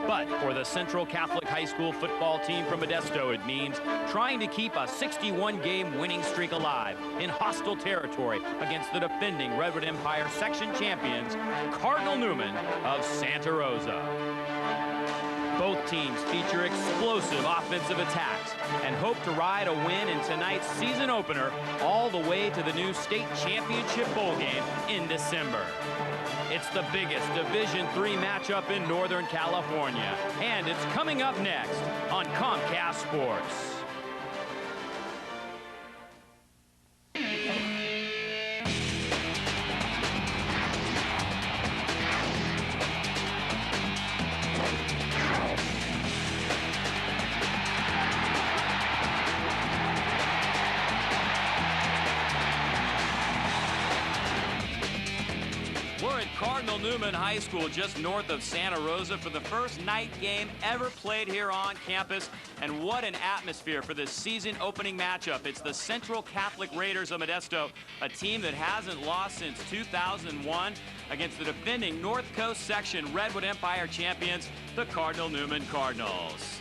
But for the Central Catholic High School football team from Modesto, it means trying to keep a 61-game winning streak alive in hostile territory against the defending Redwood Empire section champions, Cardinal Newman of Santa Rosa. Both teams feature explosive offensive attacks and hope to ride a win in tonight's season opener all the way to the new state championship bowl game in December. It's the biggest Division III matchup in Northern California, and it's coming up next on COMCAST Sports. We're at Cardinal Newman High School just north of Santa Rosa for the first night game ever played here on campus. And what an atmosphere for this season opening matchup. It's the Central Catholic Raiders of Modesto, a team that hasn't lost since 2001, against the defending North Coast Section Redwood Empire champions, the Cardinal Newman Cardinals.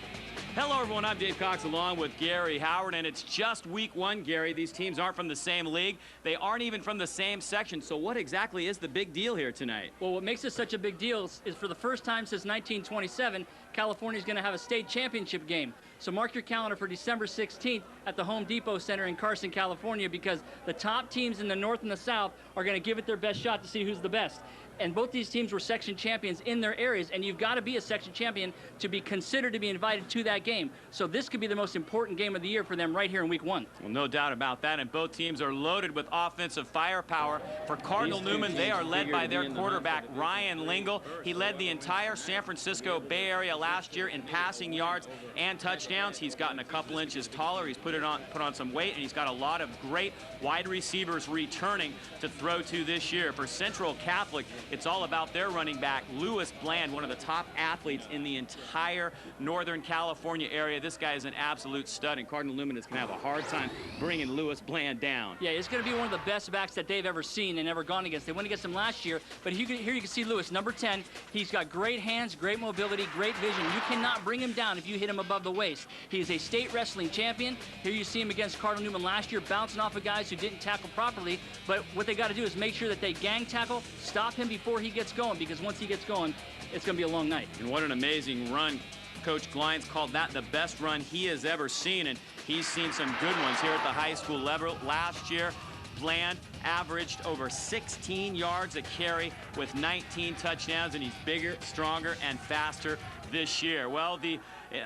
Hello, everyone. I'm Dave Cox along with Gary Howard, and it's just week one, Gary. These teams aren't from the same league. They aren't even from the same section. So what exactly is the big deal here tonight? Well, what makes this such a big deal is for the first time since 1927, California's going to have a state championship game. So mark your calendar for December 16th at the Home Depot Center in Carson, California, because the top teams in the North and the South are going to give it their best shot to see who's the best. And both these teams were section champions in their areas, and you've got to be a section champion to be considered to be invited to that game. So this could be the most important game of the year for them right here in week one. Well, no doubt about that, and both teams are loaded with offensive firepower. For Cardinal Newman, they are led by their quarterback, Ryan Lingle. He led the entire San Francisco Bay Area last year in passing yards and touchdowns. He's gotten a couple inches taller. He's put on some weight, and he's got a lot of great wide receivers returning to throw to this year. For Central Catholic, it's all about their running back, Lewis Bland, one of the top athletes in the entire Northern California area. This guy is an absolute stud, and Cardinal Newman is going to have a hard time bringing Lewis Bland down. Yeah, it's going to be one of the best backs that they've ever seen and ever gone against. They went against him last year, but here you can see Lewis, number 10. He's got great hands, great mobility, great vision. You cannot bring him down if you hit him above the waist. He is a state wrestling champion. Here you see him against Cardinal Newman last year, bouncing off of guys who didn't tackle properly, but what they got to do is make sure that they gang tackle, stop him before he gets going, because once he gets going, it's going to be a long night. And what an amazing run. Coach Glines called that the best run he has ever seen, and he's seen some good ones here at the high school level. Last year, Bland averaged over 16 yards a carry with 19 touchdowns, and he's bigger, stronger, and faster this year. Well, the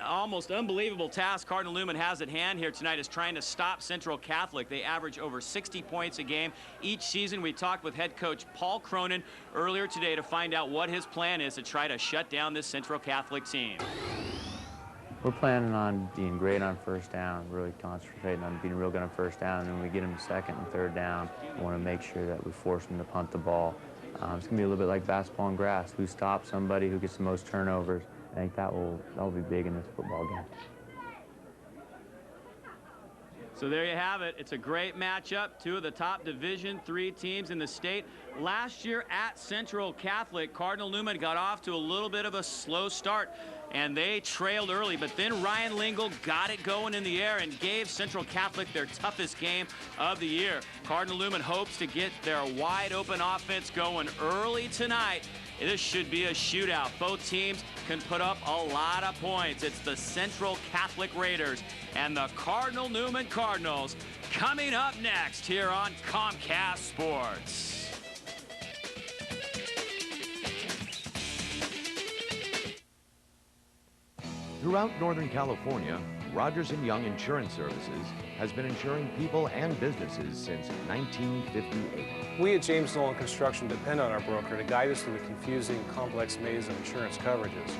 almost unbelievable task Cardinal Newman has at hand here tonight is trying to stop Central Catholic. They average over 60 points a game each season. We talked with head coach Paul Cronin earlier today to find out what his plan is to try to shut down this Central Catholic team. We're planning on being great on first down, really concentrating on being real good on first down, and when we get them second and third down, we want to make sure that we force them to punt the ball. It's going to be a little bit like basketball and grass. Who stops somebody, who gets the most turnovers. I think that'll be big in this football game. So there you have it. It's a great matchup. Two of the top Division III teams in the state. Last year at Central Catholic, Cardinal Newman got off to a little bit of a slow start, and they trailed early, but then Ryan Lingle got it going in the air and gave Central Catholic their toughest game of the year. Cardinal Newman hopes to get their wide open offense going early tonight. This should be a shootout. Both teams can put up a lot of points. It's the Central Catholic Raiders and the Cardinal Newman Cardinals coming up next here on COMCAST Sports. Throughout Northern California, Rogers & Young Insurance Services has been insuring people and businesses since 1958. We at James Nolan Construction depend on our broker to guide us through the confusing, complex maze of insurance coverages.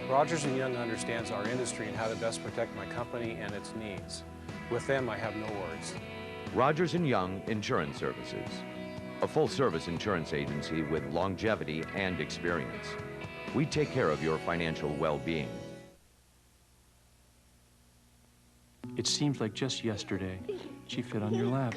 Rogers & Young understands our industry and how to best protect my company and its needs. With them, I have no worries. Rogers & Young Insurance Services, a full-service insurance agency with longevity and experience. We take care of your financial well-being. It seems like just yesterday she fit on your lap.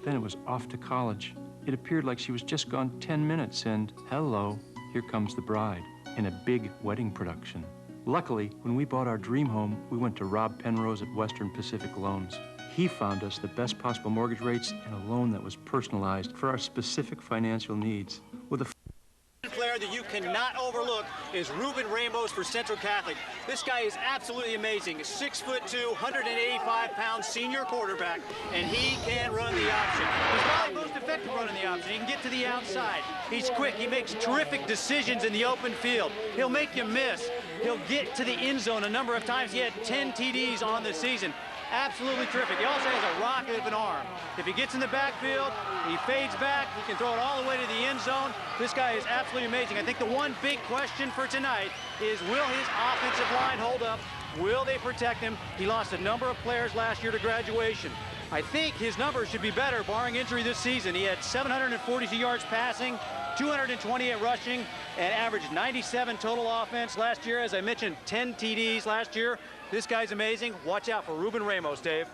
Then it was off to college. It appeared like she was just gone 10 minutes, and hello, here comes the bride in a big wedding production. Luckily, when we bought our dream home, we went to Rob Penrose at Western Pacific Loans. He found us the best possible mortgage rates and a loan that was personalized for our specific financial needs. With a player that you cannot overlook is Ruben Ramos for Central Catholic. This guy is absolutely amazing. 6'2", 185-pound senior quarterback, and he can run the option. He's probably most effective running the option. He can get to the outside. He's quick. He makes terrific decisions in the open field. He'll make you miss. He'll get to the end zone a number of times. He had 10 TDs on the season. Absolutely terrific. He also has a rocket of an arm. If he gets in the backfield, he fades back, he can throw it all the way to the end zone. This guy is absolutely amazing. I think the one big question for tonight is, will his offensive line hold up? Will they protect him? He lost a number of players last year to graduation. I think his numbers should be better, barring injury this season. He had 742 yards passing, 228 rushing, and averaged 97 total offense last year. As I mentioned, 10 TDs last year. This guy's amazing. Watch out for Ruben Ramos, Dave.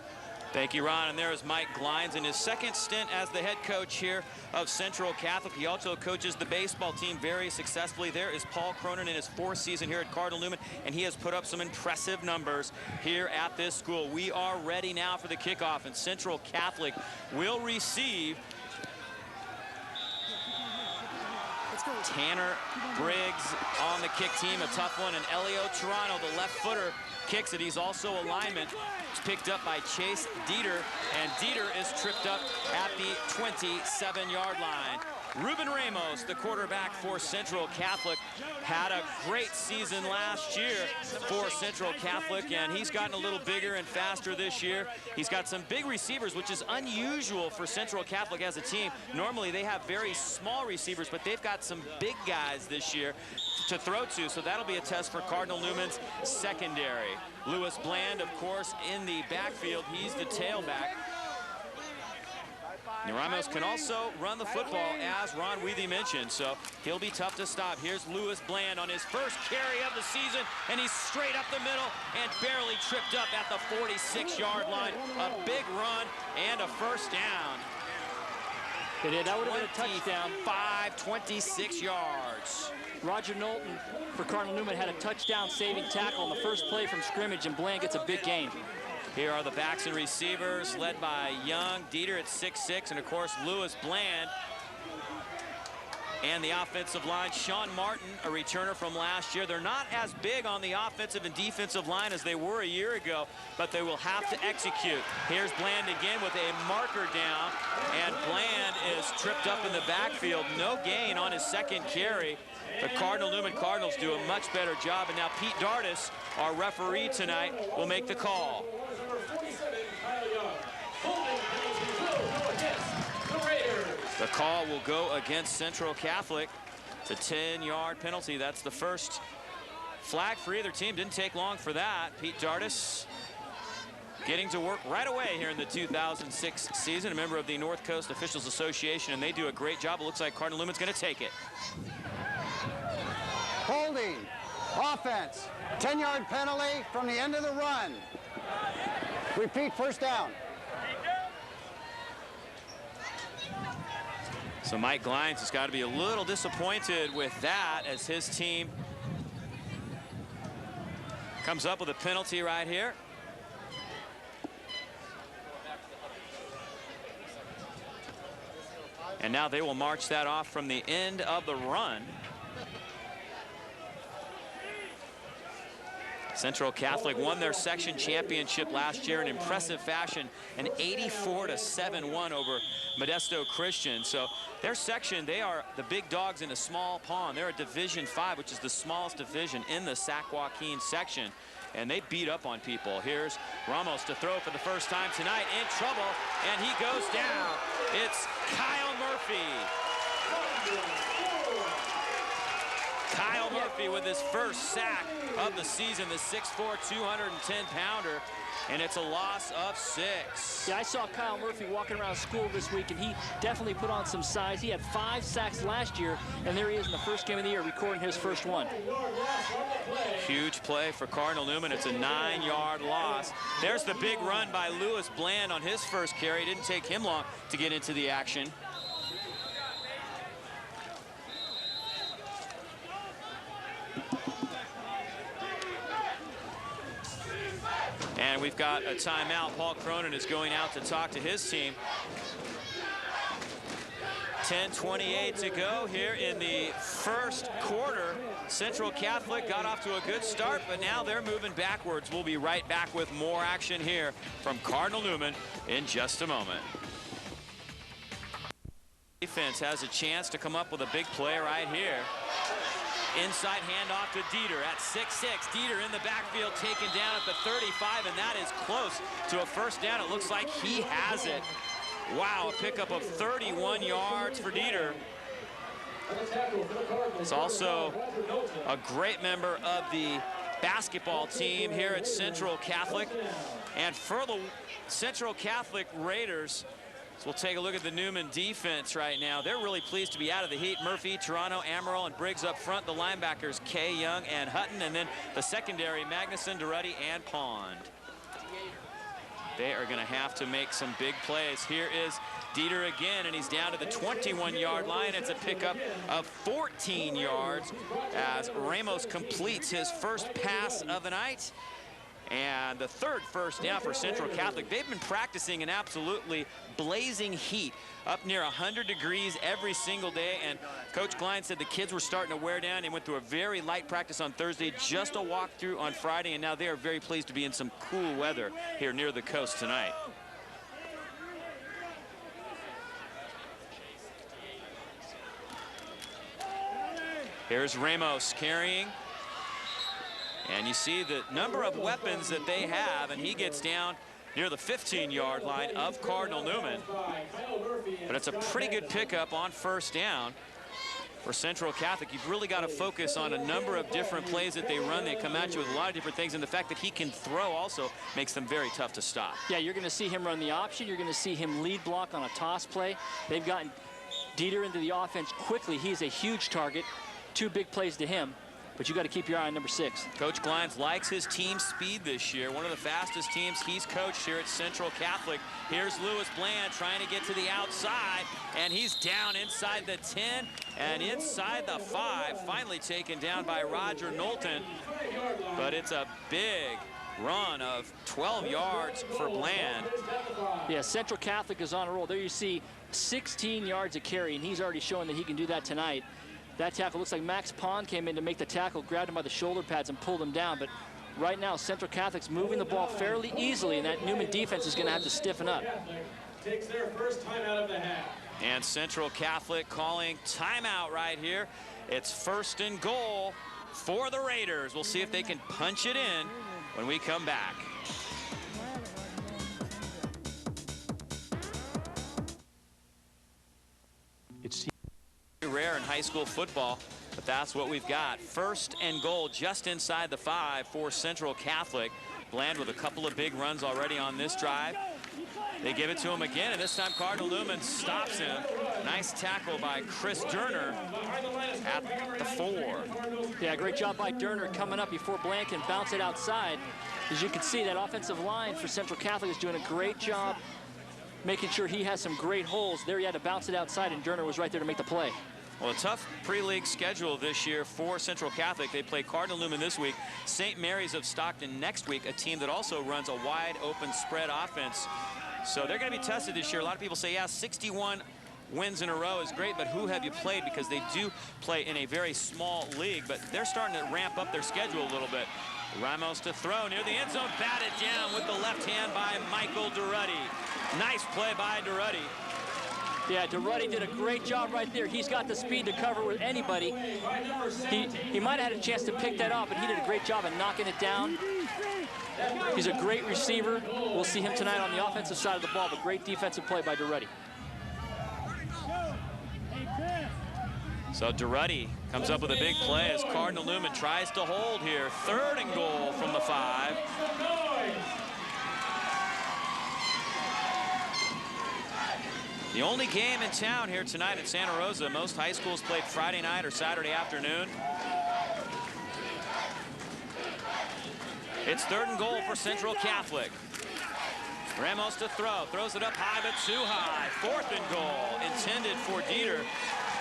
Thank you, Ron. And there is Mike Glines in his second stint as the head coach here of Central Catholic. He also coaches the baseball team very successfully. There is Paul Cronin in his 4th season here at Cardinal Newman, and he has put up some impressive numbers here at this school. We are ready now for the kickoff, and Central Catholic will receive Tanner Briggs on the kick team, a tough one, and Elio Toronto, the left footer, kicks it. He's also a lineman. It's picked up by Chase Dieter, and Dieter is tripped up at the 27-yard line. Ruben Ramos, the quarterback for Central Catholic, had a great season last year for Central Catholic, and he's gotten a little bigger and faster this year. He's got some big receivers, which is unusual for Central Catholic as a team. Normally they have very small receivers, but they've got some big guys this year to throw to, so that'll be a test for Cardinal Newman's secondary. Lewis Bland, of course, in the backfield. He's the tailback. And Ramos can also run the football, as Ron Weathy mentioned, so he'll be tough to stop. Here's Lewis Bland on his first carry of the season, and he's straight up the middle and barely tripped up at the 46-yard line. A big run and a first down. That would have been a touchdown. 26 yards. Roger Knowlton for Cardinal Newman had a touchdown-saving tackle on the first play from scrimmage, and Bland gets a big gain. Here are the backs and receivers, led by Young, Dieter at 6'6", and of course Lewis Bland. And the offensive line, Sean Martin, a returner from last year. They're not as big on the offensive and defensive line as they were a year ago, but they will have to execute. Here's Bland again with a marker down, and Bland is tripped up in the backfield. No gain on his second carry. The Cardinal Newman Cardinals do a much better job, and now Pete Dardis, our referee tonight, will make the call. The call will go against Central Catholic. It's a 10-yard penalty. That's the first flag for either team. Didn't take long for that. Pete Dardis getting to work right away here in the 2006 season, a member of the North Coast Officials Association, and they do a great job. It looks like Cardinal Newman's going to take it. Holding, offense, 10-yard penalty from the end of the run. Repeat, first down. So Mike Glines has got to be a little disappointed with that, as his team comes up with a penalty right here. And now they will march that off from the end of the run. Central Catholic won their section championship last year in impressive fashion, an 84-7 over Modesto Christian. So their section, they are the big dogs in a small pond. They're a Division 5, which is the smallest division in the Sac Joaquin section, and they beat up on people. Here's Ramos to throw for the first time tonight, in trouble, and he goes down. It's Kyle Murphy. Kyle Murphy with his first sack of the season, the 6'4", 210-pounder, and it's a loss of 6. Yeah, I saw Kyle Murphy walking around school this week, and he definitely put on some size. He had 5 sacks last year, and there he is in the first game of the year, recording his first one. Huge play for Cardinal Newman. It's a 9-yard loss. There's the big run by Lewis Bland on his first carry. It didn't take him long to get into the action. And we've got a timeout. Paul Cronin is going out to talk to his team. 10:28 to go here in the first quarter. Central Catholic got off to a good start, but now they're moving backwards. We'll be right back with more action here from Cardinal Newman in just a moment. Defense has a chance to come up with a big play right here. Inside handoff to Dieter at 6'6". Dieter in the backfield, taken down at the 35, and that is close to a first down. It looks like he has it. Wow, a pickup of 31 yards for Dieter. He's also a great member of the basketball team here at Central Catholic. And for the Central Catholic Raiders, so we'll take a look at the Newman defense right now. They're really pleased to be out of the heat. Murphy, Toronto, Amaral, and Briggs up front. The linebackers, Kay, Young, and Hutton. And then the secondary, Magnuson, Duruddy, and Pond. They are going to have to make some big plays. Here is Dieter again, and he's down to the 21-yard line. It's a pickup of 14 yards as Ramos completes his first pass of the night. And the third first down for Central Catholic. They've been practicing in absolutely blazing heat, up near 100 degrees every single day. And Coach Klein said the kids were starting to wear down. They went through a very light practice on Thursday, just a walkthrough on Friday, and now they are very pleased to be in some cool weather here near the coast tonight. Here's Ramos carrying. And you see the number of weapons that they have, and he gets down near the 15-yard line of Cardinal Newman. But it's a pretty good pickup on first down for Central Catholic. You've really got to focus on a number of different plays that they run. They come at you with a lot of different things, and the fact that he can throw also makes them very tough to stop. Yeah, you're going to see him run the option. You're going to see him lead block on a toss play. They've gotten Dieter into the offense quickly. He's a huge target. 2 big plays to him. But you got to keep your eye on number 6. Coach Glines likes his team speed this year. One of the fastest teams he's coached here at Central Catholic. Here's Lewis Bland trying to get to the outside, and he's down inside the 10 and inside the 5. Finally taken down by Roger Knowlton. But it's a big run of 12 yards for Bland. Yeah, Central Catholic is on a roll. There you see 16 yards of carry, and he's already shown that he can do that tonight. That tackle looks like Max Pond came in to make the tackle, grabbed him by the shoulder pads and pulled him down. But right now, Central Catholic's moving the ball fairly easily, and that Newman defense is going to have to stiffen up. Takes their first timeout of the half. And Central Catholic calling timeout right here. It's 1st and goal for the Raiders. We'll see if they can punch it in when we come back. It's rare in high school football, but that's what we've got. 1st and goal just inside the 5 for Central Catholic. Bland with a couple of big runs already on this drive. They give it to him again, and this time Cardinal Newman stops him. Nice tackle by Chris Durner at the 4. Yeah, great job by Durner coming up before Bland can bounce it outside. As you can see, that offensive line for Central Catholic is doing a great job making sure he has some great holes. There he had to bounce it outside, and Durner was right there to make the play. Well, a tough pre-league schedule this year for Central Catholic. They play Cardinal Newman this week, St. Mary's of Stockton next week, a team that also runs a wide open spread offense. So they're going to be tested this year. A lot of people say, yeah, 61 wins in a row is great, but who have you played? Because they do play in a very small league, but they're starting to ramp up their schedule a little bit. Ramos to throw near the end zone, batted down with the left hand by Michael Duruddy. Nice play by Duruddy. Yeah, Duruddy did a great job right there. He's got the speed to cover with anybody. He might have had a chance to pick that off, but he did a great job of knocking it down. He's a great receiver. We'll see him tonight on the offensive side of the ball, but great defensive play by Duruddy. So Duruddy comes up with a big play as Cardinal Newman tries to hold here. 3rd and goal from the 5. The only game in town here tonight at Santa Rosa. Most high schools played Friday night or Saturday afternoon. It's 3rd and goal for Central Catholic. Ramos to throw, throws it up high but too high. 4th and goal intended for Dieter.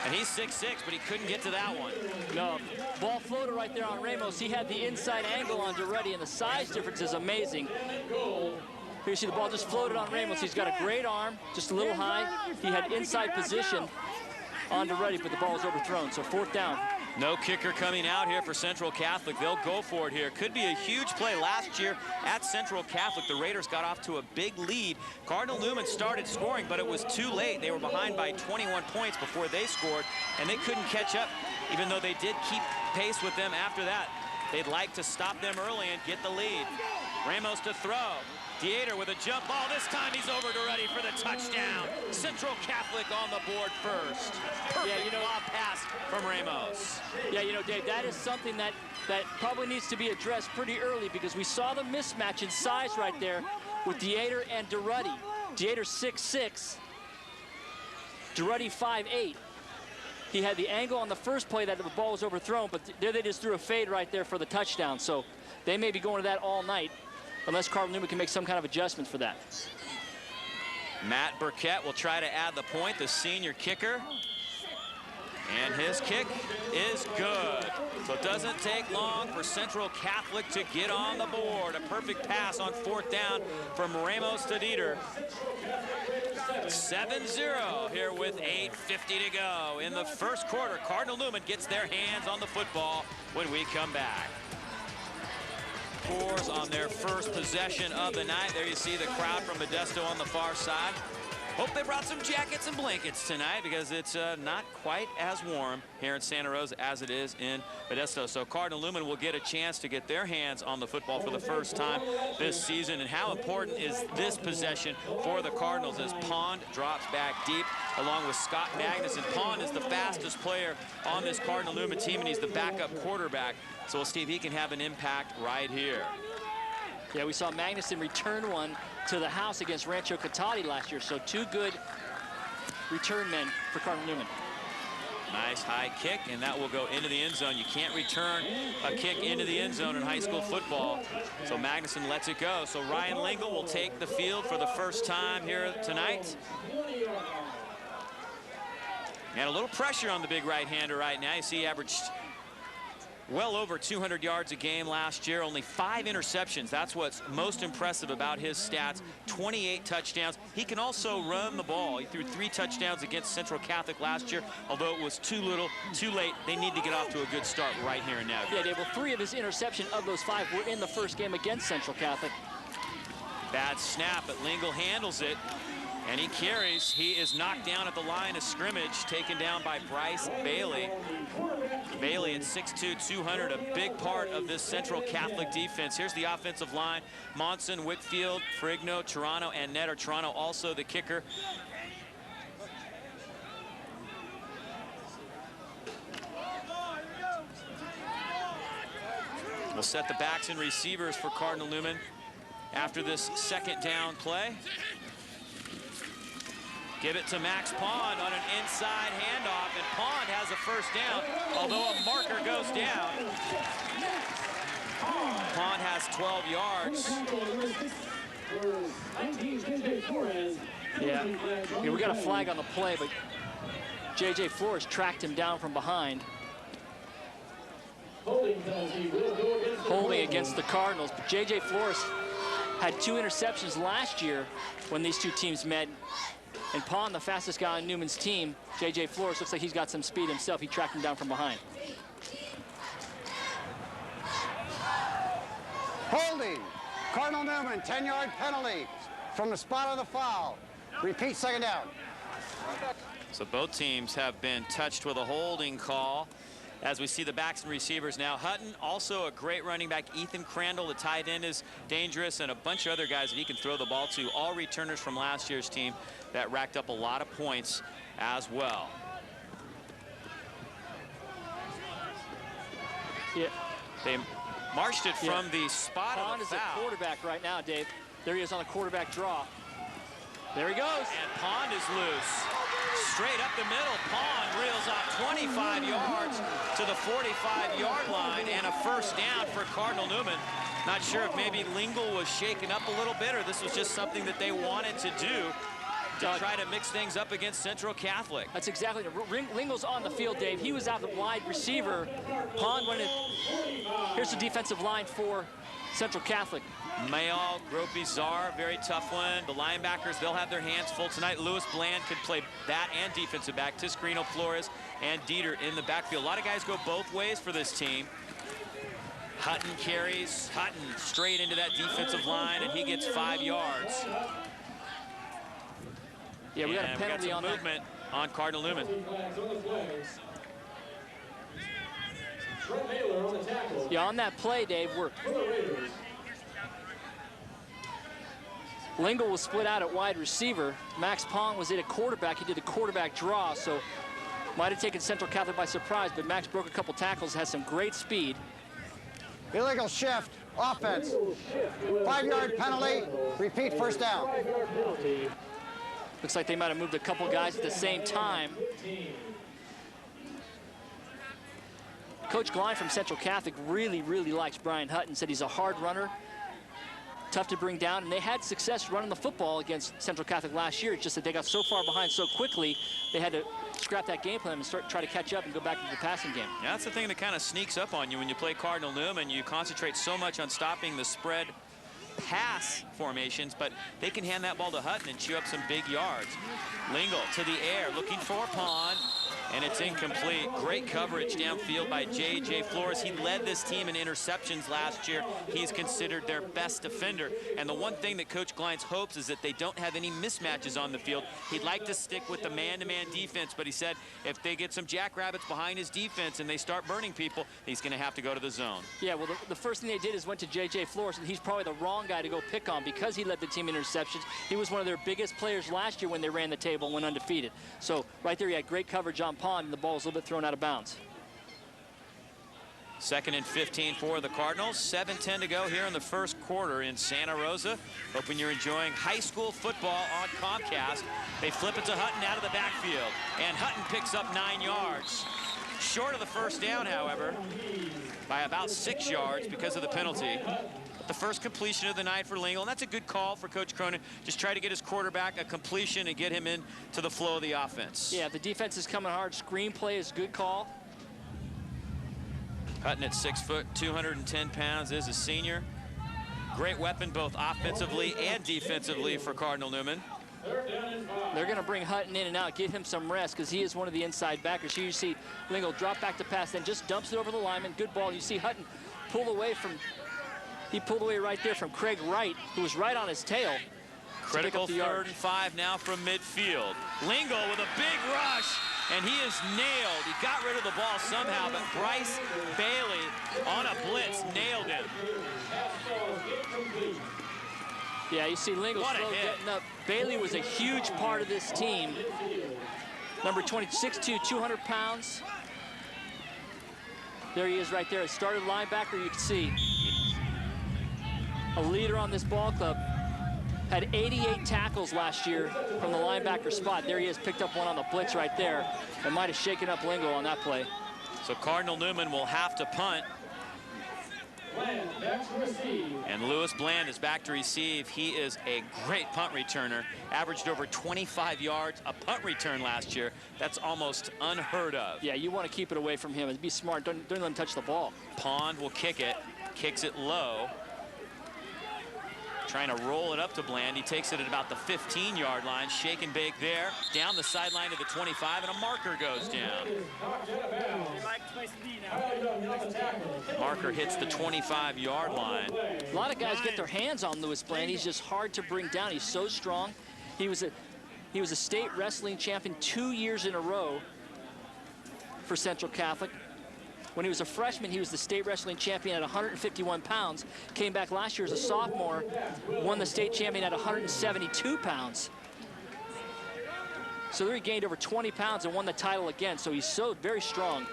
And he's 6'6", but he couldn't get to that one. No, ball floated right there on Ramos. He had the inside angle on Duretti, and the size difference is amazing. Here you see the ball just floated on Ramos. He's got a great arm, just a little high. He had inside position on Duretti, but the ball was overthrown, so 4th down. No kicker coming out here for Central Catholic. They'll go for it here. Could be a huge play. Last year at Central Catholic, the Raiders got off to a big lead. Cardinal Newman started scoring, but it was too late. They were behind by 21 points before they scored, and they couldn't catch up, even though they did keep pace with them after that. They'd like to stop them early and get the lead. Ramos to throw. Dieter with a jump ball. This time he's over to ready for the touchdown. Central Catholic on the board first. Perfect lob pass from Ramos. Yeah, you know, Dave, that is something that probably needs to be addressed pretty early, because we saw the mismatch in size right there with Dieter and Duretti. Dieter 6'6", Duretti 5'8". He had the angle on the first play that the ball was overthrown, but there they just threw a fade right there for the touchdown. So they may be going to that all night, unless Cardinal Newman can make some kind of adjustment for that. Matt Burkett will try to add the point, the senior kicker. And his kick is good. So it doesn't take long for Central Catholic to get on the board. A perfect pass on 4th down from Ramos to Dieter. 7-0 here with 8:50 to go in the first quarter. Cardinal Newman gets their hands on the football when we come back. Scores on their first possession of the night. There you see the crowd from Modesto on the far side. Hope they brought some jackets and blankets tonight, because it's not quite as warm here in Santa Rosa as it is in Modesto. So Cardinal Newman will get a chance to get their hands on the football for the first time this season. And how important is this possession for the Cardinals as Pond drops back deep along with Scott Magnuson. Pond is the fastest player on this Cardinal Newman team, and he's the backup quarterback. So we'll see if he can have an impact right here. Yeah, we saw Magnuson return one to the house against Rancho Cotati last year. So 2 good return men for Cardinal Newman. Nice high kick, and that will go into the end zone. You can't return a kick into the end zone in high school football. So Magnuson lets it go. So Ryan Lingle will take the field for the first time here tonight. And a little pressure on the big right-hander right now. You see he averaged well over 200 yards a game last year, only 5 interceptions. That's what's most impressive about his stats. 28 touchdowns. He can also run the ball. He threw 3 touchdowns against Central Catholic last year, although it was too little, too late. They need to get off to a good start right here and now. Yeah, Dave, well, 3 of his interceptions of those 5 were in the first game against Central Catholic. Bad snap, but Lingle handles it. And he carries. He is knocked down at the line of scrimmage, taken down by Bryce Bailey. Bailey at 6'2", 200, a big part of this Central Catholic defense. Here's the offensive line. Monson, Wickfield, Frigno, Toronto, and Netter. Toronto also the kicker. We'll set the backs and receivers for Cardinal Newman after this second down play. Give it to Max Pond on an inside handoff, and Pond has a first down, although a marker goes down. Pond has 12 yards. Yeah, we got a flag on the play, but J.J. Flores tracked him down from behind. Holding against the Cardinals, but J.J. Flores had 2 interceptions last year when these two teams met. And Pond, the fastest guy on Newman's team, J.J. Flores, looks like he's got some speed himself. He tracked him down from behind. Holding. Cardinal Newman, 10-yard penalty from the spot of the foul. Repeat, second down. So both teams have been touched with a holding call. As we see the backs and receivers now. Hutton, also a great running back. Ethan Crandall, the tight end, is dangerous, and a bunch of other guys that he can throw the ball to. All returners from last year's team that racked up a lot of points as well. Yeah. They marched it from the spot Pond of the foul. Pond is a quarterback right now, Dave. There he is on the quarterback draw. There he goes. And Pond is loose. Straight up the middle, Pond reels off 25 yards to the 45-yard line, and a first down for Cardinal Newman. Not sure if maybe Lingle was shaken up a little bit, or this was just something that they wanted to do. to try to mix things up against Central Catholic. That's exactly it. Lingo's on the field, Dave. He was out the wide receiver. Pond went in. Here's the defensive line for Central Catholic. Mayall, Gropey, Czar, very tough one. The linebackers, they'll have their hands full tonight. Lewis Bland could play that and defensive back. Tiscarino, Flores, and Dieter in the backfield. A lot of guys go both ways for this team. Hutton carries. Hutton straight into that defensive line, and he gets 5 yards. Yeah, we got a penalty on movement on Cardinal Newman. Yeah, on that play, Dave, Lingo was split out at wide receiver. Max Pong was in a quarterback. He did a quarterback draw, so might have taken Central Catholic by surprise, but Max broke a couple tackles, has some great speed. Illegal shift, offense. 5-yard penalty, repeat first down. Looks like they might have moved a couple guys at the same time. Coach Glein from Central Catholic really, really likes Brian Hutton, said he's a hard runner, tough to bring down, and they had success running the football against Central Catholic last year. It's just that they got so far behind so quickly, they had to scrap that game plan and try to catch up and go back into the passing game. Yeah, that's the thing that kind of sneaks up on you when you play Cardinal Newman. You concentrate so much on stopping the spread pass formations, but they can hand that ball to Hutton and chew up some big yards. Lingle to the air, looking for Pond, and it's incomplete. Great coverage downfield by J.J. Flores. He led this team in interceptions last year. He's considered their best defender. And the one thing that Coach Glines hopes is that they don't have any mismatches on the field. He'd like to stick with the man-to-man defense, but he said if they get some jackrabbits behind his defense and they start burning people, he's going to have to go to the zone. Yeah, well, the first thing they did is went to J.J. Flores, and he's probably the wrong guy to go pick on because he led the team in interceptions. He was one of their biggest players last year when they ran the table and went undefeated. So right there, he had great coverage on Pond, and the ball was a little bit thrown out of bounds. 2nd and 15 for the Cardinals. 7:10 to go here in the first quarter in Santa Rosa. Hoping you're enjoying high school football on COMCAST. They flip it to Hutton out of the backfield, and Hutton picks up 9 yards. Short of the first down, however, by about 6 yards because of the penalty. The first completion of the night for Lingle, and that's a good call for Coach Cronin. Just try to get his quarterback a completion and get him into the flow of the offense. Yeah, the defense is coming hard. Screen play is a good call. Hutton at 6 foot, 210 pounds, is a senior. Great weapon both offensively and defensively for Cardinal Newman. They're going to bring Hutton in and out, give him some rest because he is one of the inside backers. Here you see Lingle drop back to pass, then just dumps it over the lineman. Good ball. You see Hutton pull away from... He pulled away right there from Craig Wright, who was right on his tail. Critical 3rd and 5 now from midfield. Lingle with a big rush, and he is nailed. He got rid of the ball somehow, but Bryce Bailey on a blitz nailed him. Yeah, you see Lingle slow getting up. Bailey was a huge part of this team. Number 26'2", 200 pounds. There he is right there. A started linebacker, you can see. A leader on this ball club. Had 88 tackles last year from the linebacker spot. There he is, picked up one on the blitz right there. And might have shaken up Lingo on that play. So Cardinal Newman will have to punt. And Lewis Bland is back to receive. He is a great punt returner. Averaged over 25 yards a punt return last year. That's almost unheard of. Yeah, you want to keep it away from him and be smart. Don't let him touch the ball. Pond will kick it. Kicks it low. Trying to roll it up to Bland. He takes it at about the 15-yard line. Shake and bake there. Down the sideline to the 25, and a marker goes down. Marker hits the 25-yard line. A lot of guys get their hands on Lewis Bland. He's just hard to bring down. He's so strong. He was a state wrestling champion 2 years in a row for Central Catholic. When he was a freshman, he was the state wrestling champion at 151 pounds. Came back last year as a sophomore, won the state champion at 172 pounds. So there he gained over 20 pounds and won the title again. So he's so very strong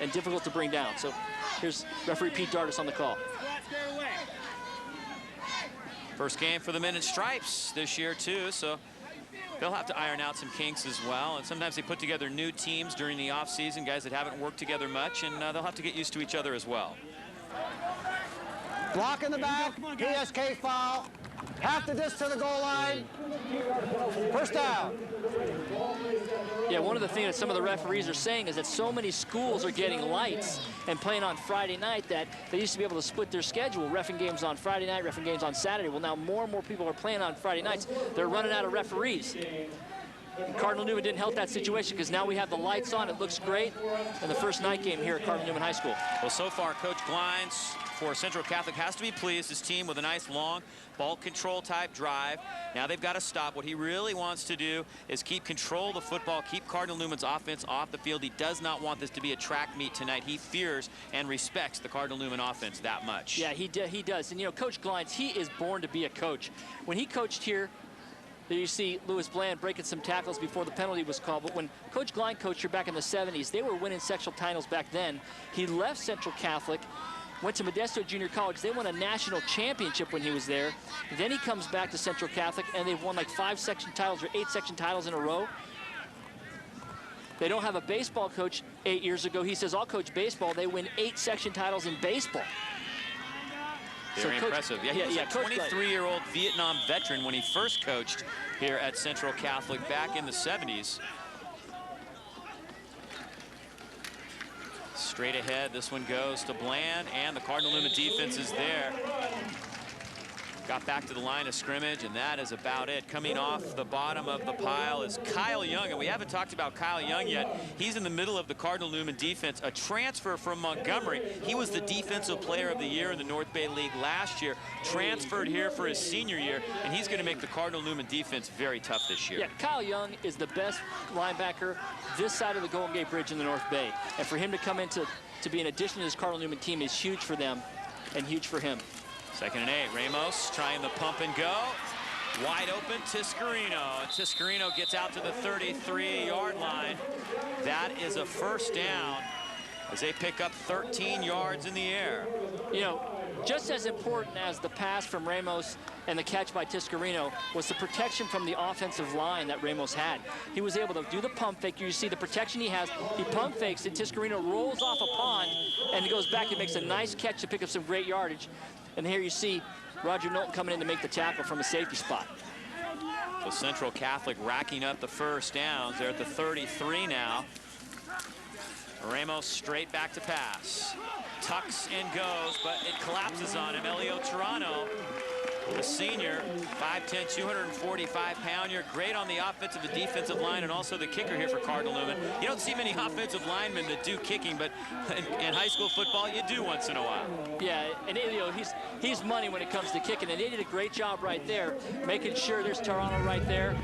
and difficult to bring down. So here's referee Pete Dardis on the call. First game for the men in stripes this year, too. So they'll have to iron out some kinks as well. And sometimes they put together new teams during the offseason, guys that haven't worked together much, and they'll have to get used to each other as well. Block in the back, PSK foul. Half the disc to the goal line. First down. Yeah, one of the things that some of the referees are saying is that so many schools are getting lights and playing on Friday night that they used to be able to split their schedule, reffing games on Friday night, reffing games on Saturday. Well, now more and more people are playing on Friday nights. They're running out of referees. Cardinal Newman didn't help that situation because now we have the lights on. It looks great in the first night game here at Cardinal Newman High School. Well, so far, Coach Glines for Central Catholic has to be pleased. His team with a nice long ball control type drive. Now they've got to stop. What he really wants to do is keep control of the football, keep Cardinal Newman's offense off the field. He does not want this to be a track meet tonight. He fears and respects the Cardinal Newman offense that much. Yeah, he does. And, you know, Coach Glines, he is born to be a coach. When he coached here, there you see Lewis Bland breaking some tackles before the penalty was called. But when Coach Glines coached here back in the 70s, they were winning sectional titles back then. He left Central Catholic, went to Modesto Junior College. They won a national championship when he was there. Then he comes back to Central Catholic, and they've won like 5 section titles or 8 section titles in a row. They don't have a baseball coach 8 years ago. He says, I'll coach baseball. They win 8 section titles in baseball. Very impressive. Yeah, he was a 23-year-old Vietnam veteran when he first coached here at Central Catholic back in the 70s. Straight ahead, this one goes to Bland, and the Cardinal Newman defense is there. Got back to the line of scrimmage, and that is about it. Coming off the bottom of the pile is Kyle Young, and we haven't talked about Kyle Young yet. He's in the middle of the Cardinal Newman defense, a transfer from Montgomery. He was the Defensive Player of the Year in the North Bay League last year, transferred here for his senior year, and he's going to make the Cardinal Newman defense very tough this year. Yeah, Kyle Young is the best linebacker this side of the Golden Gate Bridge in the North Bay. And for him to come into to be an addition to this Cardinal Newman team is huge for them and huge for him. 2nd and 8. Ramos trying the pump and go. Wide open, Tiscarino. And Tiscarino gets out to the 33-yard line. That is a first down as they pick up 13 yards in the air. You know, just as important as the pass from Ramos and the catch by Tiscarino was the protection from the offensive line that Ramos had. He was able to do the pump fake. You see the protection he has. He pump fakes it. Tiscarino rolls off a pond and he goes back and makes a nice catch to pick up some great yardage. And here you see Roger Knowlton coming in to make the tackle from a safety spot. So Central Catholic racking up the first downs. They're at the 33 now. Ramos straight back to pass. Tucks and goes, but it collapses on him. Elio Toronto, the senior, 5'10", 245-pounder, great on the offensive and defensive line, and also the kicker here for Cardinal Newman. You don't see many offensive linemen that do kicking, but in high school football, you do once in a while. Yeah, and Elio, he's money when it comes to kicking, and they did a great job right there, making sure there's Toronto right there.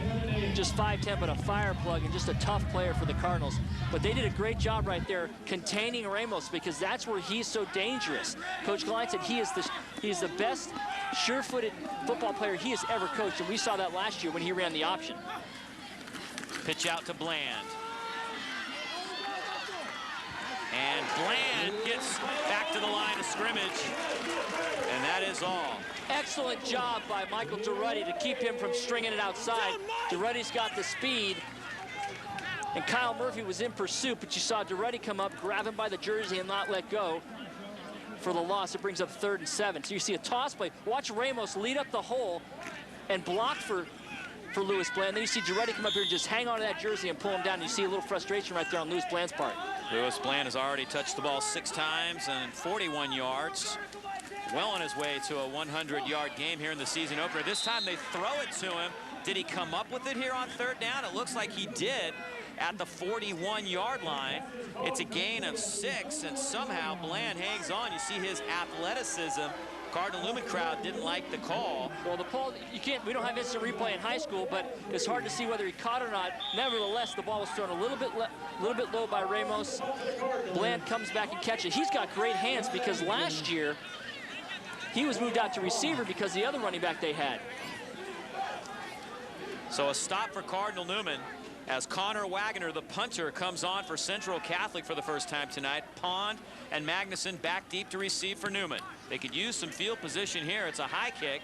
Just 5'10", but a fire plug and just a tough player for the Cardinals. But they did a great job right there containing Ramos because that's where he's so dangerous. Coach Glines said he is the best sure-footed football player he has ever coached, and we saw that last year when he ran the option. Pitch out to Bland. And Bland gets back to the line of scrimmage, and that is all. Excellent job by Michael Duretti to keep him from stringing it outside. Duretti's got the speed, and Kyle Murphy was in pursuit, but you saw Duretti come up, grab him by the jersey, and not let go. For the loss, it brings up 3rd and 7. So you see a toss play. Watch Ramos lead up the hole and block for Lewis Bland. Then you see Duretti come up here and just hang on to that jersey and pull him down. You see a little frustration right there on Lewis Bland's part. Lewis Bland has already touched the ball 6 times and 41 yards. Well on his way to a 100-yard game here in the season opener. This time they throw it to him. Did he come up with it here on 3rd down? It looks like he did at the 41-yard line. It's a gain of 6, and somehow Bland hangs on. You see his athleticism. Cardinal Newman crowd didn't like the call. Well, the call, we don't have instant replay in high school, but it's hard to see whether he caught it or not. Nevertheless, the ball was thrown a little bit low by Ramos. Bland comes back and catches it. He's got great hands because last year he was moved out to receiver because the other running back they had. So a stop for Cardinal Newman as Connor Wagner, the punter, comes on for Central Catholic for the first time tonight. Pond and Magnuson back deep to receive for Newman. They could use some field position here. It's a high kick.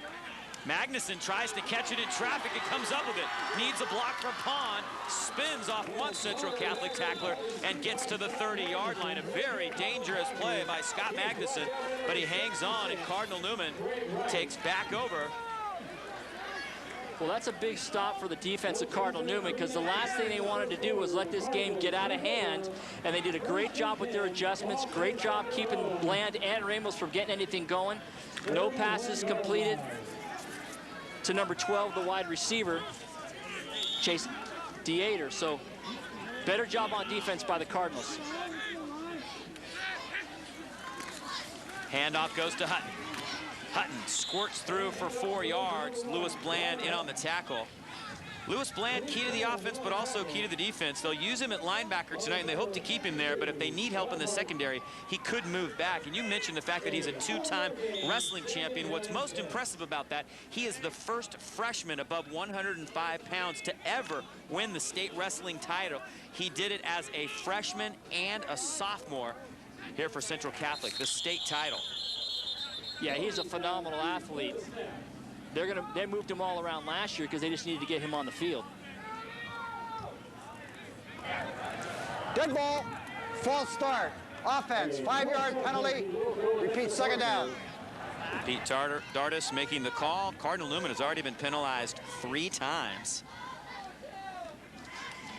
Magnuson tries to catch it in traffic and comes up with it. Needs a block from Pond. Spins off one Central Catholic tackler and gets to the 30-yard line. A very dangerous play by Scott Magnuson, but he hangs on, and Cardinal Newman takes back over Well, that's a big stop for the defense of Cardinal Newman, because the last thing they wanted to do was let this game get out of hand, and they did a great job with their adjustments, great job keeping Bland and Ramos from getting anything going. No passes completed to number 12, the wide receiver, Chase DeAter. So better job on defense by the Cardinals. Handoff goes to Hutton. Hutton squirts through for 4 yards. Lewis Bland in on the tackle. Lewis Bland, key to the offense, but also key to the defense. They'll use him at linebacker tonight, and they hope to keep him there, but if they need help in the secondary, he could move back. And you mentioned the fact that he's a 2-time wrestling champion. What's most impressive about that, he is the first freshman above 105 pounds to ever win the state wrestling title. He did it as a freshman and a sophomore here for Central Catholic, the state title. Yeah, he's a phenomenal athlete. They moved him all around last year because they just needed to get him on the field. Dead ball, false start. Offense, 5-yard penalty. Repeat, second down. Pete Dardis making the call. Cardinal Newman has already been penalized 3 times.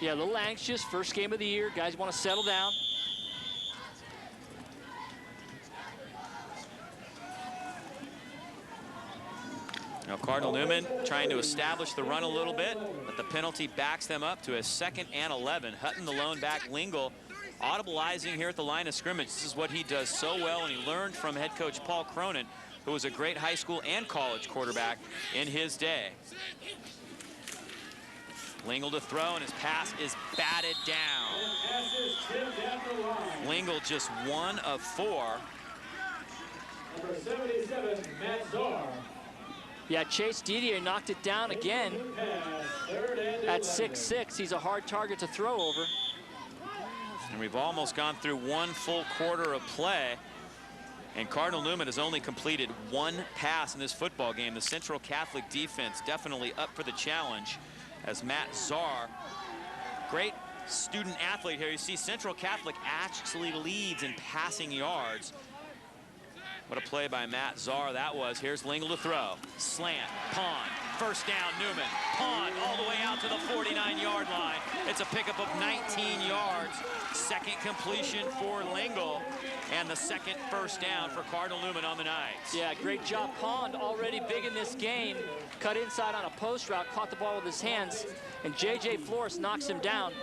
Yeah, a little anxious, first game of the year. Guys want to settle down. Now Cardinal Newman trying to establish the run a little bit, but the penalty backs them up to a 2nd and 11. Hutton the lone back, Lingle audibilizing here at the line of scrimmage. This is what he does so well, and he learned from head coach Paul Cronin, who was a great high school and college quarterback in his day. Lingle to throw, and his pass is batted down. Lingle just 1 of 4. Number 77, Matt Czar. Yeah, Chase Didier knocked it down again at 6'6". He's a hard target to throw over. And we've almost gone through 1 full quarter of play. And Cardinal Newman has only completed 1 pass in this football game. The Central Catholic defense definitely up for the challenge as Matt Czar, great student athlete here. You see Central Catholic actually leads in passing yards. What a play by Matt Czar that was. Here's Lingle to throw. Slant, Pond, first down, Newman. Pond all the way out to the 49-yard line. It's a pickup of 19 yards. 2nd completion for Lingle, and the 2nd first down for Cardinal Newman on the night. Yeah, great job. Pond already big in this game. Cut inside on a post route, caught the ball with his hands, and J.J. Flores knocks him down.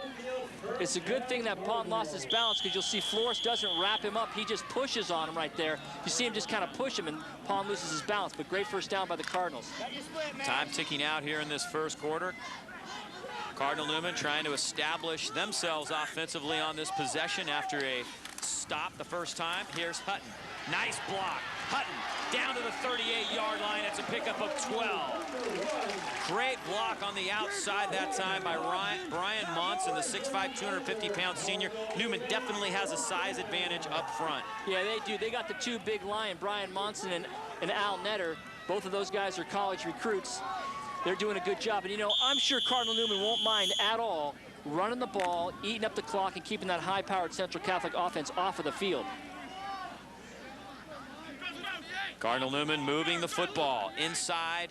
It's a good thing that Pond lost his balance, because you'll see Flores doesn't wrap him up. He just pushes on him right there. You see him just kind of push him, and Pond loses his balance, but great first down by the Cardinals. Time ticking out here in this first quarter. Cardinal Newman trying to establish themselves offensively on this possession after a stop the first time. Here's Hutton. Nice block. Hutton down to the 38-yard line. It's a pickup of 12. Great block on the outside that time by Brian Monson, the 6'5", 250-pound senior. Newman definitely has a size advantage up front. Yeah, they do. They got the 2 big lion, Brian Monson and Al Netter. Both of those guys are college recruits. They're doing a good job. And, you know, I'm sure Cardinal Newman won't mind at all running the ball, eating up the clock, and keeping that high-powered Central Catholic offense off of the field. Cardinal Newman moving the football inside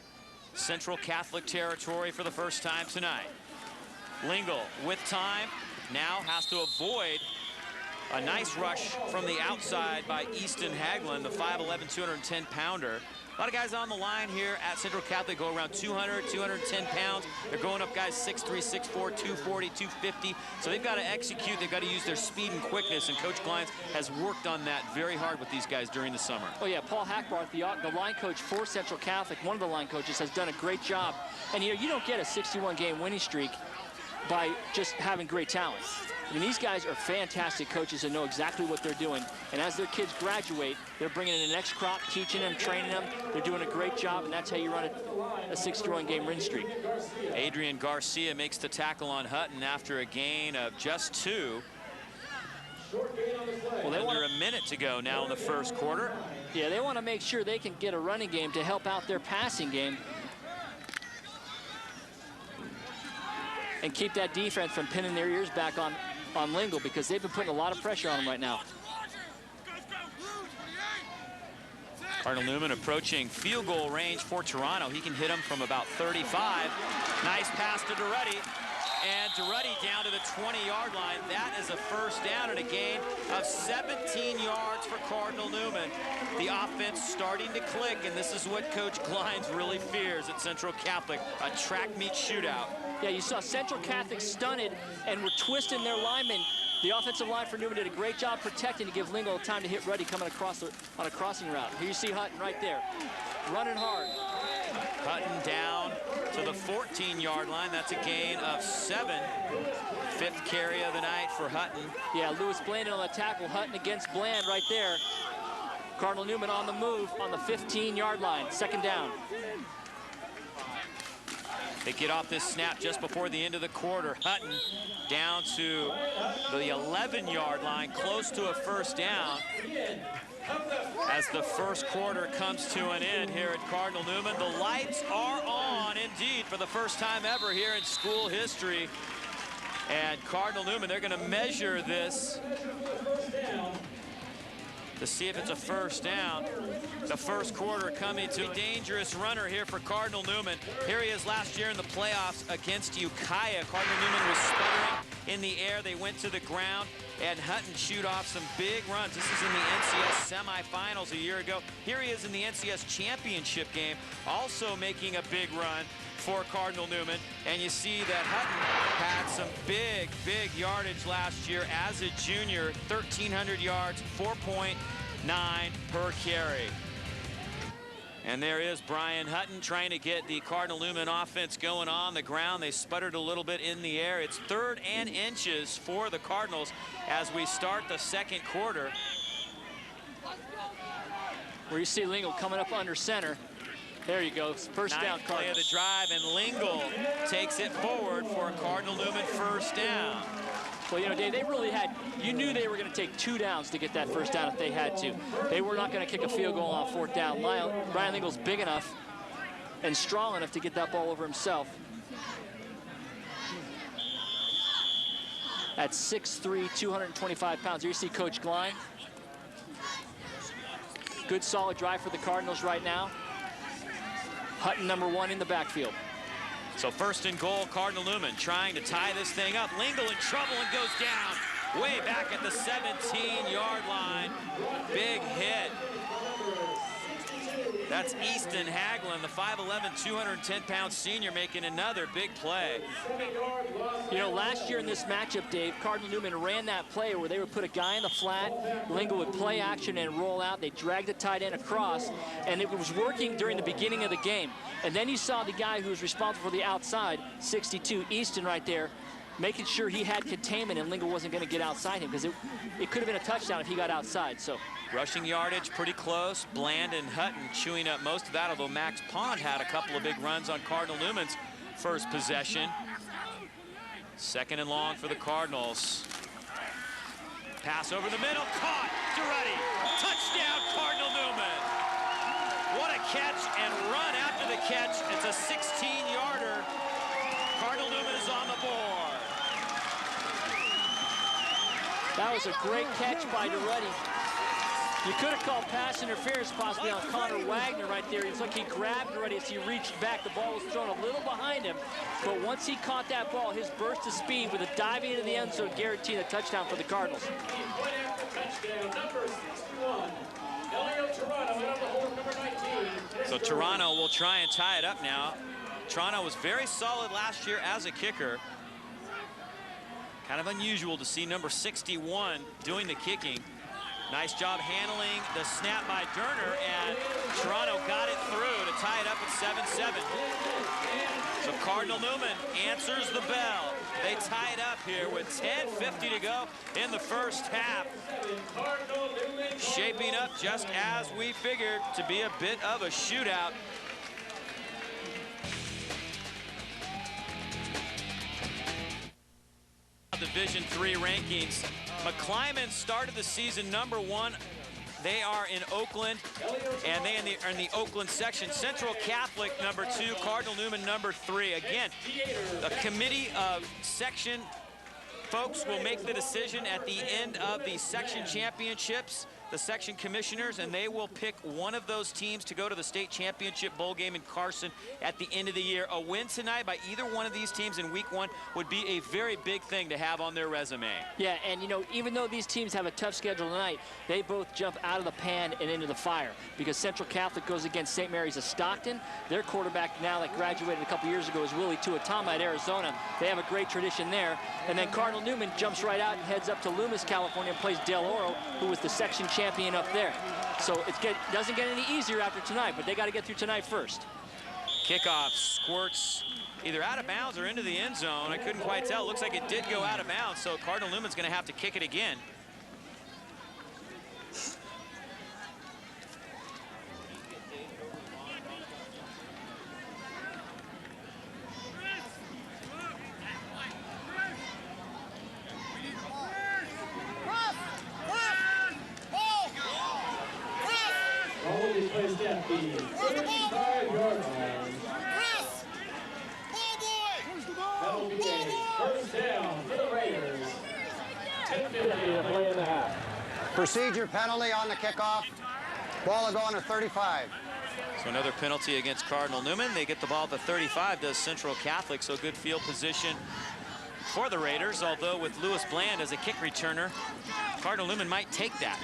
Central Catholic territory for the first time tonight. Lingle with time now has to avoid a nice rush from the outside by Easton Haglund, the 5'11", 210-pounder. A lot of guys on the line here at Central Catholic go around 200, 210 pounds. They're going up guys 6'3", 6'4", 240, 250. So they've got to execute. They've got to use their speed and quickness. And Coach Glines has worked on that very hard with these guys during the summer. Oh, yeah, Paul Hackbarth, the line coach for Central Catholic, one of the line coaches, has done a great job. And, you know, you don't get a 61-game winning streak by just having great talent. I mean, these guys are fantastic coaches and know exactly what they're doing. And as their kids graduate, they're bringing in the next crop, teaching them, training them. They're doing a great job, and that's how you run a 61-game win streak. Adrian Garcia makes the tackle on Hutton after a gain of just 2. Well, under a minute to go now in the first quarter. Yeah, they want to make sure they can get a running game to help out their passing game and keep that defense from pinning their ears back on Lingle, because they've been putting a lot of pressure on him right now. Cardinal Newman approaching field goal range for Toronto. He can hit them from about 35. Nice pass to Duretti. And Duretti down to the 20-yard line. That is a first down and a gain of 17 yards for Cardinal Newman. The offense starting to click, and this is what Coach Glines really fears at Central Catholic, a track meet shootout. Yeah, you saw Central Catholic stunted and were twisting their linemen. The offensive line for Newman did a great job protecting to give Lingo time to hit Ruddy coming across on a crossing route. Here you see Hutton right there, running hard. Hutton down to the 14-yard line. That's a gain of 7. 5th carry of the night for Hutton. Yeah, Lewis Bland on the tackle. Hutton against Bland right there. Cardinal Newman on the move on the 15-yard line. 2nd down. They get off this snap just before the end of the quarter. Hutton down to the 11-yard line, close to a first down. As the first quarter comes to an end here at Cardinal Newman, the lights are on indeed for the first time ever here in school history. And Cardinal Newman, they're going to measure this to see if it's a first down. The first quarter coming to a dangerous runner here for Cardinal Newman. Here he is last year in the playoffs against Ukiah. Cardinal Newman was sputtering in the air. They went to the ground, and Hutton chewed off some big runs. This is in the NCS semifinals a year ago. Here he is in the NCS championship game, also making a big run for Cardinal Newman. And you see that Hutton had some big yardage last year as a junior. 1,300 yards, 4.9 per carry. And there is Brian Hutton trying to get the Cardinal Newman offense going on the ground. They sputtered a little bit in the air. It's 3rd and inches for the Cardinals as we start the second quarter. Where you see Lingo coming up under center. There you go, first down. Play of the drive, and Lingle takes it forward for a Cardinal Newman first down. Well, you know, Dave, they really had, you knew they were going to take 2 downs to get that first down if they had to. They were not going to kick a field goal on 4th down. Brian Lingle's big enough and strong enough to get that ball over himself. At 6'3", 225 pounds. Here you see Coach Gline. Good solid drive for the Cardinals right now. Hutton #1 in the backfield. So 1st and goal, Cardinal Newman trying to tie this thing up. Lingle in trouble and goes down way back at the 17-yard line. Big hit. That's Easton Haglund, the 5'11", 210-pound senior, making another big play. You know, last year in this matchup, Dave, Cardinal Newman ran that play where they would put a guy in the flat, Lingle would play action and roll out. They dragged the tight end across, and it was working during the beginning of the game. And then you saw the guy who was responsible for the outside, 62, Easton right there, making sure he had containment and Lingle wasn't going to get outside him, because it could have been a touchdown if he got outside. So rushing yardage pretty close. Bland and Hutton chewing up most of that, although Max Pond had a couple of big runs on Cardinal Newman's first possession. 2nd and long for the Cardinals. Pass over the middle, caught, Duretti. Touchdown, Cardinal Newman. What a catch and run after the catch. It's a 16-yarder. Cardinal Newman is on the board. that was a great catch by Duretti. You could have called pass interference possibly on Connor Wagner right there. It's like he grabbed Duretti as he reached back. The ball was thrown a little behind him, but once he caught that ball, his burst of speed with a diving into the end zone guaranteed a touchdown for the Cardinals. So Toronto will try and tie it up now. Toronto was very solid last year as a kicker. Kind of unusual to see number 61 doing the kicking. Nice job handling the snap by Durner, and Toronto got it through to tie it up at 7-7. So Cardinal Newman answers the bell. They tie it up here with 10:50 to go in the first half. Shaping up just as we figured to be a bit of a shootout. Division III rankings. McClymonds started the season #1. They are in Oakland, and they are in the Oakland section. Central Catholic #2, Cardinal Newman #3. Again, a committee of section folks will make the decision at the end of the section championships the section commissioners, and they will pick one of those teams to go to the state championship bowl game in Carson at the end of the year. A win tonight by either one of these teams in week 1 would be a very big thing to have on their resume. Yeah, and you know, even though these teams have a tough schedule tonight, they both jump out of the pan and into the fire, because Central Catholic goes against St. Mary's of Stockton. Their quarterback now that graduated a couple years ago is Willie Tuatama at Arizona. They have a great tradition there. And then Cardinal Newman jumps right out and heads up to Loomis, California, and plays Del Oro, who was the section champion up there. So it doesn't get any easier after tonight, but they got to get through tonight first. Kickoff squirts either out of bounds or into the end zone. I couldn't quite tell. Looks like it did go out of bounds, so Cardinal Newman's going to have to kick it again. Ball is placed at the 35-yard line. That'll be a first down for the Raiders. 10:50 to play in the half. Procedure penalty on the kickoff. Ball will go on to 35. So another penalty against Cardinal Newman. They get the ball at the 35, does Central Catholic, so good field position for the Raiders, although with Lewis Bland as a kick returner, Cardinal Newman might take that.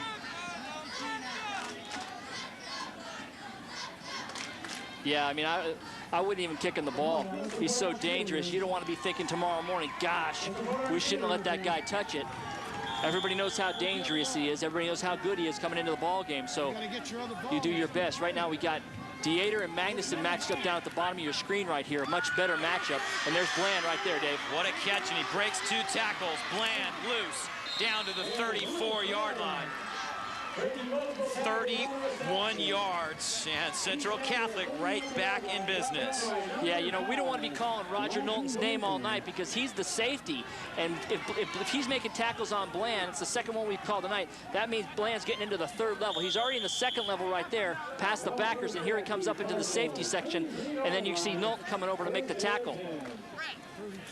Yeah, I mean, I wouldn't even kick him the ball. He's so dangerous. You don't want to be thinking tomorrow morning, gosh, we shouldn't let that guy touch it. Everybody knows how dangerous he is. Everybody knows how good he is coming into the ball game. So you do your best. Right now we got Dieter and Magnuson matched up down at the bottom of your screen right here. A much better matchup. And there's Bland right there, Dave. What a catch, and he breaks 2 tackles. Bland loose down to the 34-yard line. 31 yards, and Central Catholic right back in business. Yeah, you know, we don't want to be calling Roger Knowlton's name all night because he's the safety, and if he's making tackles on Bland, it's the second one we've called tonight, that means Bland's getting into the 3rd level. He's already in the 2nd level right there, past the backers, and here he comes up into the safety section, and then you see Knowlton coming over to make the tackle.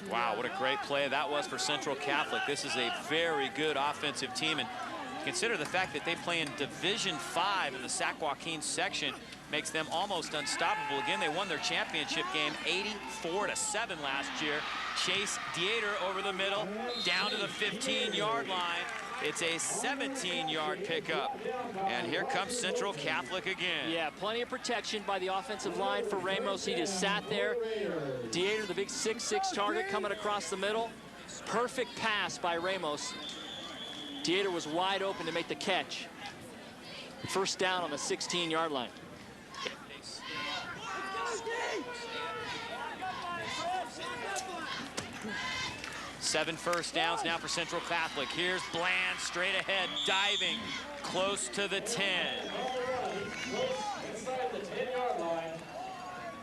Wow, what a great play that was for Central Catholic. This is a very good offensive team, and consider the fact that they play in Division 5 in the Sac Joaquin section makes them almost unstoppable. Again, they won their championship game 84-7 last year. Chase Dieter over the middle, down to the 15-yard line. It's a 17-yard pickup. And here comes Central Catholic again. Yeah, plenty of protection by the offensive line for Ramos. He just sat there. Dieter, the big 6'6" target coming across the middle. Perfect pass by Ramos. Dieter was wide open to make the catch. First down on the 16-yard line. 7 first downs now for Central Catholic. Here's Bland straight ahead, diving close to the 10. Inside the 10-yard line.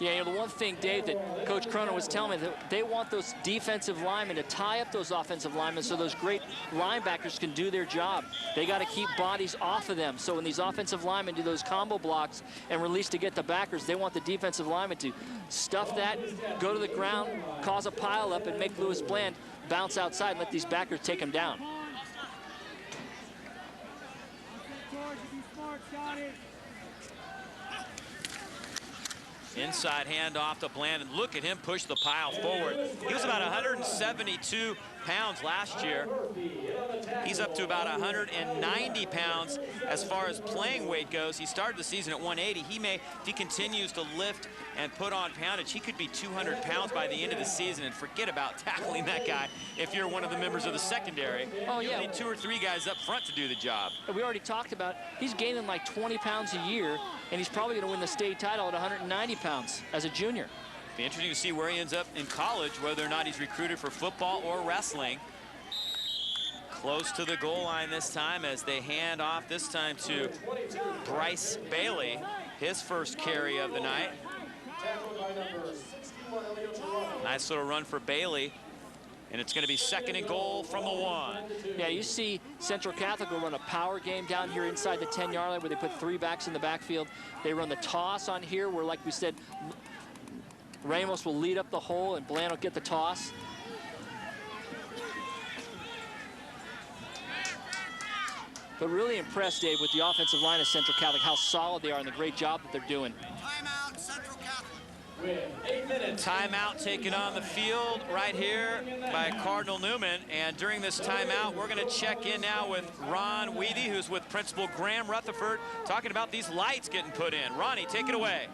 Yeah, you know, the one thing, Dave, that Coach Cronin was telling me, that they want those defensive linemen to tie up those offensive linemen so those great linebackers can do their job. They got to keep bodies off of them. So when these offensive linemen do those combo blocks and release to get the backers, they want the defensive linemen to stuff that, go to the ground, cause a pile up, and make Lewis Bland bounce outside and let these backers take him down. Inside handoff to Bland, and look at him push the pile forward. He was about 172 pounds last year. He's up to about 190 pounds as far as playing weight goes. He started the season at 180. If he continues to lift and put on poundage, he could be 200 pounds by the end of the season, and forget about tackling that guy if you're one of the members of the secondary. Oh, yeah. You need 2 or 3 guys up front to do the job. We already talked about, he's gaining like 20 pounds a year, and he's probably going to win the state title at 190 pounds as a junior. Be interesting to see where he ends up in college, whether or not he's recruited for football or wrestling. Close to the goal line this time as they hand off this time to Bryce Bailey, his first carry of the night. Nice little run for Bailey, and it's going to be 2nd and goal from the 1. Yeah, you see Central Catholic will run a power game down here inside the 10-yard line where they put 3 backs in the backfield. They run the toss on here where, like we said, Ramos will lead up the hole and Bland will get the toss. But really impressed, Dave, with the offensive line of Central Catholic, how solid they are and the great job that they're doing. Timeout, Central Catholic. With 8 minutes. Timeout taken on the field right here by Cardinal Newman. And during this timeout, we're going to check in now with Ron Weedy, who's with Principal Graham Rutherford, talking about these lights getting put in. Ronnie, take it away.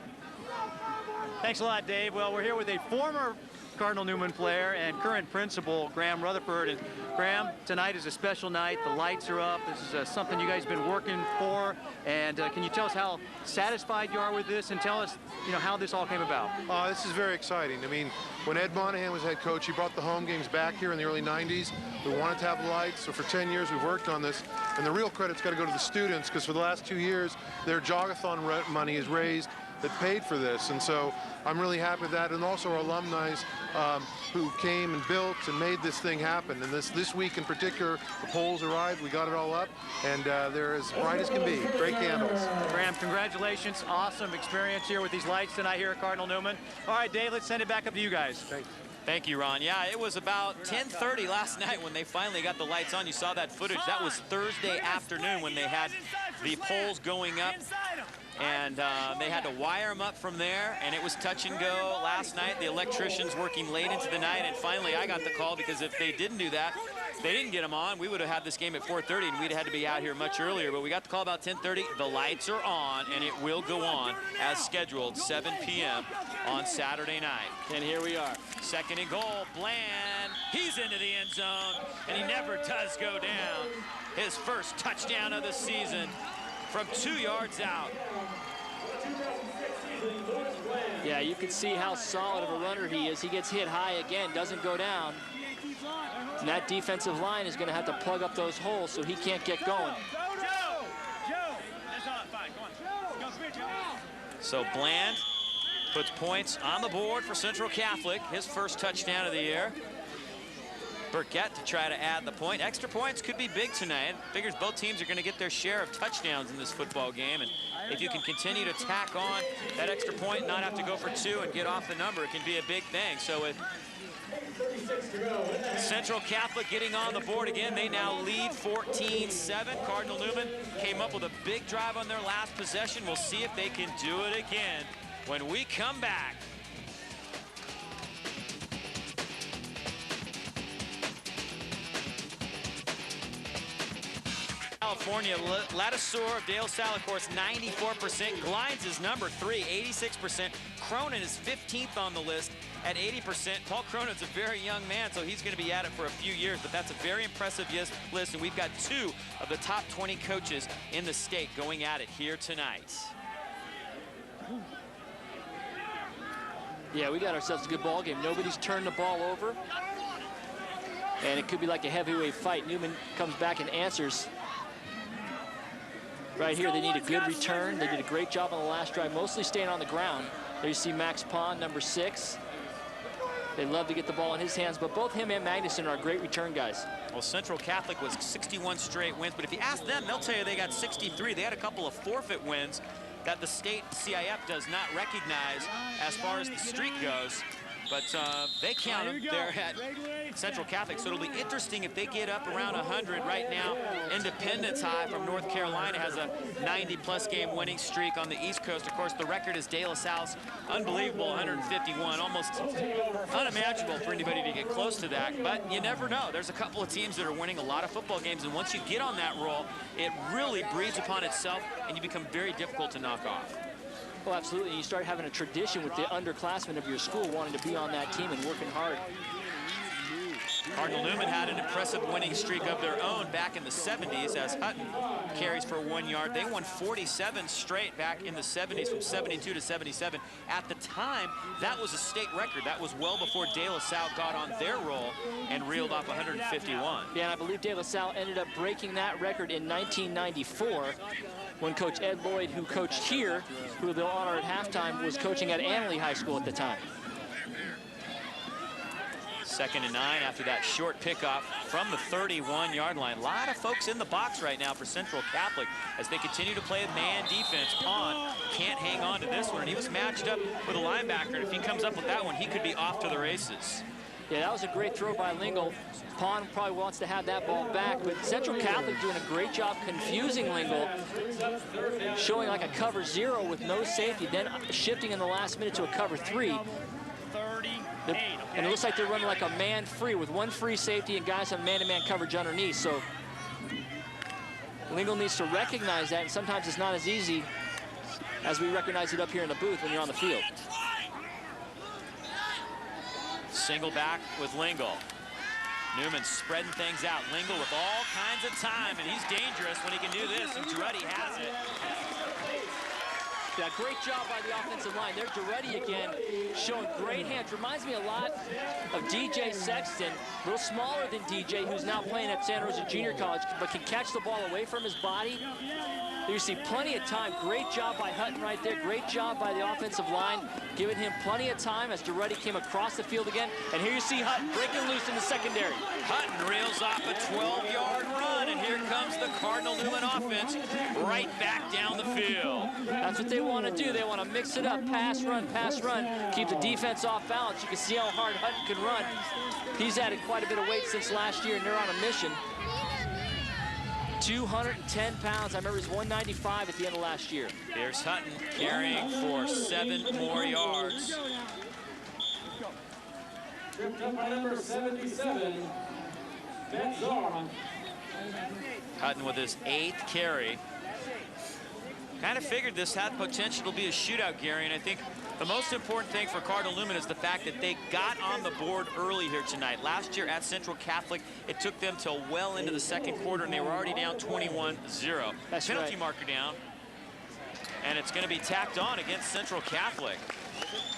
Thanks a lot, Dave. Well, we're here with a former Cardinal Newman player and current principal, Graham Rutherford. And Graham, tonight is a special night. The lights are up. This is something you guys have been working for. And can you tell us how satisfied you are with this, and tell us, how this all came about? This is very exciting. I mean, when Ed Monahan was head coach, he brought the home games back here in the early 90s. We wanted to have lights, so for 10 years we've worked on this. And the real credit's got to go to the students, because for the last 2 years, their jogathon money is raised that paid for this, and so I'm really happy with that. And also our alumni who came and built and made this thing happen. And this week in particular, the poles arrived, we got it all up, and they're as bright as can be. Great candles. Graham, congratulations. Awesome experience here with these lights tonight here at Cardinal Newman. All right, Dave, let's send it back up to you guys. Thanks. Thank you, Ron. Yeah, it was about 10:30 last night when they finally got the lights on. You saw that footage. That was Thursday afternoon when they had the poles going up. And they had to wire them up from there, and it was touch and go last night. The electricians working late into the night, and finally I got the call, because if they didn't do that, they didn't get them on, we would have had this game at 4:30, and we'd have had to be out here much earlier. But we got the call about 10:30. The lights are on, and it will go on as scheduled, 7 p.m. on Saturday night. And here we are. Second and goal, Bland. He's into the end zone, and he never does go down. His first touchdown of the season from 2 yards out. Yeah, you can see how solid of a runner he is. He gets hit high again, doesn't go down. And that defensive line is going to have to plug up those holes so he can't get going. So Bland puts points on the board for Central Catholic, his first touchdown of the year. Burkett to try to add the point. Extra points could be big tonight. Figures both teams are going to get their share of touchdowns in this football game. And if you can continue to tack on that extra point and not have to go for 2 and get off the number, it can be a big thing. So with Central Catholic getting on the board again, they now lead 14-7. Cardinal Newman came up with a big drive on their last possession. We'll see if they can do it again when we come back. California, Lattisaur of De La Salle, of course, 94%. Glines is number 3, 86%. Cronin is 15th on the list at 80%. Paul Cronin's a very young man, so he's going to be at it for a few years, but that's a very impressive list, and we've got 2 of the top 20 coaches in the state going at it here tonight. Yeah, we got ourselves a good ball game. Nobody's turned the ball over, and it could be like a heavyweight fight. Newman comes back and answers. Right here, they need a good return. They did a great job on the last drive, mostly staying on the ground. There you see Max Pond, number 6. They love to get the ball in his hands, but both him and Magnuson are great return guys. Well, Central Catholic was 61 straight wins, but if you ask them, they'll tell you they got 63. They had a couple of forfeit wins that the state CIF does not recognize as far as the streak goes. But they count them there at Central Catholic, so it'll be interesting if they get up around 100 right now. Independence High from North Carolina has a 90-plus game winning streak on the East Coast. Of course, the record is De La Salle's unbelievable 151, almost unimaginable for anybody to get close to that. But you never know. There's a couple of teams that are winning a lot of football games, and once you get on that roll, it really breeds upon itself, and you become very difficult to knock off. Well, absolutely. You start having a tradition with the underclassmen of your school wanting to be on that team and working hard. Cardinal Newman had an impressive winning streak of their own back in the 70s as Hutton carries for 1 yard. They won 47 straight back in the 70s from 72 to 77. At the time, that was a state record. That was well before De La Salle got on their roll and reeled off 151. Yeah, and I believe De La Salle ended up breaking that record in 1994 when Coach Ed Lloyd, who coached here, who they'll honor at halftime, was coaching at Annalee High School at the time. 2nd and 9 after that short pickoff from the 31-yard line. A lot of folks in the box right now for Central Catholic as they continue to play man defense. Pond can't hang on to this one, and he was matched up with a linebacker, and if he comes up with that one, he could be off to the races. Yeah, that was a great throw by Lingle. Pond probably wants to have that ball back, but Central Catholic doing a great job confusing Lingle, showing like a cover 0 with no safety, then shifting in the last minute to a cover 3. And it looks like they're running like a man free with 1 free safety and guys on man-to-man coverage underneath. So Lingle needs to recognize that, and sometimes it's not as easy as we recognize it up here in the booth when you're on the field. Single back with Lingle. Newman spreading things out. Lingle with all kinds of time, and he's dangerous when he can do this, and Duretti has it. Yeah, great job by the offensive line. There's Duretti again, showing great hands. Reminds me a lot of DJ Sexton, a little smaller than DJ, who's now playing at Santa Rosa Junior College, but can catch the ball away from his body. There you see plenty of time. Great job by Hutton right there. Great job by the offensive line, giving him plenty of time as Duretti came across the field again. And here you see Hutton breaking loose in the secondary. Hutton reels off a 12-yard run, and here comes the Cardinal Newman offense right back down the field. That's what they want to do. They want to mix it up, pass, run, keep the defense off balance. You can see how hard Hutton can run. He's added quite a bit of weight since last year, and they're on a mission. 210 pounds. I remember he was 195 at the end of last year. Here's Hutton carrying for 7 more yards. Tripped up by number 77, Benzar. Hutton with his 8th carry. Kind of figured this had potential to be a shootout, Gary, and I think the most important thing for Cardinal Newman is the fact that they got on the board early here tonight. Last year at Central Catholic, it took them till well into the second quarter, and they were already down 21-0. That's penalty right. marker down, and it's going to be tacked on against Central Catholic.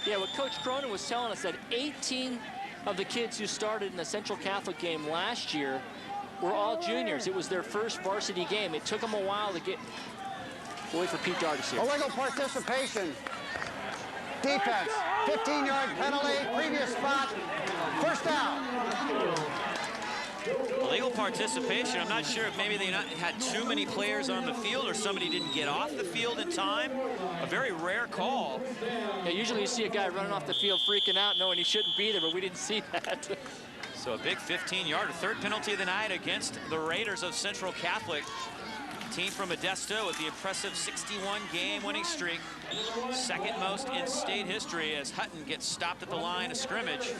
Yeah, what Coach Cronin was telling us that 18 of the kids who started in the Central Catholic game last year were all juniors. It was their first varsity game. It took them a while to get... We'll wait for Pete Dardis here. Illegal participation. Defense, 15-yard penalty, previous spot, first down. Illegal participation. I'm not sure if maybe they had too many players on the field or somebody didn't get off the field in time. A very rare call. Yeah, usually you see a guy running off the field freaking out knowing he shouldn't be there, but we didn't see that. So a big 15-yarder, 3rd penalty of the night against the Raiders of Central Catholic. Team from Modesto with the impressive 61-game winning streak, 2nd most in state history, as Hutton gets stopped at the line of scrimmage.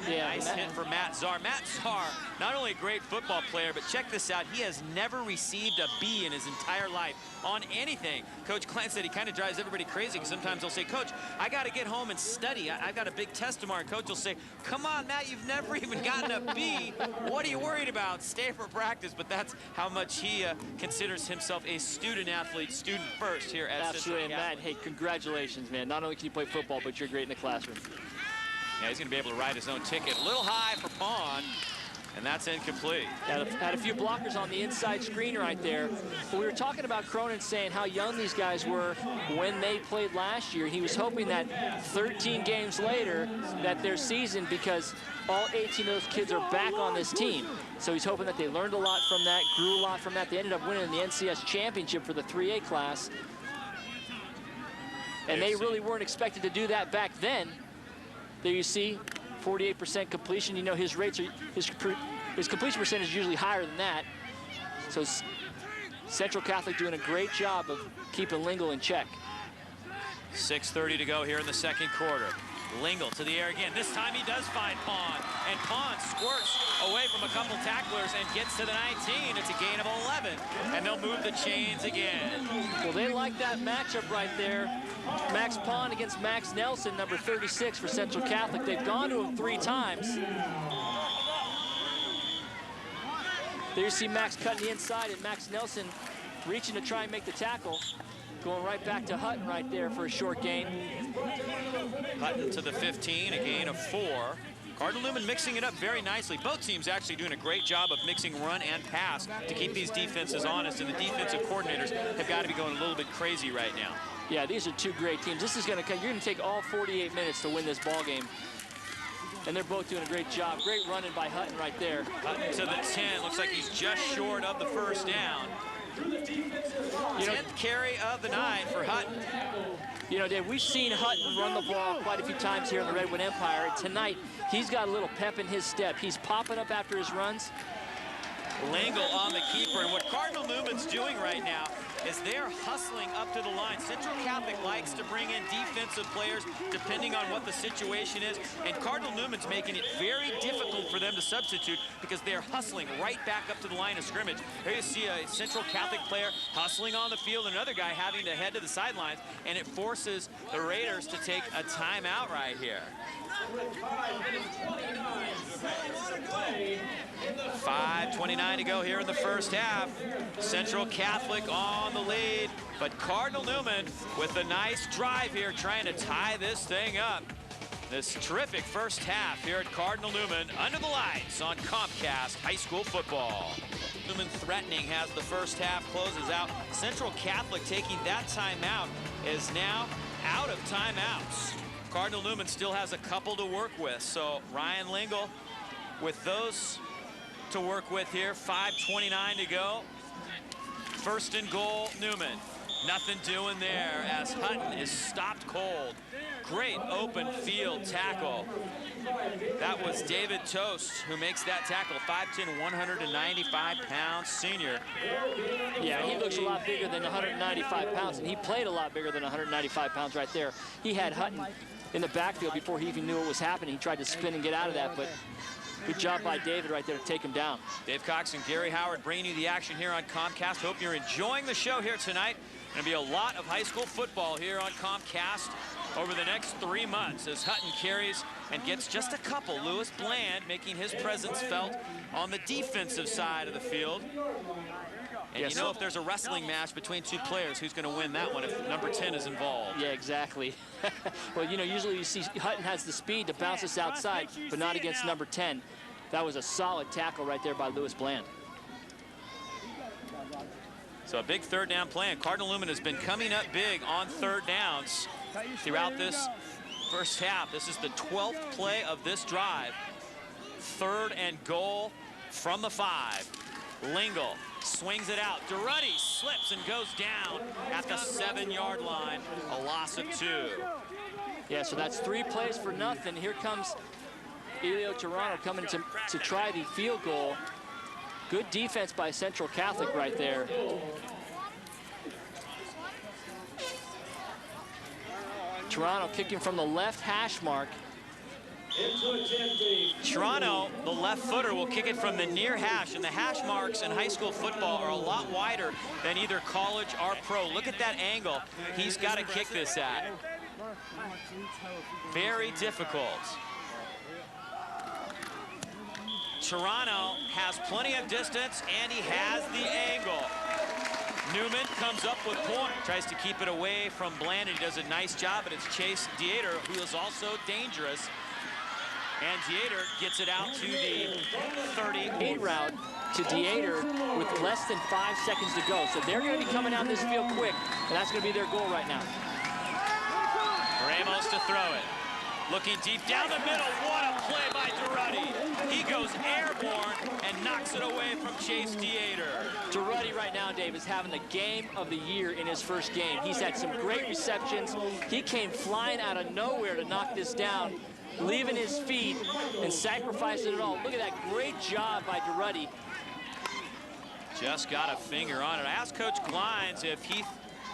Yeah, nice hit for Matt Czar. Matt Czar, not only a great football player, but check this out, he has never received a B in his entire life on anything. Coach Clan said he kind of drives everybody crazy, because sometimes they'll say, Coach, I got to get home and study. I've got a big test tomorrow. And Coach will say, come on, Matt, you've never even gotten a B. What are you worried about? Stay for practice. But that's how much he considers himself a student athlete, student first here at Absolutely, Central Catholic. Matt, hey, congratulations, man. Not only can you play football, but you're great in the classroom. Yeah, he's going to be able to ride his own ticket. A little high for Pond, and that's incomplete. Had a few blockers on the inside screen right there. But we were talking about Cronin saying how young these guys were when they played last year. He was hoping that 13 games later that their season, because all 18 of those kids are back on this team. So he's hoping that they learned a lot from that, grew a lot from that. They ended up winning the NCS championship for the 3A class. And they really weren't expected to do that back then. There you see, 48% completion. You know his rates are, his completion percentage is usually higher than that. So Central Catholic doing a great job of keeping Lingle in check. 6:30 to go here in the second quarter. Lingle to the air again. This time he does find Pond, and Pond squirts away from a couple tacklers and gets to the 19. It's a gain of 11, and they'll move the chains again. Well, they like that matchup right there. Max Pond against Max Nelson, number 36 for Central Catholic. They've gone to him 3 times. There you see Max cutting the inside, and Max Nelson reaching to try and make the tackle. Going right back to Hutton right there for a short gain. Hutton to the 15, a gain of 4. Cardinal Newman mixing it up very nicely. Both teams actually doing a great job of mixing run and pass to keep these defenses honest, and the defensive coordinators have got to be going a little bit crazy right now. Yeah, these are 2 great teams. This is going to, you're going to take all 48 minutes to win this ball game. And they're both doing a great job. Great running by Hutton right there. Hutton to the 10. Looks like he's just short of the first down. 10th carry of the night for Hutton. You know, Dave, we've seen Hutton run the ball quite a few times here in the Redwood Empire. And tonight, he's got a little pep in his step. He's popping up after his runs. Lingle on the keeper, and what Cardinal Newman's doing right now is they're hustling up to the line. Central Catholic likes to bring in defensive players depending on what the situation is, and Cardinal Newman's making it very difficult for them to substitute because they're hustling right back up to the line of scrimmage. Here you see a Central Catholic player hustling on the field, another guy having to head to the sidelines, and it forces the Raiders to take a timeout right here. 5:29 to go here in the first half. Central Catholic on the lead, but Cardinal Newman with a nice drive here trying to tie this thing up. This terrific first half here at Cardinal Newman under the lights on COMCAST High School Football. Newman threatening has the first half, closes out. Central Catholic taking that timeout is now out of timeouts. Cardinal Newman still has a couple to work with, so Ryan Lingle with those to work with here. 5:29 to go. First and goal, Newman. Nothing doing there as Hutton is stopped cold. Great open field tackle. That was David Toast who makes that tackle. 5'10", 195-pound senior. Yeah, he looks a lot bigger than 195 pounds, and he played a lot bigger than 195 pounds right there. He had Hutton in the backfield before he even knew what was happening. He tried to spin and get out of that, but good job by David right there to take him down. Dave Cox and Gary Howard bringing you the action here on COMCAST. Hope you're enjoying the show here tonight. Going to be a lot of high school football here on COMCAST over the next 3 months as Hutton carries and gets just a couple. Lewis Bland making his presence felt on the defensive side of the field. And yes, you know, if there's a wrestling match between two players, who's going to win that one if number 10 is involved? Yeah, exactly. Well, you know, usually you see Hutton has the speed to bounce this outside, but not against number 10. That was a solid tackle right there by Lewis Bland. So a big third down play, and Cardinal Newman has been coming up big on third downs throughout this first half. This is the 12th play of this drive. Third and goal from the 5. Lingle swings it out. Duruddy slips and goes down at the 7-yard line. A loss of 2. Yeah, so that's 3 plays for nothing. Here comes Elio Toronto coming to try the field goal. Good defense by Central Catholic right there. Toronto kicking from the left hash mark. Toronto, the left footer, will kick it from the near hash, and the hash marks in high school football are a lot wider than either college or pro. Look at that angle he's got to kick this at. Very difficult. Toronto has plenty of distance, and he has the angle. Newman comes up with point, tries to keep it away from Bland, and he does a nice job, but it's Chase Dieter, who is also dangerous. And Dieter gets it out to the 38 route to Dieter with less than 5 seconds to go. So they're going to be coming out this field quick, and that's going to be their goal right now. Ramos to throw it. Looking deep down the middle. What a play by Duruddy. He goes airborne and knocks it away from Chase Dieter. Duruddy right now, Dave, is having the game of the year in his first game. He's had some great receptions. He came flying out of nowhere to knock this down, leaving his feet and sacrificing it all. Look at that great job by Duruddy. Just got a finger on it. I asked Coach Glines if he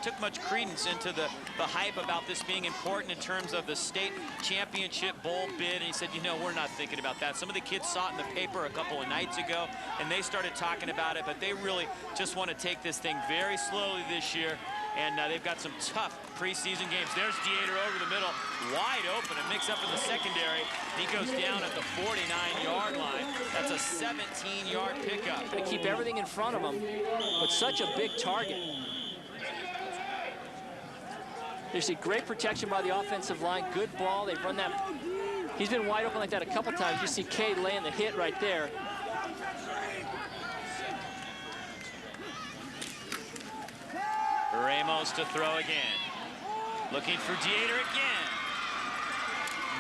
took much credence into the hype about this being important in terms of the state championship bowl bid, and he said, you know, we're not thinking about that. Some of the kids saw it in the paper a couple of nights ago, and they started talking about it, but they really just want to take this thing very slowly this year, and they've got some tough preseason games. There's Dieter over the middle, wide open, and mix up in the secondary. He goes down at the 49-yard line. That's a 17-yard pickup. They keep everything in front of him, but such a big target. You see great protection by the offensive line. Good ball. They've run that. He's been wide open like that a couple times. You see Cade laying the hit right there. Ramos to throw again. Looking for Dieter again.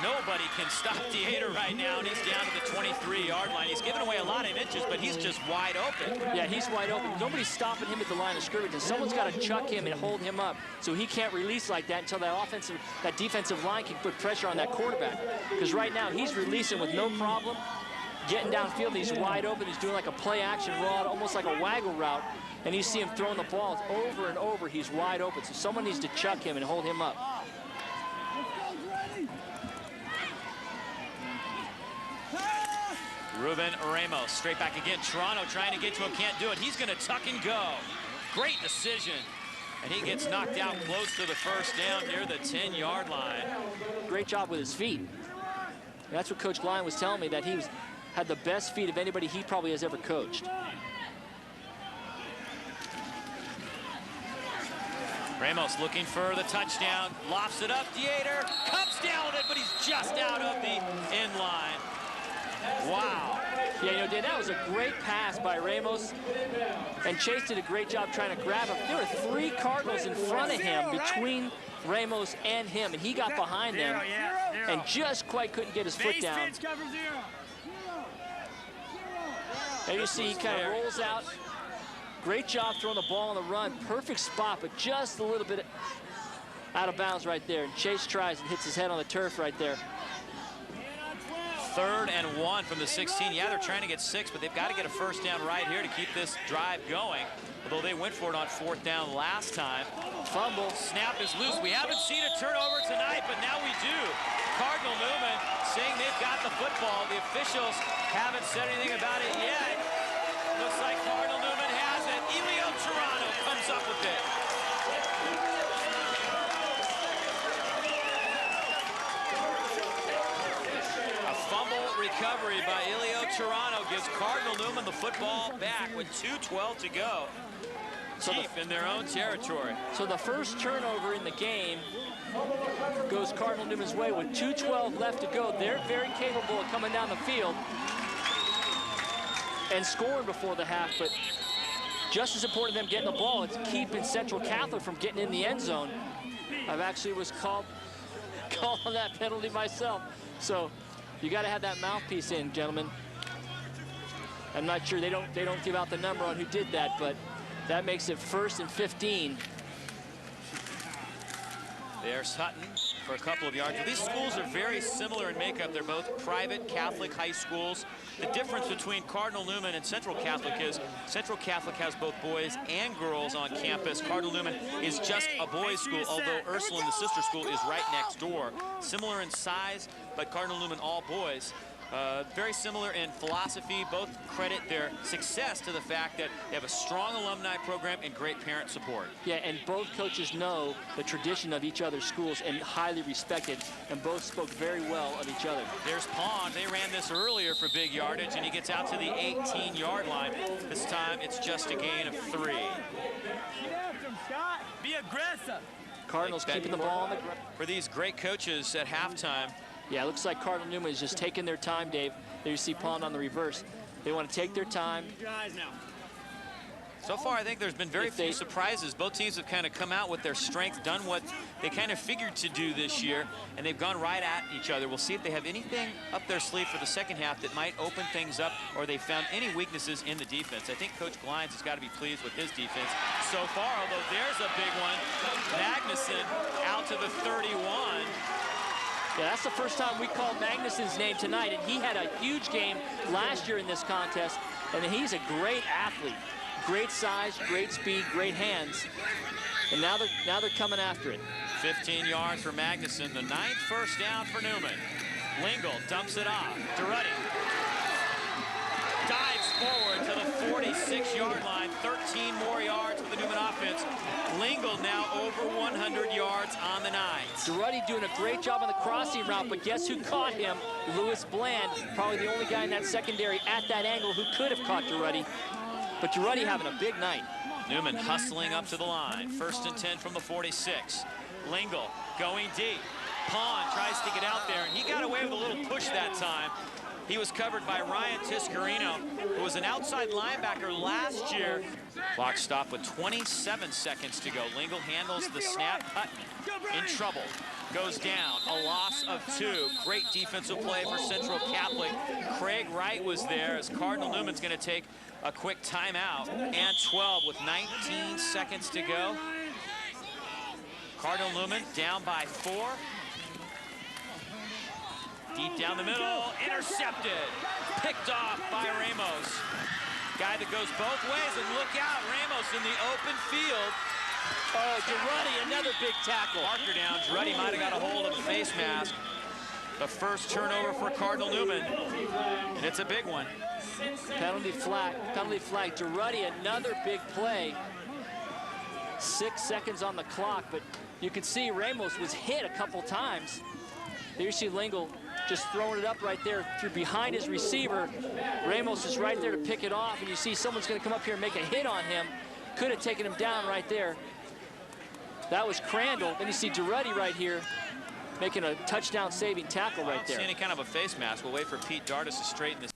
Nobody can stop Dieter right now, and he's down to the 23-yard line. He's given away a lot of inches, but he's just wide open. Yeah, he's wide open. Nobody's stopping him at the line of scrimmage, and someone's got to chuck him and hold him up so he can't release like that until that defensive line can put pressure on that quarterback. Because right now, he's releasing with no problem, getting downfield. He's wide open. He's doing like a play-action route, almost like a waggle route, and you see him throwing the ball over and over. He's wide open, so someone needs to chuck him and hold him up. Ruben Ramos, straight back again. Toronto trying to get to him, can't do it. He's going to tuck and go. Great decision. And he gets knocked out close to the first down near the 10-yard line. Great job with his feet. That's what Coach Klein was telling me, that he had the best feet of anybody he probably has ever coached. Ramos looking for the touchdown, lofts it up. Dieter comes down with it, but he's just out of the end line. Wow. Yeah, you know, Dave, that was a great pass by Ramos, and Chase did a great job trying to grab him. There were 3 Cardinals in front of him, between Ramos and him, and he got behind them and just quite couldn't get his foot down. And you see he kind of rolls out. Great job throwing the ball on the run. Perfect spot, but just a little bit out of bounds right there. And Chase tries and hits his head on the turf right there. 3rd and 1 from the 16. Yeah, they're trying to get 6, but they've got to get a first down right here to keep this drive going. Although they went for it on 4th down last time. Fumble. Snap is loose. We haven't seen a turnover tonight, but now we do. Cardinal Newman saying they've got the football. The officials haven't said anything about it yet. Looks like Cardinal Newman has it. Elio Toronto comes up with it. Recovery by Elio Toronto gives Cardinal Newman the football back with 2:12 to go. Deep in their own territory. So the first turnover in the game goes Cardinal Newman's way with 2:12 left to go. They're very capable of coming down the field and scoring before the half, but just as important to them getting the ball, it's keeping Central Catholic from getting in the end zone. I've actually was called on that penalty myself. So you got to have that mouthpiece in, gentlemen. I'm not sure, they don't give out the number on who did that, but that makes it 1st and 15. There's Hutton for a couple of yards. These schools are very similar in makeup. They're both private Catholic high schools. The difference between Cardinal Newman and Central Catholic is Central Catholic has both boys and girls on campus. Cardinal Newman is just a boys' school, although Ursuline, the sister school, is right next door. Similar in size, but Cardinal Newman all boys. Very similar in philosophy. Both credit their success to the fact that they have a strong alumni program and great parent support. Yeah, and both coaches know the tradition of each other's schools and highly respect it, and both spoke very well of each other. There's Pond. They ran this earlier for big yardage, and he gets out to the 18-yard line. This time, it's just a gain of 3. Be aggressive. Cardinals keeping the ball on the ground. For these great coaches at halftime. Yeah, it looks like Cardinal Newman is just taking their time, Dave. There you see Pond on the reverse. They want to take their time. So far, I think there's been very few surprises. Both teams have kind of come out with their strength, done what they kind of figured to do this year, and they've gone right at each other. We'll see if they have anything up their sleeve for the second half that might open things up, or they found any weaknesses in the defense. I think Coach Glines has got to be pleased with his defense so far, although there's a big one. Magnuson out to the 31. Yeah, that's the first time we called Magnuson's name tonight, and he had a huge game last year in this contest, and he's a great athlete. Great size, great speed, great hands. And now they're coming after it. 15 yards for Magnuson, the 9th first down for Newman. Lingle dumps it off. Durruti dives forward to the 46-yard line. 13 more yards for the Newman offense. Lingle now over 100 yards on the 9s. Durruti doing a great job on the crossing route, but guess who caught him? Lewis Bland, probably the only guy in that secondary at that angle who could have caught Durruti. But Durruti having a big night. Newman hustling up to the line. 1st and 10 from the 46. Lingle going deep. Pond tries to get out there, and he got away with a little push that time. He was covered by Ryan Tiscarino, who was an outside linebacker last year. Clock stopped with 27 seconds to go. Lingle handles the snap. Hutton in trouble. Goes down. A loss of 2. Great defensive play for Central Catholic. Craig Wright was there as Cardinal Newman's going to take a quick timeout. And 12 with 19 seconds to go. Cardinal Newman down by 4. Deep down the middle, intercepted, picked off by Ramos. Guy that goes both ways, and look out, Ramos in the open field. Oh, Girardi, another big tackle. Marker down, Girardi might have got a hold of a face mask. The first turnover for Cardinal Newman, and it's a big one. Penalty flag, Girardi, another big play. 6 seconds on the clock, but you can see Ramos was hit a couple times. There you see Lingle just throwing it up right there through behind his receiver. Ramos is right there to pick it off, and you see someone's going to come up here and make a hit on him. Could have taken him down right there. That was Crandall. Then you see Girardi right here making a touchdown-saving tackle right there. I don't see any kind of a face mask. We'll wait for Pete Dardis to straighten this.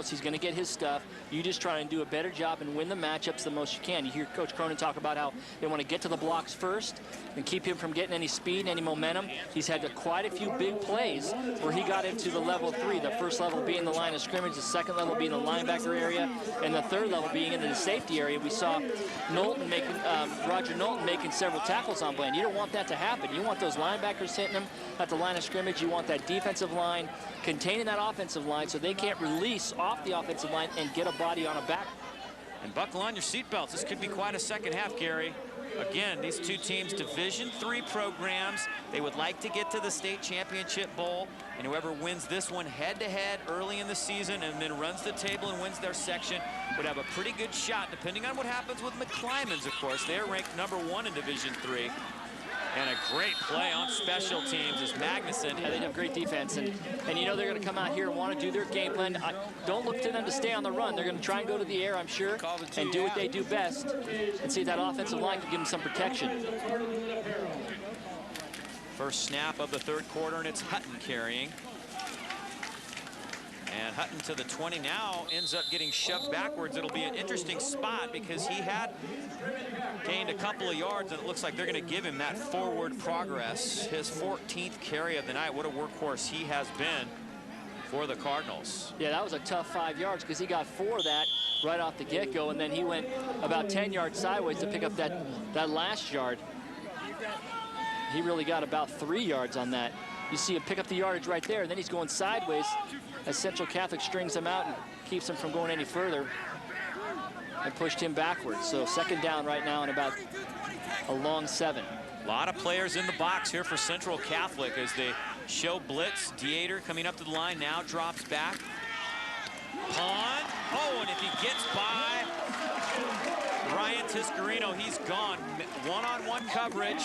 He's going to get his stuff. You just try and do a better job and win the matchups the most you can. You hear Coach Cronin talk about how they want to get to the blocks first and keep him from getting any speed, any momentum. He's had quite a few big plays where he got into the level 3. The first level being the line of scrimmage, the second level being the linebacker area, and the third level being into the safety area. We saw Knowlton making, Roger Knowlton making several tackles on Bland. You don't want that to happen. You want those linebackers hitting them at the line of scrimmage. You want that defensive line containing that offensive line so they can't release off the offensive line and get a body on a back. And buckle on your seatbelts. This could be quite a second half, Gary. Again, these two teams, Division III programs. They would like to get to the state championship bowl, and whoever wins this one head-to-head early in the season and then runs the table and wins their section would have a pretty good shot, depending on what happens with McClymonds, of course. They're ranked #1 in Division III. And a great play on special teams is Magnuson. Yeah, they have great defense, and you know they're going to come out here and want to do their game plan. Don't look to them to stay on the run. They're going to try and go to the air, I'm sure, and do what they do best and see if that offensive line can give them some protection. First snap of the third quarter, and it's Hutton carrying. And Hutton to the 20 now ends up getting shoved backwards. It'll be an interesting spot because he had gained a couple of yards, and it looks like they're going to give him that forward progress. His 14th carry of the night. What a workhorse he has been for the Cardinals. Yeah, that was a tough 5 yards because he got 4 of that right off the get-go, and then he went about 10 yards sideways to pick up that last yard. He really got about 3 yards on that. You see him pick up the yardage right there, and then he's going sideways as Central Catholic strings him out and keeps him from going any further and pushed him backwards. So second down right now and about a long 7. A lot of players in the box here for Central Catholic as they show blitz. Dieter coming up to the line now, drops back. Pond. Oh, and if he gets by Ryan Tiscarino, he's gone. One-on-one coverage.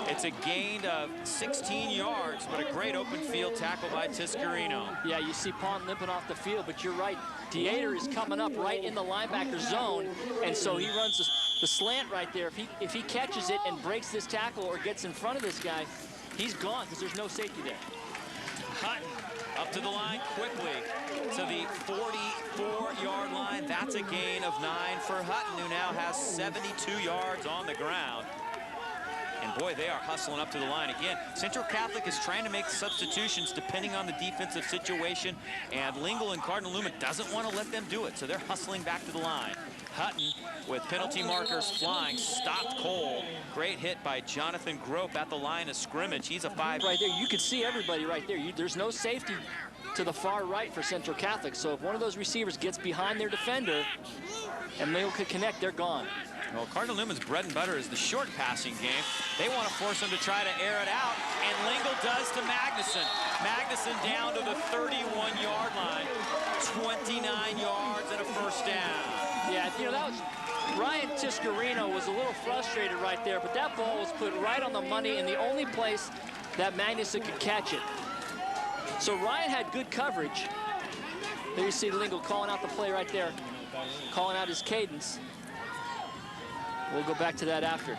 It's a gain of 16 yards, but a great open field tackle by Tiscarino. Yeah, you see Pond limping off the field, but you're right. Dieter is coming up right in the linebacker zone, and so he runs the slant right there. If he catches it and breaks this tackle or gets in front of this guy, he's gone because there's no safety there. Hutton up to the line quickly to the 44-yard line. That's a gain of 9 for Hutton, who now has 72 yards on the ground. And boy, they are hustling up to the line again. Central Catholic is trying to make substitutions depending on the defensive situation, and Lingle and Cardinal Newman doesn't want to let them do it, so they're hustling back to the line. Hutton with penalty markers flying, stopped cold. Great hit by Jonathan Grope at the line of scrimmage. He's a 5. Right there, you can see everybody right there. There's no safety to the far right for Central Catholic, so if one of those receivers gets behind their defender and Lingle could connect, they're gone. Well, Cardinal Newman's bread and butter is the short passing game. They want to force him to try to air it out, and Lingle does to Magnuson. Magnuson down to the 31-yard line. 29 yards and a first down. Yeah, you know, that was Ryan Tiscarino was a little frustrated right there, but that ball was put right on the money in the only place that Magnuson could catch it. So Ryan had good coverage. There you see Lingle calling out the play right there, calling out his cadence. We'll go back to that after.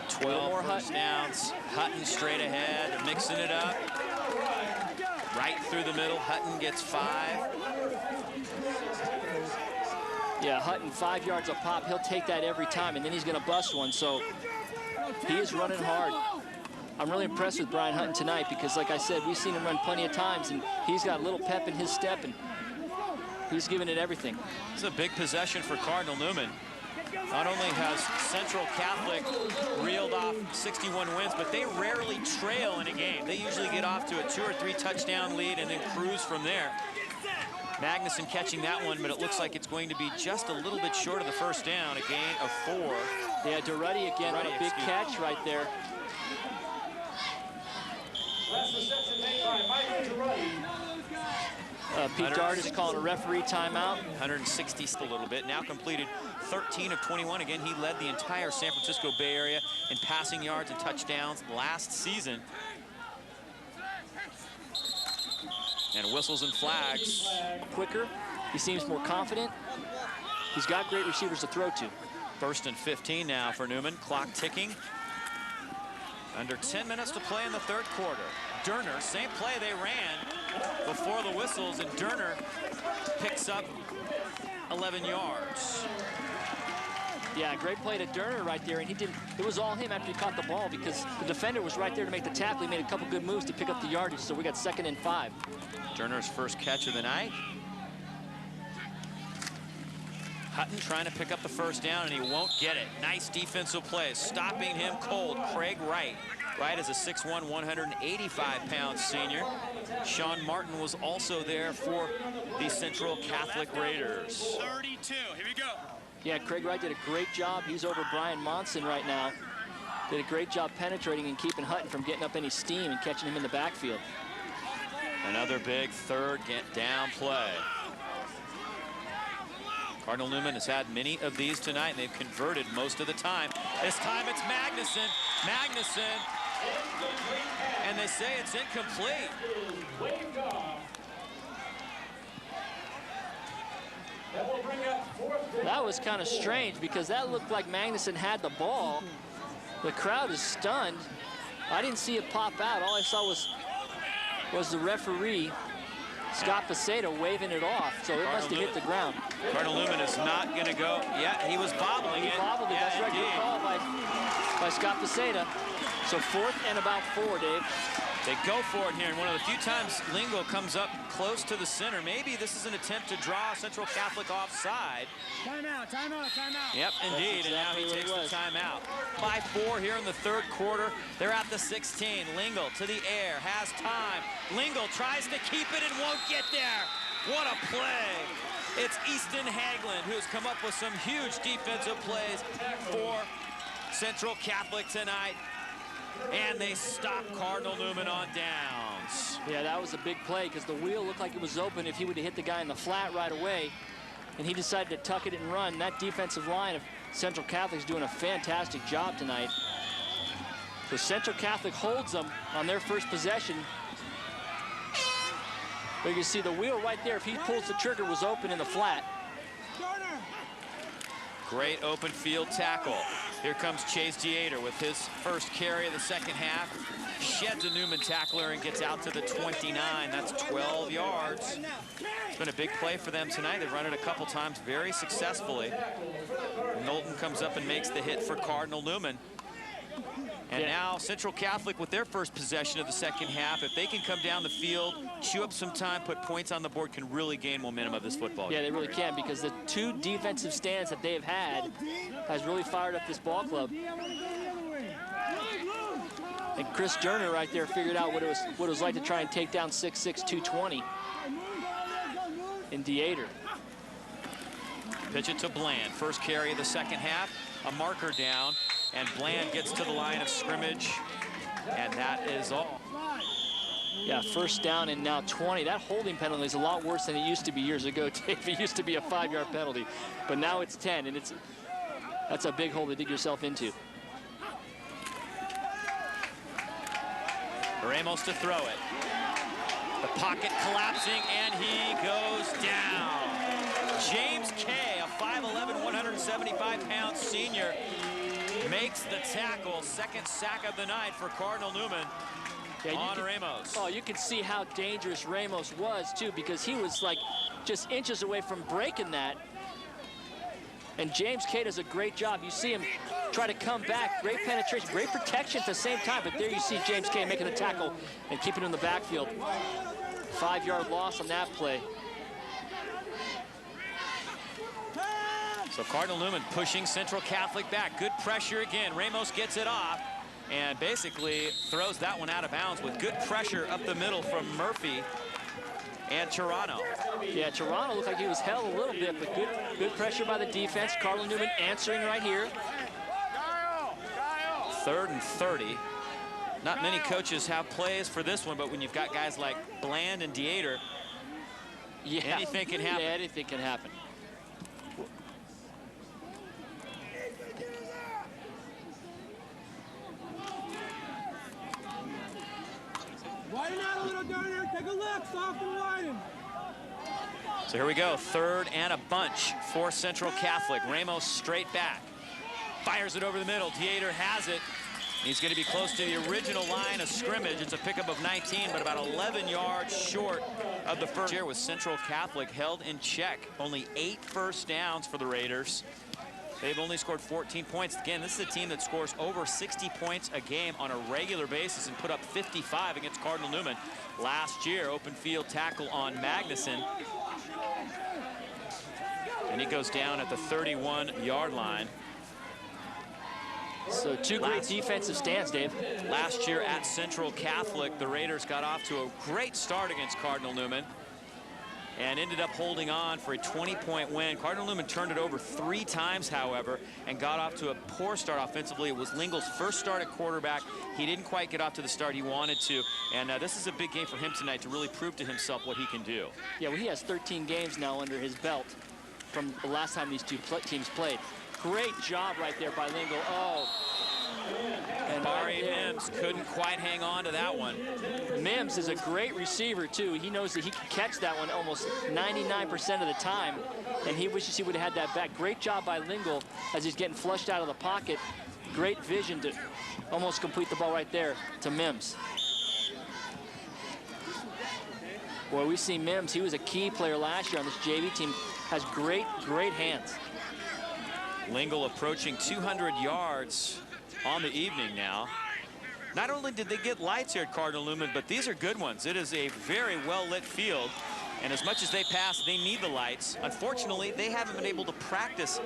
12 first downs. Hutton straight ahead. They're mixing it up. Right through the middle. Hutton gets 5. Yeah, Hutton 5 yards a pop. He'll take that every time, and then he's going to bust one. So he is running hard. I'm really impressed with Brian Hutton tonight because, like I said, we've seen him run plenty of times, and he's got a little pep in his step, and he's giving it everything. It's a big possession for Cardinal Newman. Not only has Central Catholic reeled off 61 wins, but they rarely trail in a game. They usually get off to a 2 or 3 touchdown lead and then cruise from there. Magnuson catching that one, but it looks like it's going to be just a little bit short of the first down, a gain of 4. Yeah, Duruddy again on a big catch right there. Last reception made by Michael Duruddy. Pete Dart is calling a referee timeout. 160 a little bit. Now completed 13 of 21. Again, he led the entire San Francisco Bay Area in passing yards and touchdowns last season. And whistles and flags. Quicker. He seems more confident. He's got great receivers to throw to. 1st and 15 now for Newman. Clock ticking. Under 10 minutes to play in the 3rd quarter. Durner, same play they ran before the whistles, and Durner picks up 11 yards. Yeah, great play to Durner right there, and he didn't. It was all him after he caught the ball because the defender was right there to make the tackle. He made a couple good moves to pick up the yardage, so we got 2nd and 5. Durner's first catch of the night. Hutton trying to pick up the first down, and he won't get it. Nice defensive play, stopping him cold. Craig Wright. Wright is a 6'1", 185-pound senior. Sean Martin was also there for the Central Catholic Raiders. 32, here we go. Yeah, Craig Wright did a great job. He's over Brian Monson right now. Did a great job penetrating and keeping Hutton from getting up any steam and catching him in the backfield. Another big 3rd down play. Cardinal Newman has had many of these tonight, and they've converted most of the time. This time it's Magnuson. Magnuson. And they say it's incomplete. That was kind of strange because that looked like Magnuson had the ball. The crowd is stunned. I didn't see it pop out. All I saw was the referee, Scott Paseda, waving it off, so it must have hit the ground. Cardinal Newman is not going to go. Yeah, he was bobbling it. He bobbled it. That's right. Good call by Scott Paseda. So 4th and about 4, Dave. They go for it here, and one of the few times Lingo comes up close to the center. Maybe this is an attempt to draw Central Catholic offside. Timeout, timeout, timeout. Yep, indeed, and now he takes the timeout. 5-4 here in the 3rd quarter. They're at the 16. Lingo to the air, has time. Lingo tries to keep it and won't get there. What a play. It's Easton Haglund who's come up with some huge defensive plays for Central Catholic tonight. And they stop Cardinal Newman on downs. Yeah, that was a big play because the wheel looked like it was open if he would have hit the guy in the flat right away. And he decided to tuck it and run. That defensive line of Central Catholic is doing a fantastic job tonight. So Central Catholic holds them on their first possession. But you can see the wheel right there. If he pulls the trigger, was open in the flat. Great open field tackle. Here comes Chase Dieter with his first carry of the 2nd half. Sheds a Newman tackler and gets out to the 29. That's 12 yards. It's been a big play for them tonight. They've run it a couple times very successfully. Knowlton comes up and makes the hit for Cardinal Newman. And now Central Catholic with their first possession of the 2nd half. If they can come down the field, chew up some time, put points on the board, can really gain momentum of this football game. Yeah, they really can, because the 2 defensive stands that they've had has really fired up this ball club. And Chris Durner right there figured out what it was like to try and take down 6'6", 220 in Dieter. Pitch it to Bland. First carry of the 2nd half. A marker down. And Bland gets to the line of scrimmage. And that is all. Yeah, 1st down and now 20. That holding penalty is a lot worse than it used to be years ago, Dave. It used to be a 5-yard penalty. But now it's 10, and that's a big hole to dig yourself into. Ramos to throw it. The pocket collapsing, and he goes down. James Kay, a 5'11", 175-pound senior, makes the tackle. Second sack of the night for Cardinal Newman on Ramos. Oh, you can see how dangerous Ramos was, too, because he was, like, just inches away from breaking that. And James K does a great job. You see him try to come back. Great penetration, great protection at the same time. But there you see James K making the tackle and keeping him in the backfield. 5-yard loss on that play. So Cardinal Newman pushing Central Catholic back. Good pressure again. Ramos gets it off and basically throws that one out of bounds with good pressure up the middle from Murphy and Toronto. Yeah, Toronto looked like he was held a little bit, but good pressure by the defense. Cardinal Newman answering right here. 3rd and 30. Not many coaches have plays for this one, but when you've got guys like Bland and Dieter, anything can happen. Yeah, anything can happen. Widen out a little down here. Take a look. Soft and widen. So here we go. 3rd and a bunch for Central Catholic. Ramos straight back. Fires it over the middle. Dieter has it. He's going to be close to the original line of scrimmage. It's a pickup of 19, but about 11 yards short of the first. Here with Central Catholic held in check. Only 8 first downs for the Raiders. They've only scored 14 points. Again, this is a team that scores over 60 points a game on a regular basis and put up 55 against Cardinal Newman last year. Open field tackle on Magnuson. And he goes down at the 31-yard line. So 2 great defensive stands, Dave. Last year at Central Catholic, the Raiders got off to a great start against Cardinal Newman and ended up holding on for a 20-point win. Cardinal Newman turned it over 3 times, however, and got off to a poor start offensively. It was Lingle's first start at quarterback. He didn't quite get off to the start he wanted to, and this is a big game for him tonight to really prove to himself what he can do. Yeah, well, he has 13 games now under his belt from the last time these two teams played. Great job right there by Lingle. Oh. And Barry Mims couldn't quite hang on to that one. Mims is a great receiver, too. He knows that he can catch that one almost 99% of the time, and he wishes he would have had that back. Great job by Lingle as he's getting flushed out of the pocket. Great vision to almost complete the ball right there to Mims. Boy, we see Mims. He was a key player last year on this JV team. Has great, great hands. Lingle approaching 200 yards on the evening now. Not only did they get lights here at Cardinal Newman, but these are good ones. It is a very well-lit field, and as much as they pass, they need the lights. Unfortunately, they haven't been able to practice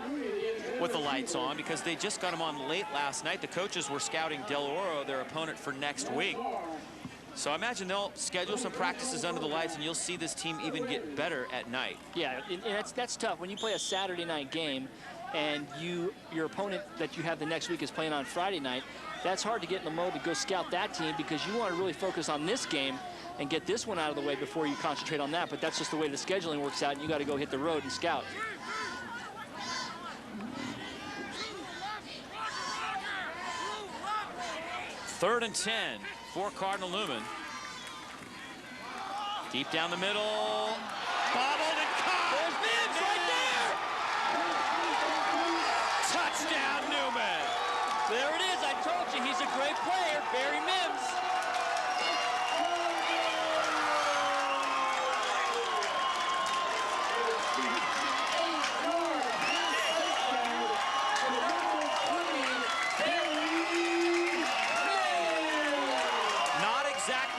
with the lights on because they just got them on late last night. The coaches were scouting Del Oro, their opponent, for next week. So I imagine they'll schedule some practices under the lights, and you'll see this team even get better at night. Yeah, and that's tough. When you play a Saturday night game, and your opponent that you have the next week is playing on Friday night, that's hard to get in the mode to go scout that team because you want to really focus on this game and get this one out of the way before you concentrate on that. But that's just the way the scheduling works out, and you got to go hit the road and scout. Third and 10 for Cardinal Newman. Deep down the middle. Bobbled and caught. There's Mims right there. Touchdown, Newman. There it is. I told you he's a great player, Barry Mims.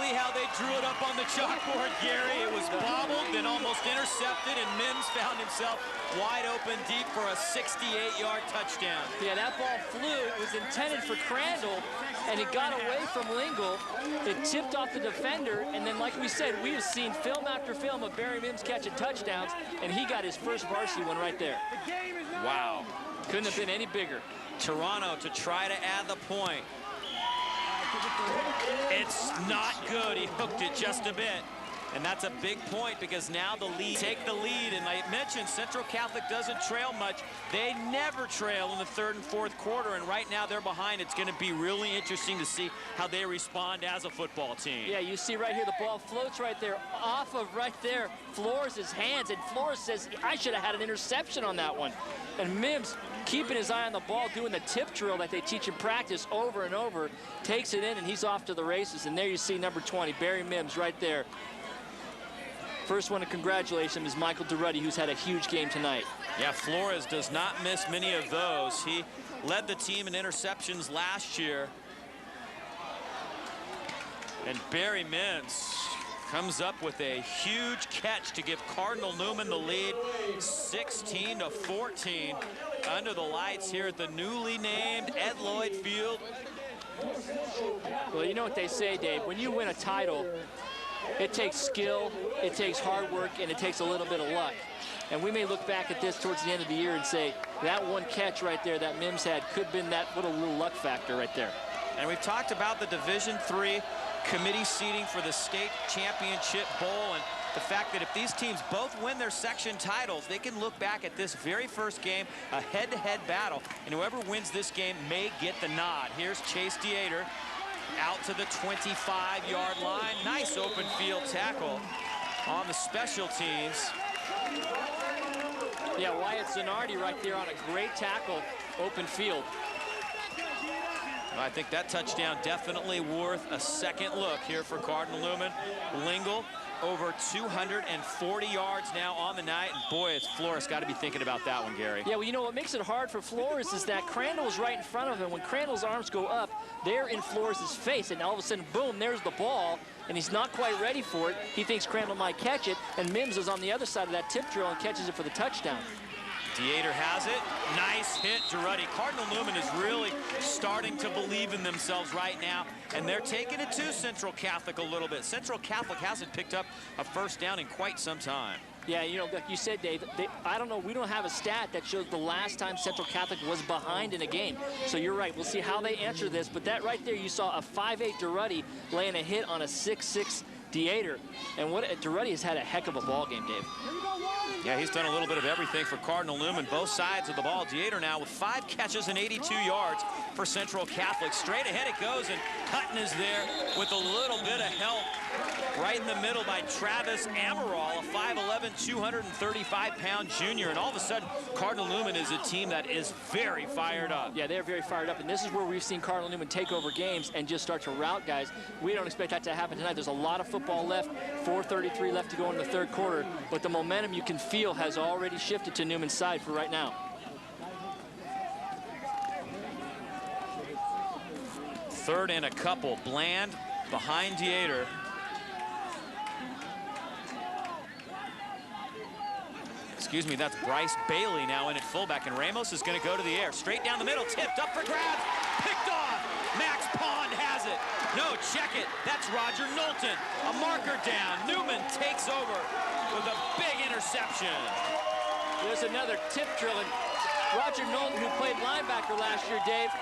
How they drew it up on the chalkboard, Gary. It was bobbled, then almost intercepted, and Mims found himself wide open deep for a 68-yard touchdown. Yeah, that ball flew. It was intended for Crandall, and it got away from Lingle. It tipped off the defender, and then, like we said, we have seen film after film of Barry Mims catching touchdowns, and he got his first varsity one right there. Wow. Couldn't have been any bigger. Toronto to try to add the point. It's not good. He hooked it just a bit. And that's a big point because now the lead, take the lead. And I mentioned Central Catholic doesn't trail much. They never trail in the 3rd and 4th quarter. And right now they're behind. It's going to be really interesting to see how they respond as a football team. Yeah, you see right here, the ball floats right there off of right there Flores' hands. And Flores says, I should have had an interception on that one. And Mims keeping his eye on the ball, doing the tip drill that they teach in practice over and over, takes it in, and he's off to the races. And there you see number 20, Barry Mims, right there. First one to congratulate him is Michael DeRuddy, who's had a huge game tonight. Yeah, Flores does not miss many of those. He led the team in interceptions last year. And Barry Mims comes up with a huge catch to give Cardinal Newman the lead, 16-14, under the lights here at the newly named Ed Lloyd Field. Well, you know what they say, Dave, when you win a title, it takes skill, it takes hard work, and it takes a little bit of luck. And we may look back at this towards the end of the year and say, that one catch right there that Mims had could have been that little luck factor right there. And we've talked about the Division III committee seating for the state championship bowl, and the fact that if these teams both win their section titles, they can look back at this very first game, a head-to-head battle, and whoever wins this game may get the nod. Here's Chase Dieter out to the 25-yard line. Nice open field tackle on the special teams. Yeah, Wyatt Zanardi right there on a great tackle, open field. I think that touchdown definitely worth a second look here for Cardinal Newman. Lingle over 240 yards now on the night, and boy, it's Flores got to be thinking about that one, Gary. Yeah, well, you know what makes it hard for Flores is that Crandall's right in front of him. When Crandall's arms go up, they're in Flores' face, and all of a sudden, boom, there's the ball, and he's not quite ready for it. He thinks Crandall might catch it, and Mims is on the other side of that tip drill and catches it for the touchdown. Dieter has it. Nice hit, DeRuddy. Cardinal Newman is really starting to believe in themselves right now, and they're taking it to Central Catholic a little bit. Central Catholic hasn't picked up a first down in quite some time. Yeah, you know, like you said, Dave, I don't know, we don't have a stat that shows the last time Central Catholic was behind in a game. So you're right, we'll see how they answer this. But that right there, you saw a 5'8" DeRuddy laying a hit on a 6'6" Dieter. And what DeRuddy has had a heck of a ball game, Dave. Yeah, he's done a little bit of everything for Cardinal Newman, both sides of the ball. Dieter now with 5 catches and 82 yards for Central Catholic. Straight ahead it goes, and Hutton is there with a little bit of help right in the middle by Travis Amaral, a 5'11", 235-pound junior. And all of a sudden, Cardinal Newman is a team that is very fired up. Yeah, they're very fired up, and this is where we've seen Cardinal Newman take over games and just start to rout guys. We don't expect that to happen tonight. There's a lot of football left, 4:33 left to go in the third quarter, but the momentum you can feel has already shifted to Newman's side for right now. Third and a couple. Bland behind Dieter. Excuse me, that's Bryce Bailey now in at fullback, and Ramos is going to go to the air. Straight down the middle, tipped up for grabs, picked off. Max Pond has it. No, check it. That's Roger Knowlton. A marker down. Newman takes over with a big interception. There's another tip drill, and Roger Knowlton, who played linebacker last year, Dave,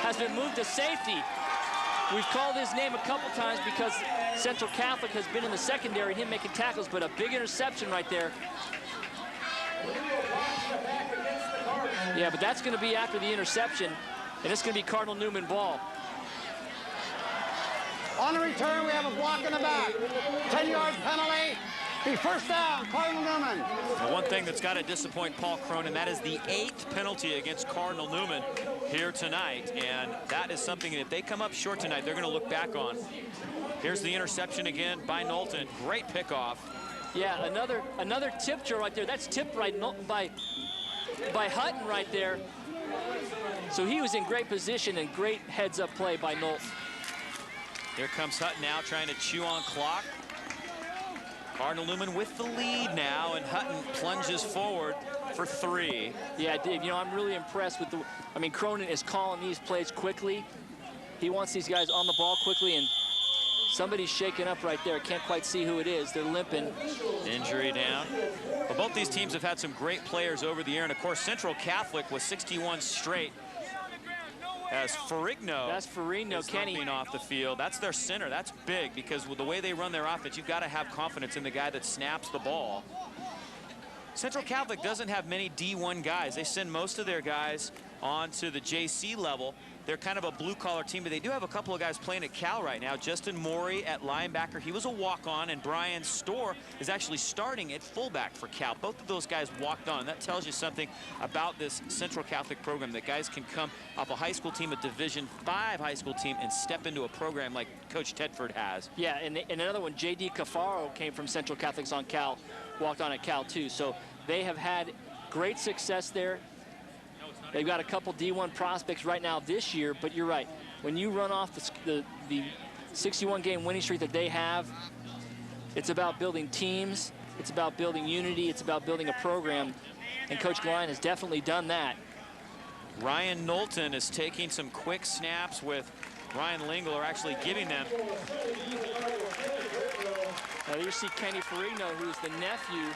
has been moved to safety. We've called his name a couple times because Central Catholic has been in the secondary, him making tackles, but a big interception right there. Yeah, but that's going to be after the interception, and it's going to be Cardinal Newman ball. On the return, we have a block in the back. 10-yard penalty. Be first down, Cardinal Newman. The one thing that's got to disappoint Paul Cronin, that is the 8th penalty against Cardinal Newman here tonight, and that is something that if they come up short tonight, they're going to look back on. Here's the interception again by Knowlton. Great pickoff. Yeah, another tip drill right there. That's tipped right by Hutton right there. So he was in great position and great heads-up play by Knowlton. Here comes Hutton now trying to chew on clock. Cardinal Newman with the lead now, and Hutton plunges forward for 3. Yeah, Dave, you know, I'm really impressed with Cronin is calling these plays quickly. He wants these guys on the ball quickly, and somebody's shaking up right there. Can't quite see who it is. They're limping. Injury down. But both these teams have had some great players over the year, and of course, Central Catholic was 61 straight. As Ferrigno, that's Ferrigno, Kenny off the field. That's their center. That's big because with the way they run their offense, you've got to have confidence in the guy that snaps the ball. Central Catholic doesn't have many D1 guys. They send most of their guys on to the JC level. they're kind of a blue-collar team, but they do have a couple of guys playing at Cal right now. Justin Morey at linebacker. He was a walk-on, and Brian Storr is actually starting at fullback for Cal. Both of those guys walked on. That tells you something about this Central Catholic program, that guys can come off a high school team, a Division V high school team, and step into a program like Coach Tedford has. Yeah, and another one, J.D. Cafaro came from Central Catholics on Cal, walked on at Cal too. So they have had great success there. They've got a couple D1 prospects right now this year, but you're right. When you run off the 61-game winning streak that they have, it's about building teams, it's about building unity, it's about building a program, and Coach Glein has definitely done that. Ryan Knowlton is taking some quick snaps with Ryan Lingle, are actually giving them. Now you see Kenny Ferrigno, who's the nephew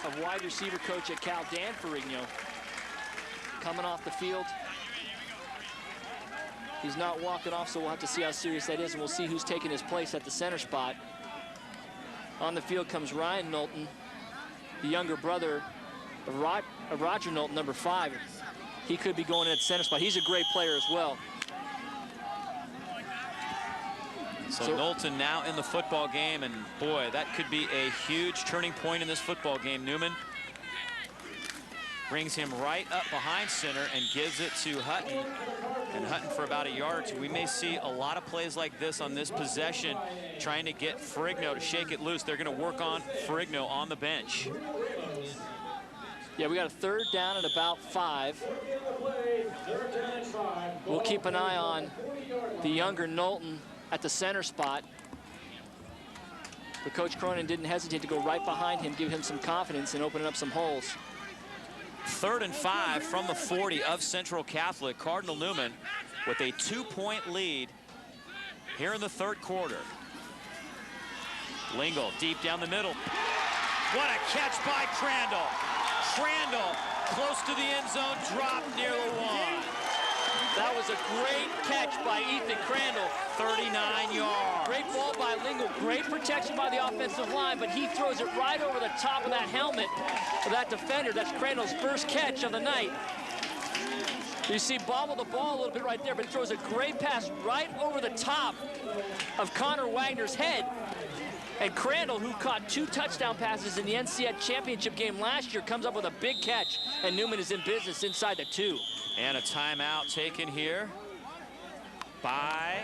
of wide receiver coach at Cal, Dan Ferrigno, coming off the field. He's not walking off, so we'll have to see how serious that is, and we'll see who's taking his place at the center spot. On the field comes Ryan Knowlton, the younger brother of Roger Knowlton, number 5. He could be going in at center spot. He's a great player as well. So Knowlton now in the football game, and boy, that could be a huge turning point in this football game. Newman brings him right up behind center and gives it to Hutton. And Hutton for about a yard or two. We may see a lot of plays like this on this possession, trying to get Ferrigno to shake it loose. They're going to work on Ferrigno on the bench. Yeah, we got a 3rd down at about 5. We'll keep an eye on the younger Knowlton at the center spot. But Coach Cronin didn't hesitate to go right behind him, give him some confidence and opening up some holes. 3rd and 5 from the 40 of Central Catholic. Cardinal Newman with a 2-point lead here in the 3rd quarter. Lingle deep down the middle. What a catch by Crandall. Crandall close to the end zone, dropped near the one. That was a great catch by Ethan Crandall. 39 yards. Great ball by Lingle. Great protection by the offensive line, but he throws it right over the top of that helmet of that defender. That's Crandall's first catch of the night. You see bobble the ball a little bit right there, but throws a great pass right over the top of Connor Wagner's head. And Crandall, who caught 2 touchdown passes in the NCAA championship game last year, comes up with a big catch, and Newman is in business inside the 2. And a timeout taken here by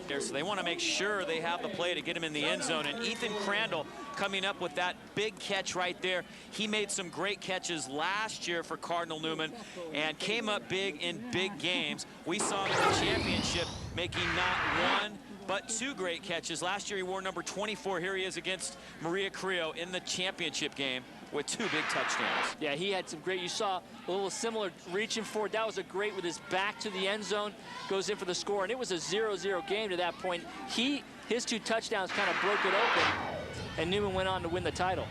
there. So they want to make sure they have the play to get him in the end zone. And Ethan Crandall coming up with that big catch right there. He made some great catches last year for Cardinal Newman and came up big in big games. We saw him in the championship making not 1, but 2 great catches. Last year he wore number 24. Here he is against Maria Carrillo in the championship game with 2 big touchdowns. Yeah, he had some great, you saw a little similar reaching forward. That was a great with his back to the end zone, goes in for the score, and it was a 0-0 game to that point. His 2 touchdowns kind of broke it open, and Newman went on to win the title.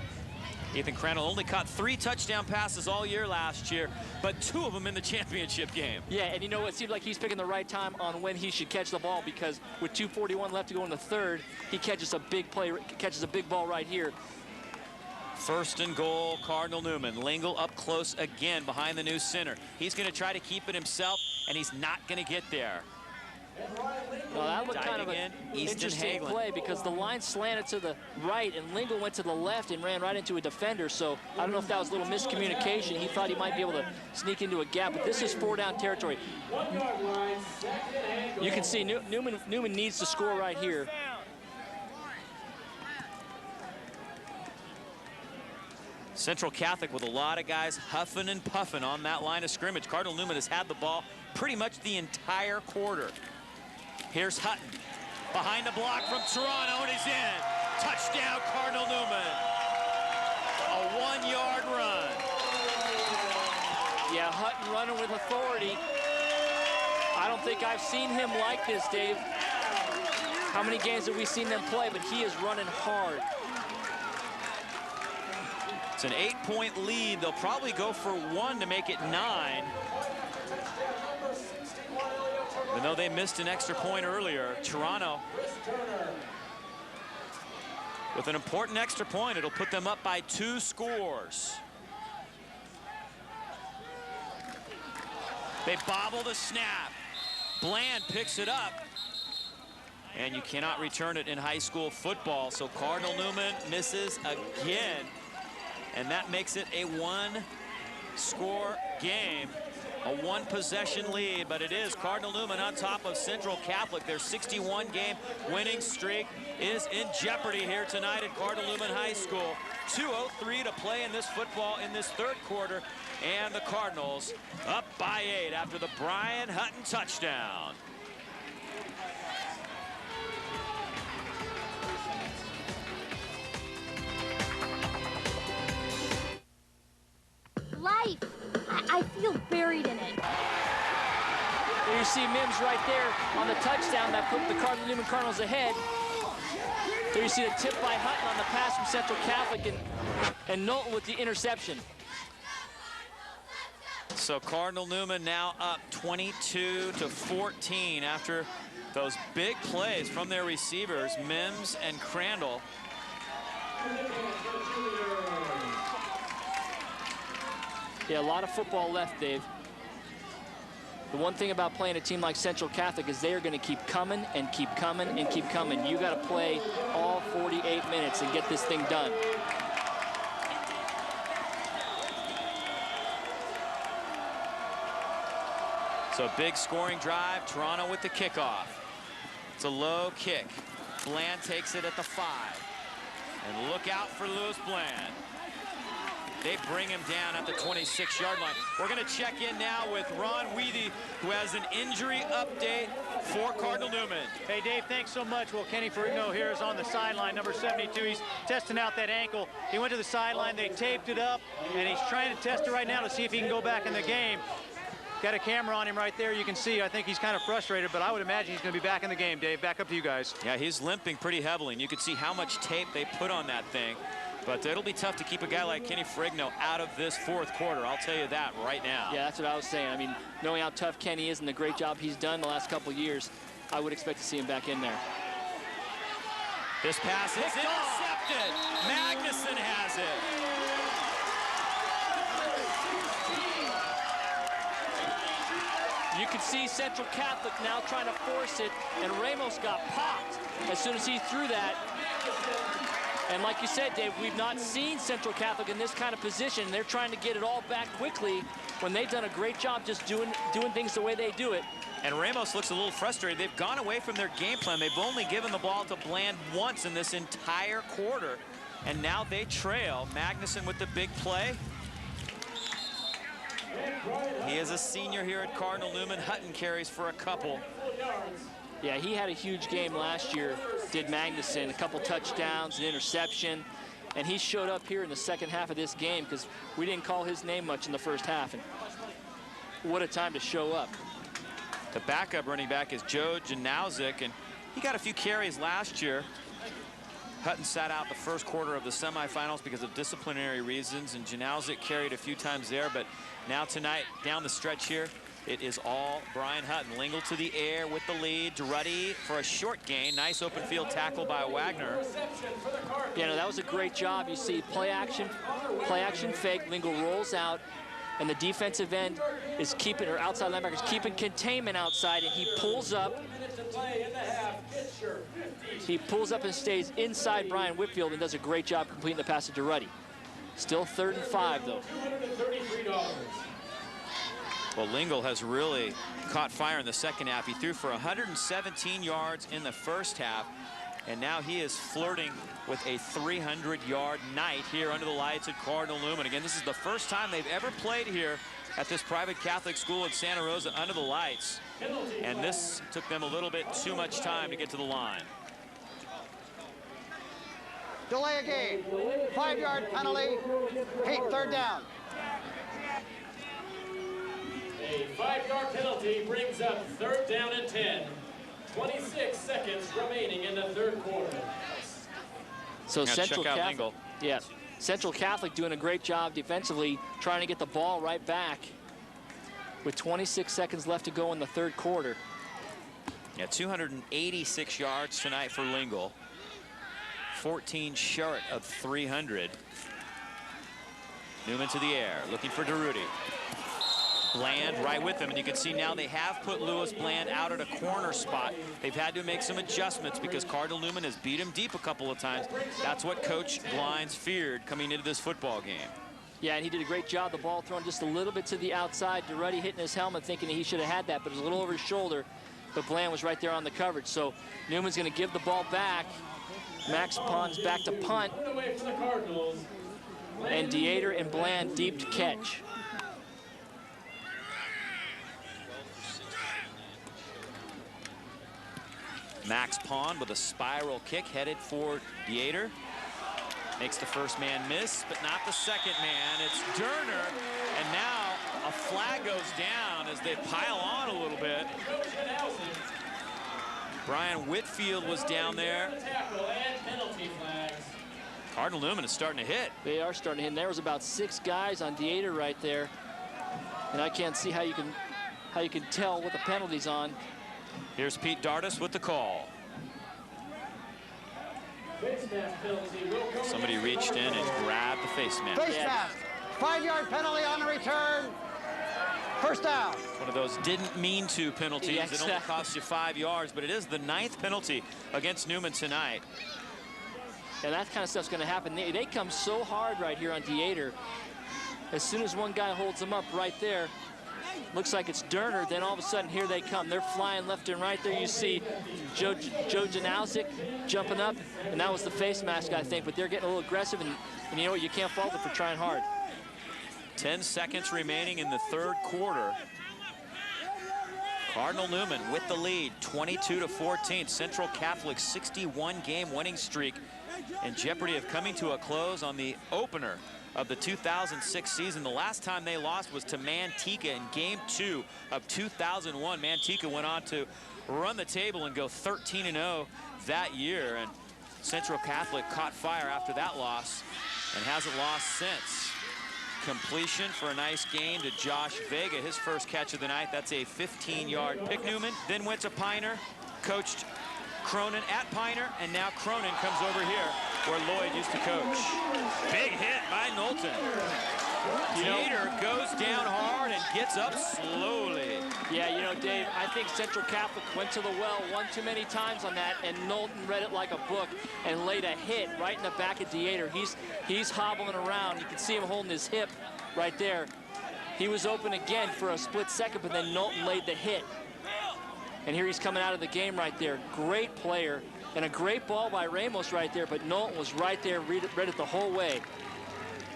Ethan Crandall only caught 3 touchdown passes all year last year, but 2 of them in the championship game. Yeah, and you know, it seems like he's picking the right time on when he should catch the ball, because with 2:41 left to go in the 3rd, he catches a big play, catches a big ball right here. 1st and goal, Cardinal Newman. Lingle up close again behind the new center. He's going to try to keep it himself, and he's not going to get there. Well, that looked kind of an interesting play, because the line slanted to the right, and Lingle went to the left and ran right into a defender. So I don't know if that was a little miscommunication. He thought he might be able to sneak into a gap, but this is 4-down territory. You can see Newman needs to score right here. Central Catholic with a lot of guys huffing and puffing on that line of scrimmage. Cardinal Newman has had the ball pretty much the entire quarter. Here's Hutton behind the block from Toronto, and he's in. Touchdown, Cardinal Newman. A 1-yard run. Yeah, Hutton running with authority. I don't think I've seen him like this, Dave. How many games have we seen them play? But he is running hard. It's an 8-point lead. They'll probably go for 1 to make it 9. Even though they missed an extra point earlier, Toronto with an important extra point. It'll put them up by 2 scores. They bobble the snap. Bland picks it up. And you cannot return it in high school football. So Cardinal Newman misses again. And that makes it a one-score game. A one-possession lead, but it is Cardinal Newman on top of Central Catholic. Their 61-game winning streak is in jeopardy here tonight at Cardinal Newman High School. 2:03 to play in this football in this third quarter, and the Cardinals up by 8 after the Brian Hutton touchdown. Life. I feel buried in it. There you see Mims right there on the touchdown that put the Cardinal Newman Cardinals ahead. There you see the tip by Hutton on the pass from Central Catholic, and Knowlton with the interception. So Cardinal Newman now up 22-14 after those big plays from their receivers, Mims and Crandall. Yeah, a lot of football left, Dave. The one thing about playing a team like Central Catholic is they are going to keep coming and keep coming and keep coming. You got to play all 48 minutes and get this thing done. So a big scoring drive, Toronto with the kickoff. It's a low kick. Bland takes it at the 5. And look out for Lewis Bland. They bring him down at the 26-yard line. We're going to check in now with Ron Weedy, who has an injury update for Cardinal Newman. Hey, Dave, thanks so much. Well, Kenny Ferrigno here is on the sideline, number 72. He's testing out that ankle. He went to the sideline, they taped it up, and he's trying to test it right now to see if he can go back in the game. Got a camera on him right there. You can see, I think he's kind of frustrated, but I would imagine he's going to be back in the game, Dave. Back up to you guys. Yeah, he's limping pretty heavily, and you can see how much tape they put on that thing. But it'll be tough to keep a guy like Kenny Ferrigno out of this fourth quarter. I'll tell you that right now. Yeah, that's what I was saying. I mean, knowing how tough Kenny is and the great job he's done the last couple years, I would expect to see him back in there. This pass is intercepted. Magnuson has it. You can see Central Catholic now trying to force it, and Ramos got popped as soon as he threw that. And like you said, Dave, we've not seen Central Catholic in this kind of position. They're trying to get it all back quickly when they've done a great job just doing things the way they do it. And Ramos looks a little frustrated. They've gone away from their game plan. They've only given the ball to Bland once in this entire quarter. And now they trail. Magnuson with the big play. He is a senior here at Cardinal Newman. Hutton carries for a couple. Yeah, he had a huge game last year, did Magnuson, a couple touchdowns, an interception, and he showed up here in the second half of this game because we didn't call his name much in the first half, and what a time to show up. The backup running back is Joe Janowzik, and he got a few carries last year. Hutton sat out the first quarter of the semifinals because of disciplinary reasons, and Janowzik carried a few times there, but now tonight, down the stretch here, it is all Brian Hutton. Lingle to the air with the lead. Ruddy for a short gain. Nice open field tackle by Wagner. Yeah, no, that was a great job. You see play action fake. Lingle rolls out, and the defensive end is keeping, or outside linebacker is keeping containment outside, and he pulls up. He pulls up and stays inside Brian Whitfield and does a great job completing the pass to Ruddy. Still 3rd and 5, though. Well, Lingle has really caught fire in the second half. He threw for 117 yards in the first half, and now he is flirting with a 300-yard night here under the lights at Cardinal Newman. Again, this is the first time they've ever played here at this private Catholic school in Santa Rosa under the lights, and this took them a little bit too much time to get to the line. Delay a game. 5-yard penalty. Hey, 3rd down. A 5-yard penalty brings up 3rd down and 10. 26 seconds remaining in the third quarter. So now Central check out Catholic, Lingle. yeah, Central Catholic doing a great job defensively, trying to get the ball right back with 26 seconds left to go in the third quarter. Yeah, 286 yards tonight for Lingle. 14 short of 300. Newman to the air, looking for DeRudy. Bland right with them, and you can see now they have put Lewis Bland out at a corner spot. They've had to make some adjustments because Cardinal Newman has beat him deep a couple of times. That's what Coach Glines feared coming into this football game. Yeah, and he did a great job. The ball thrown just a little bit to the outside. Duruddy hitting his helmet thinking he should have had that, but it was a little over his shoulder. But Bland was right there on the coverage. So Newman's going to give the ball back. Max Pond's back to punt. And Dieter and Bland deep to catch. Max Pond with a spiral kick headed for Dieter. Makes the first man miss, but not the second man. It's Durner, and now a flag goes down as they pile on a little bit. Brian Whitfield was down there. Cardinal Newman is starting to hit. They are starting to hit. And there was about 6 guys on Dieter right there, and I can't see how you can tell what the penalty's on. Here's Pete Dardis with the call. Somebody reached in and grabbed the face mask. Face mask. 5-yard penalty on the return. First down. One of those didn't mean to penalties. Yeah, exactly. It only costs you 5 yards, but it is the 9th penalty against Newman tonight. And that kind of stuff's going to happen. They come so hard right here on Dieter. As soon as one guy holds them up right there, looks like it's Durner, then all of a sudden here they come. They're flying left and right. There you see Joe Janowski jumping up, and that was the face mask, I think, but they're getting a little aggressive, and you know what, you can't fault them for trying hard. 10 seconds remaining in the 3rd quarter. Cardinal Newman with the lead, 22-14. Central Catholic's 61-game winning streak in jeopardy of coming to a close on the opener of the 2006 season. The last time they lost was to Manteca in Game 2 of 2001. Manteca went on to run the table and go 13-0 that year. And Central Catholic caught fire after that loss and hasn't lost since. Completion for a nice game to Josh Vega, his first catch of the night. That's a 15-yard pick. Newman then went to Piner, coached Cronin at Piner, and now Cronin comes over here where Lloyd used to coach. Big hit by Knowlton. Dieter goes down hard and gets up slowly. Yeah, you know, Dave, I think Central Catholic went to the well one too many times on that, and Knowlton read it like a book and laid a hit right in the back of Dieter. He's hobbling around. You can see him holding his hip right there. He was open again for a split second, but then Knowlton laid the hit. And here he's coming out of the game right there. Great player and a great ball by Ramos right there, but Knowlton was right there, read it the whole way.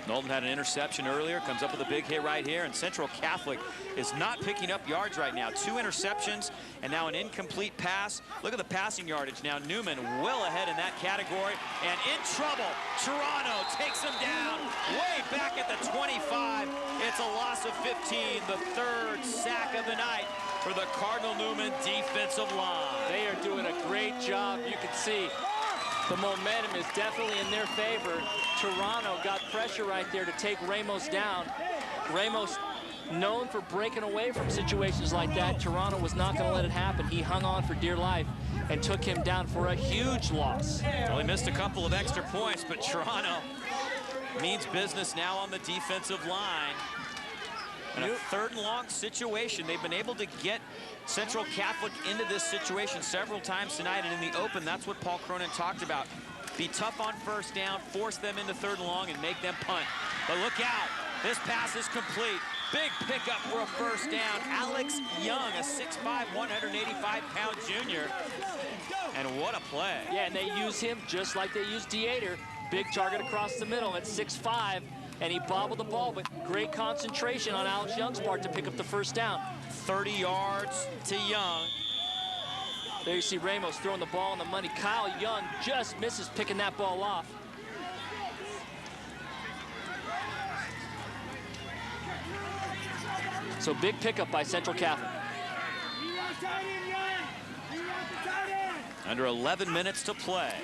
Knowlton had an interception earlier, comes up with a big hit right here, and Central Catholic is not picking up yards right now. 2 interceptions and now an incomplete pass. Look at the passing yardage now. Newman well ahead in that category and in trouble. Toronto takes him down way back at the 25. It's a loss of 15, the 3rd sack of the night for the Cardinal Newman defensive line. They are doing a great job. You can see the momentum is definitely in their favor. Toronto got pressure right there to take Ramos down. Ramos, known for breaking away from situations like that, Toronto was not going to let it happen. He hung on for dear life and took him down for a huge loss. Well, he missed a couple of extra points, but Toronto means business now on the defensive line. In a 3rd and long situation, they've been able to get Central Catholic into this situation several times tonight, and in the open, that's what Paul Cronin talked about. Be tough on first down, force them into 3rd and long, and make them punt. But look out, this pass is complete. Big pickup for a first down. Alex Young, a 6'5", 185-pound junior. And what a play. Yeah, and they use him just like they used Dieter. Big target across the middle at 6'5", and he bobbled the ball, but great concentration on Alex Young's part to pick up the first down. 30 yards to Young. There you see Ramos throwing the ball on the money. Kyle Young just misses picking that ball off. So big pickup by Central Catholic. Under 11 minutes to play.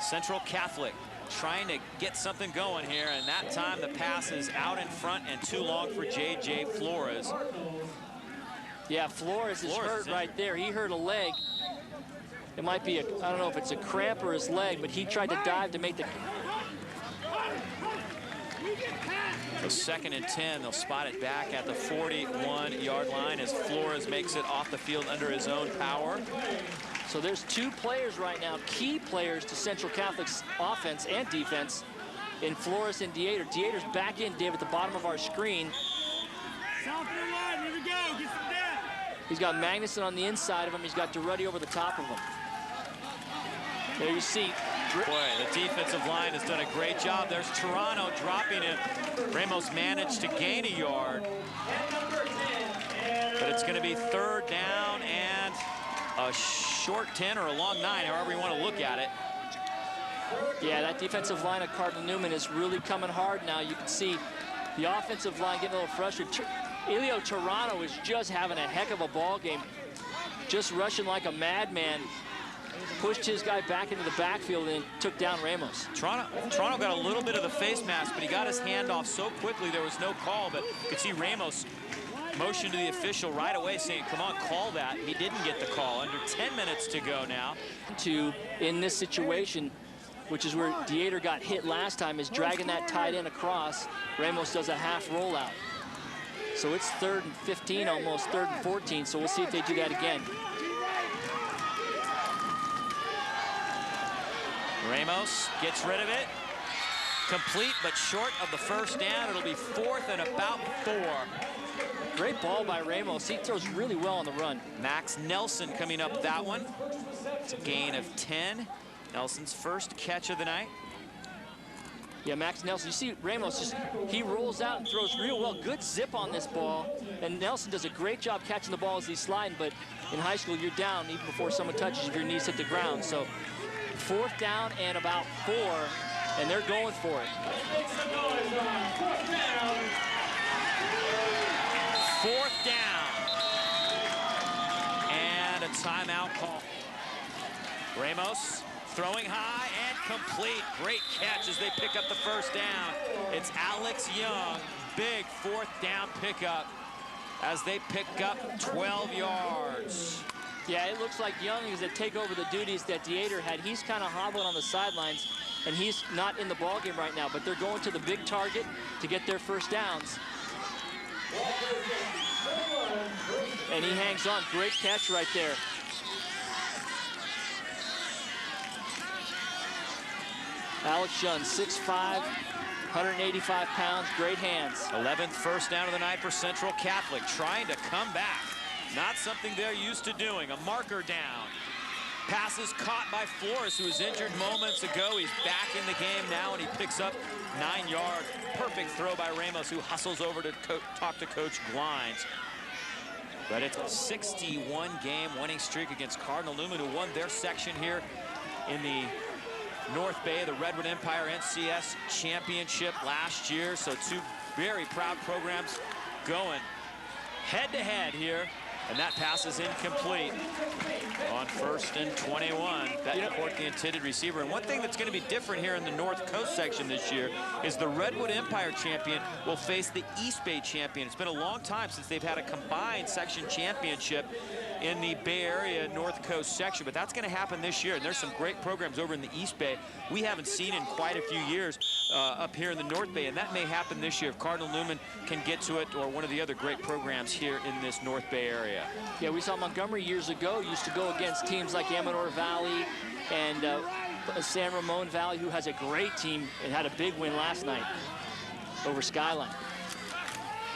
Central Catholic trying to get something going here, and that time the pass is out in front and too long for J.J. Flores. Yeah, Flores is hurt right there. He hurt a leg. It might be I don't know if it's a cramp or his leg, but he tried to dive to make the... So 2nd and 10, they'll spot it back at the 41-yard line as Flores makes it off the field under his own power. So there's 2 players right now, key players to Central Catholic's offense and defense, in Flores and Dieter. Dieter's back in, Dave, at the bottom of our screen. South of the line, here we go, get some depth. He's got Magnuson on the inside of him. He's got Durruti over the top of him. There you see. Boy, the defensive line has done a great job. There's Toronto dropping it. Ramos managed to gain a yard. But it's going to be 3rd down and a short 10 or a long 9, however you want to look at it. Yeah, that defensive line of Cardinal Newman is really coming hard now. You can see the offensive line getting a little frustrated. Elio Toronto is just having a heck of a ball game. Just rushing like a madman. Pushed his guy back into the backfield and took down Ramos. Toronto got a little bit of the face mask, but he got his hand off so quickly there was no call. But you could see Ramos motion to the official right away saying, come on, call that. He didn't get the call. Under 10 minutes to go now. In this situation, which is where Dieter got hit last time, is dragging that tight end across. Ramos does a half rollout. So it's 3rd and 15, almost 3rd and 14. So we'll see if they do that again. Ramos gets rid of it. Complete, but short of the 1st down. It'll be 4th and about 4. Great ball by Ramos. He throws really well on the run. Max Nelson coming up that one. It's a gain of 10. Nelson's first catch of the night. Yeah, Max Nelson. You see Ramos, he rolls out and throws real well. Good zip on this ball. And Nelson does a great job catching the ball as he's sliding, but in high school, you're down even before someone touches you if your knees hit the ground. So 4th down and about 4, and they're going for it. 4th down. And a timeout call. Ramos throwing high and complete. Great catch as they pick up the 1st down. It's Alex Young. Big 4th down pickup as they pick up 12 yards. Yeah, it looks like Young is to take over the duties that Dieter had. He's kind of hobbling on the sidelines, and he's not in the ballgame right now, but they're going to the big target to get their 1st downs. And he hangs on. Great catch right there. Alex Young, 6'5", 185 pounds, great hands. 11th 1st down of the night for Central Catholic, trying to come back. Not something they're used to doing. A marker down. Passes caught by Flores, who was injured moments ago. He's back in the game now, and he picks up 9 yards. Perfect throw by Ramos, who hustles over to talk to Coach Glines. But it's a 61-game winning streak against Cardinal Newman, who won their section here in the North Bay, the Redwood Empire NCS Championship last year. So 2 very proud programs going head-to-head here. And that pass is incomplete on 1st and 21. Betancourt, the intended receiver. And one thing that's going to be different here in the North Coast section this year is the Redwood Empire champion will face the East Bay champion. It's been a long time since they've had a combined section championship in the Bay Area North Coast section, but that's going to happen this year. And there's some great programs over in the East Bay we haven't seen in quite a few years up here in the North Bay, and that may happen this year if Cardinal Newman can get to it, or one of the other great programs here in this North Bay area. Yeah, we saw Montgomery years ago used to go against teams like Amador Valley and San Ramon Valley, who has a great team and had a big win last night over Skyline.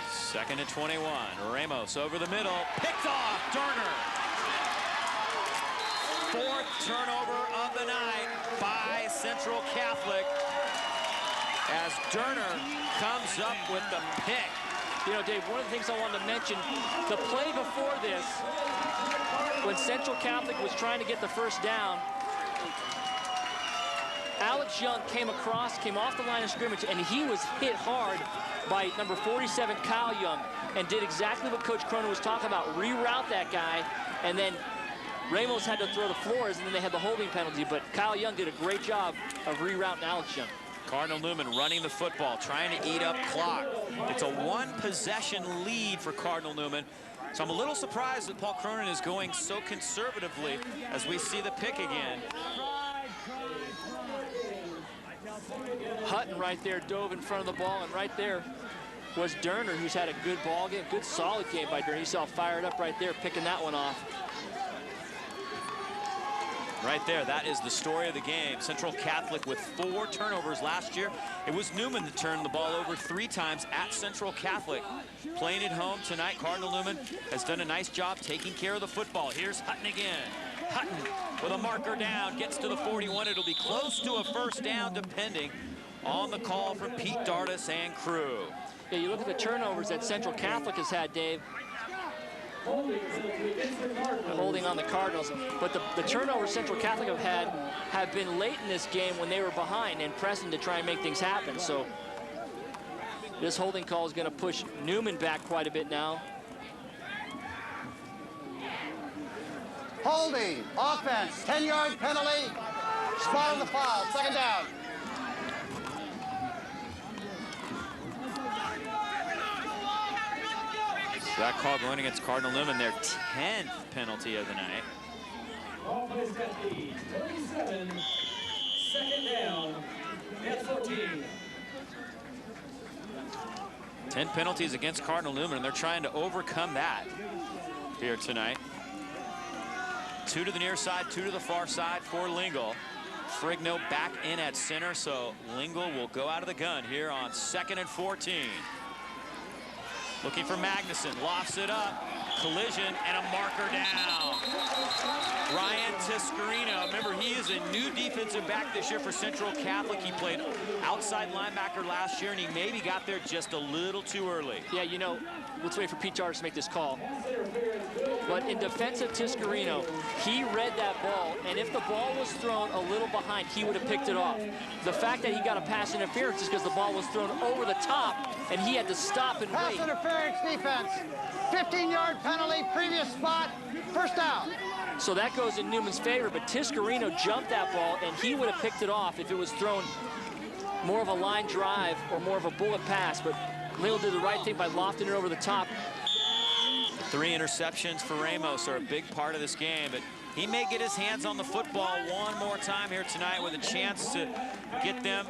2nd and 21. Ramos over the middle, picked off. Durner. 4th turnover of the night by Central Catholic as Durner comes up with the pick. You know, Dave, one of the things I wanted to mention, the play before this, when Central Catholic was trying to get the 1st down, Alex Young came off the line of scrimmage, and he was hit hard by number 47, Kyle Young, and did exactly what Coach Cronin was talking about, reroute that guy, and then Ramos had to throw to Flores, and then they had the holding penalty, but Kyle Young did a great job of rerouting Alex Young. Cardinal Newman running the football, trying to eat up clock. It's a 1-possession lead for Cardinal Newman. So I'm a little surprised that Paul Cronin is going so conservatively as we see the pick again. Hutton right there dove in front of the ball, and right there was Durner, who's had a good ball game, good solid game by Durner. You saw fired up right there, picking that one off. Right there, that is the story of the game. Central Catholic with 4 turnovers last year. It was Newman that turned the ball over 3 times at Central Catholic. Playing at home tonight, Cardinal Newman has done a nice job taking care of the football. Here's Hutton again. Hutton with a marker down, gets to the 41. It'll be close to a first down, depending on the call from Pete Dardis and crew. Yeah, you look at the turnovers that Central Catholic has had, Dave. Holding on the Cardinals, but the turnovers Central Catholic have had have been late in this game when they were behind and pressing to try and make things happen. So this holding call is going to push Newman back quite a bit now. Holding, offense, 10-yard penalty, spot on the foul, second down. That call going against Cardinal Newman, their 10th penalty of the night. Ball placed at the 37, second down at 14. 10 penalties against Cardinal Newman, and they're trying to overcome that here tonight. 2 to the near side, 2 to the far side for Lingle. Frigno back in at center, so Lingle will go out of the gun here on 2nd and 14. Looking for Magnuson, lofts it up, collision, and a marker down. Ryan Tiscarino, remember, he is a new defensive back this year for Central Catholic. He played outside linebacker last year, and he maybe got there just a little too early. Yeah, you know, let's wait for Pete Dardis to make this call. But in defense of Tiscarino, he read that ball, and if the ball was thrown a little behind, he would have picked it off. The fact that he got a pass interference is because the ball was thrown over the top, and he had to stop and Pass wait. interference defense, 15-yard penalty, previous spot, first down. So that goes in Newman's favor, but Tiscarino jumped that ball, and he would have picked it off if it was thrown more of a line drive or more of a bullet pass. But Lil did the right thing by lofting it over the top. 3 interceptions for Ramos are a big part of this game, but he may get his hands on the football one more time here tonight with a chance to get them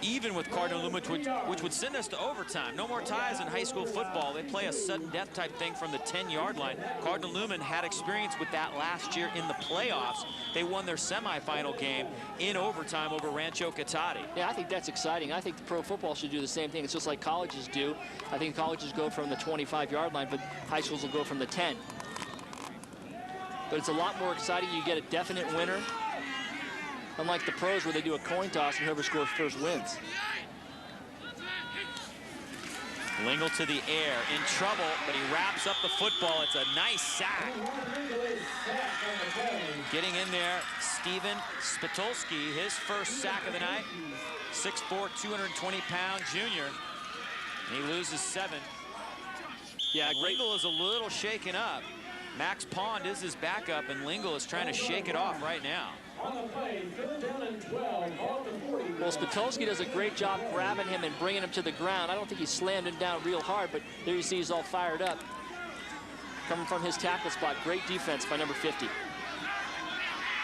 even with Cardinal Newman, which would send us to overtime. No more ties in high school football. They play a sudden death type thing from the 10-yard line. Cardinal Newman had experience with that last year in the playoffs. They won their semifinal game in overtime over Rancho Cotati. Yeah, I think that's exciting. I think the pro football should do the same thing. It's just like colleges do. I think colleges go from the 25-yard line, but high schools will go from the 10. But it's a lot more exciting. You get a definite winner. Unlike the pros where they do a coin toss and whoever scores first wins. Lingle to the air, in trouble, but he wraps up the football. It's a nice sack. Getting in there, Steven Spitolski, his first sack of the night. 6'4", 220-pound junior. And he loses 7. Yeah, Lingle is a little shaken up. Max Pond is his backup, and Lingle is trying to shake it off right now. Well, Spitolski does a great job grabbing him and bringing him to the ground. I don't think he slammed him down real hard, but there you see he's all fired up. Coming from his tackle spot, great defense by number 50.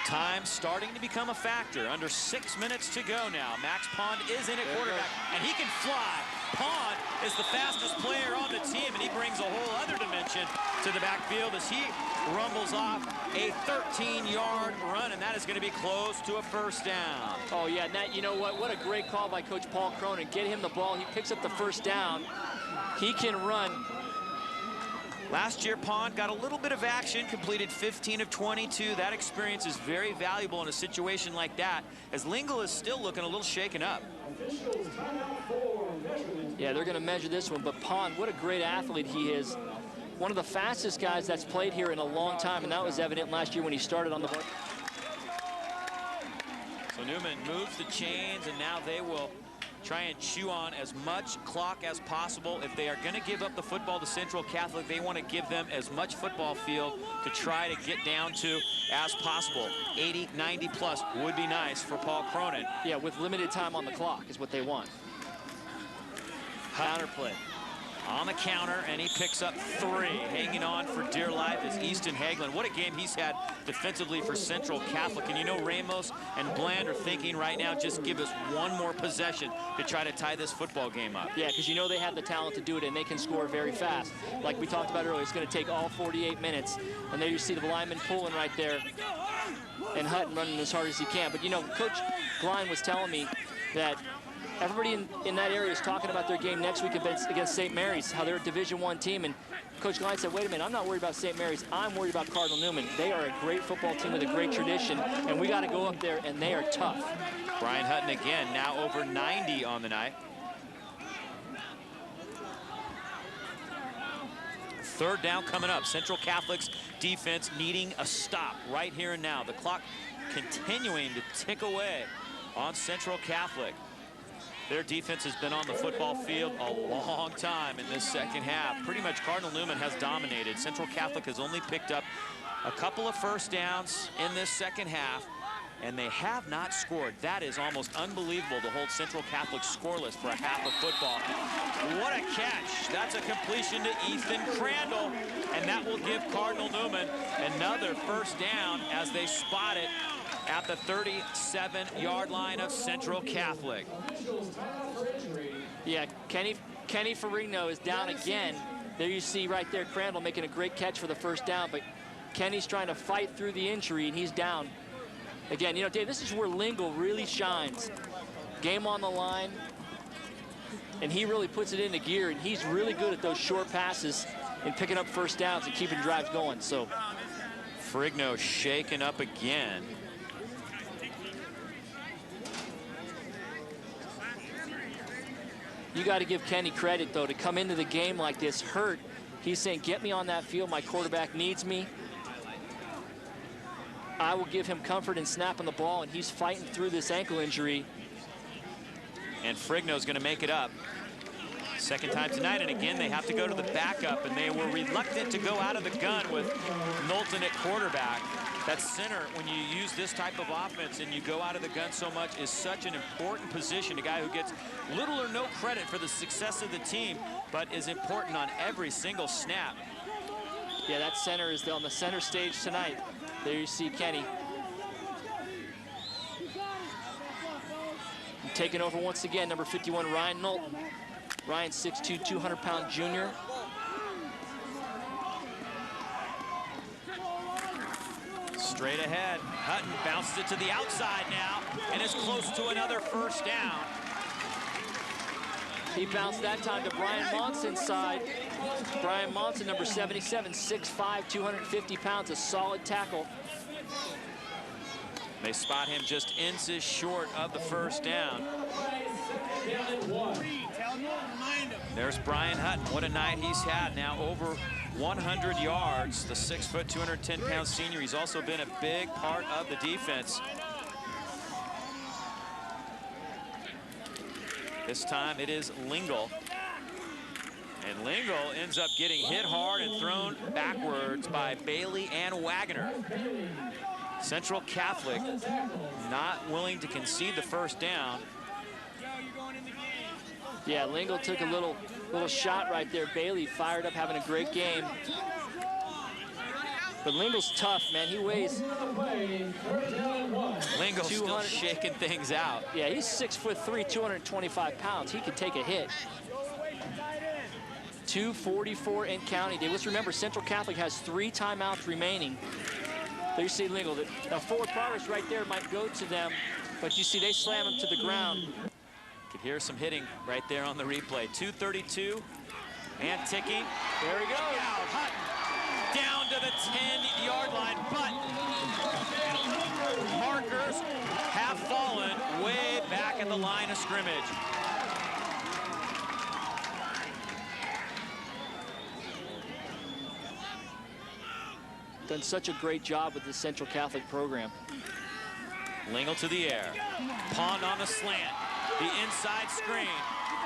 Time starting to become a factor. Under 6 minutes to go now. Max Pond is in at quarterback, and he can fly. Pond is the fastest player on the team, and he brings a whole other dimension to the backfield as he rumbles off a 13-yard run, and that is going to be close to a first down. Oh, yeah, and that, you know what a great call by Coach Paul Cronin. Get him the ball. He picks up the first down. He can run. Last year, Pond got a little bit of action, completed 15 of 22. That experience is very valuable in a situation like that, as Lingle is still looking a little shaken up. Yeah, they're going to measure this one, but Pond, what a great athlete he is. One of the fastest guys that's played here in a long time, and that was evident last year when he started on the board. So Newman moves the chains, and now they will try and chew on as much clock as possible. If they are going to give up the football to Central Catholic, they want to give them as much football field to try to get down to as possible. 80, 90 plus would be nice for Paul Cronin. Yeah, with limited time on the clock is what they want. Counter play on the counter, and he picks up 3. Hanging on for dear life is Easton Hagelin. What a game he's had defensively for Central Catholic. And you know Ramos and Bland are thinking right now, just give us one more possession to try to tie this football game up. Yeah, because you know they have the talent to do it, and they can score very fast. Like we talked about earlier, it's going to take all 48 minutes. And there you see the lineman pulling right there, and Hutton running as hard as he can. But, you know, Coach Glein was telling me that everybody in that area is talking about their game next week against St. Mary's, how they're a Division I team. And Coach Glein said, wait a minute, I'm not worried about St. Mary's. I'm worried about Cardinal Newman. They are a great football team with a great tradition, and we got to go up there, and they are tough. Brian Hutton again, now over 90 on the night. Third down coming up. Central Catholic's defense needing a stop right here and now. The clock continuing to tick away on Central Catholic. Their defense has been on the football field a long time in this second half. Pretty much Cardinal Newman has dominated. Central Catholic has only picked up a couple of first downs in this second half, and they have not scored. That is almost unbelievable to hold Central Catholic scoreless for a half of football. What a catch. That's a completion to Ethan Crandall, and that will give Cardinal Newman another first down as they spot it at the 37-yard line of Central Catholic. Yeah, Kenny Ferrigno is down again. There you see right there Crandall making a great catch for the first down, but Kenny's trying to fight through the injury, and he's down. Again, you know, Dave, this is where Lingle really shines. Game on the line, and he really puts it into gear, and he's really good at those short passes and picking up first downs and keeping drives going. So Ferrigno shaken up again. You got to give Kenny credit, though, to come into the game like this hurt. He's saying, get me on that field. My quarterback needs me. I will give him comfort in snapping the ball, and he's fighting through this ankle injury. And Ferrigno's going to make it up. Second time tonight, and again, they have to go to the backup, and they were reluctant to go out of the gun with Knowlton at quarterback. That center, when you use this type of offense and you go out of the gun so much, is such an important position. A guy who gets little or no credit for the success of the team, but is important on every single snap. Yeah, that center is on the center stage tonight. There you see Kenny. Taking over once again, number 51, Ryan Knowlton. Ryan, 6'2", 200-pound junior. Straight ahead, Hutton bounces it to the outside now, and is close to another first down. He bounced that time to Brian Monson inside. Brian Monson, number 77, 6'5", 250 pounds, a solid tackle. They spot him just inches short of the first down. There's Brian Hutton. What a night he's had now, over 100 yards. The 6', 210-pound senior. He's also been a big part of the defense. This time it is Lingle. And Lingle ends up getting hit hard and thrown backwards by Bailey and Wagner. Central Catholic not willing to concede the first down. Yeah, Lingle took a little shot right there. Bailey fired up, having a great game. But Lingle's tough, man. He weighs... Lingle's still shaking things out. Yeah, he's 6'3", 225 pounds. He could take a hit. 2:44 in counting. Let's remember, Central Catholic has 3 timeouts remaining. There you see Lingle. Now, forward progress right there might go to them, but you see they slam him to the ground. Could hear some hitting right there on the replay. 2:32 and ticking. There he goes. Hutton down to the 10-yard line, but markers have fallen way back at the line of scrimmage. Done such a great job with the Central Catholic program. Lingle to the air. Pond on the slant. The inside screen.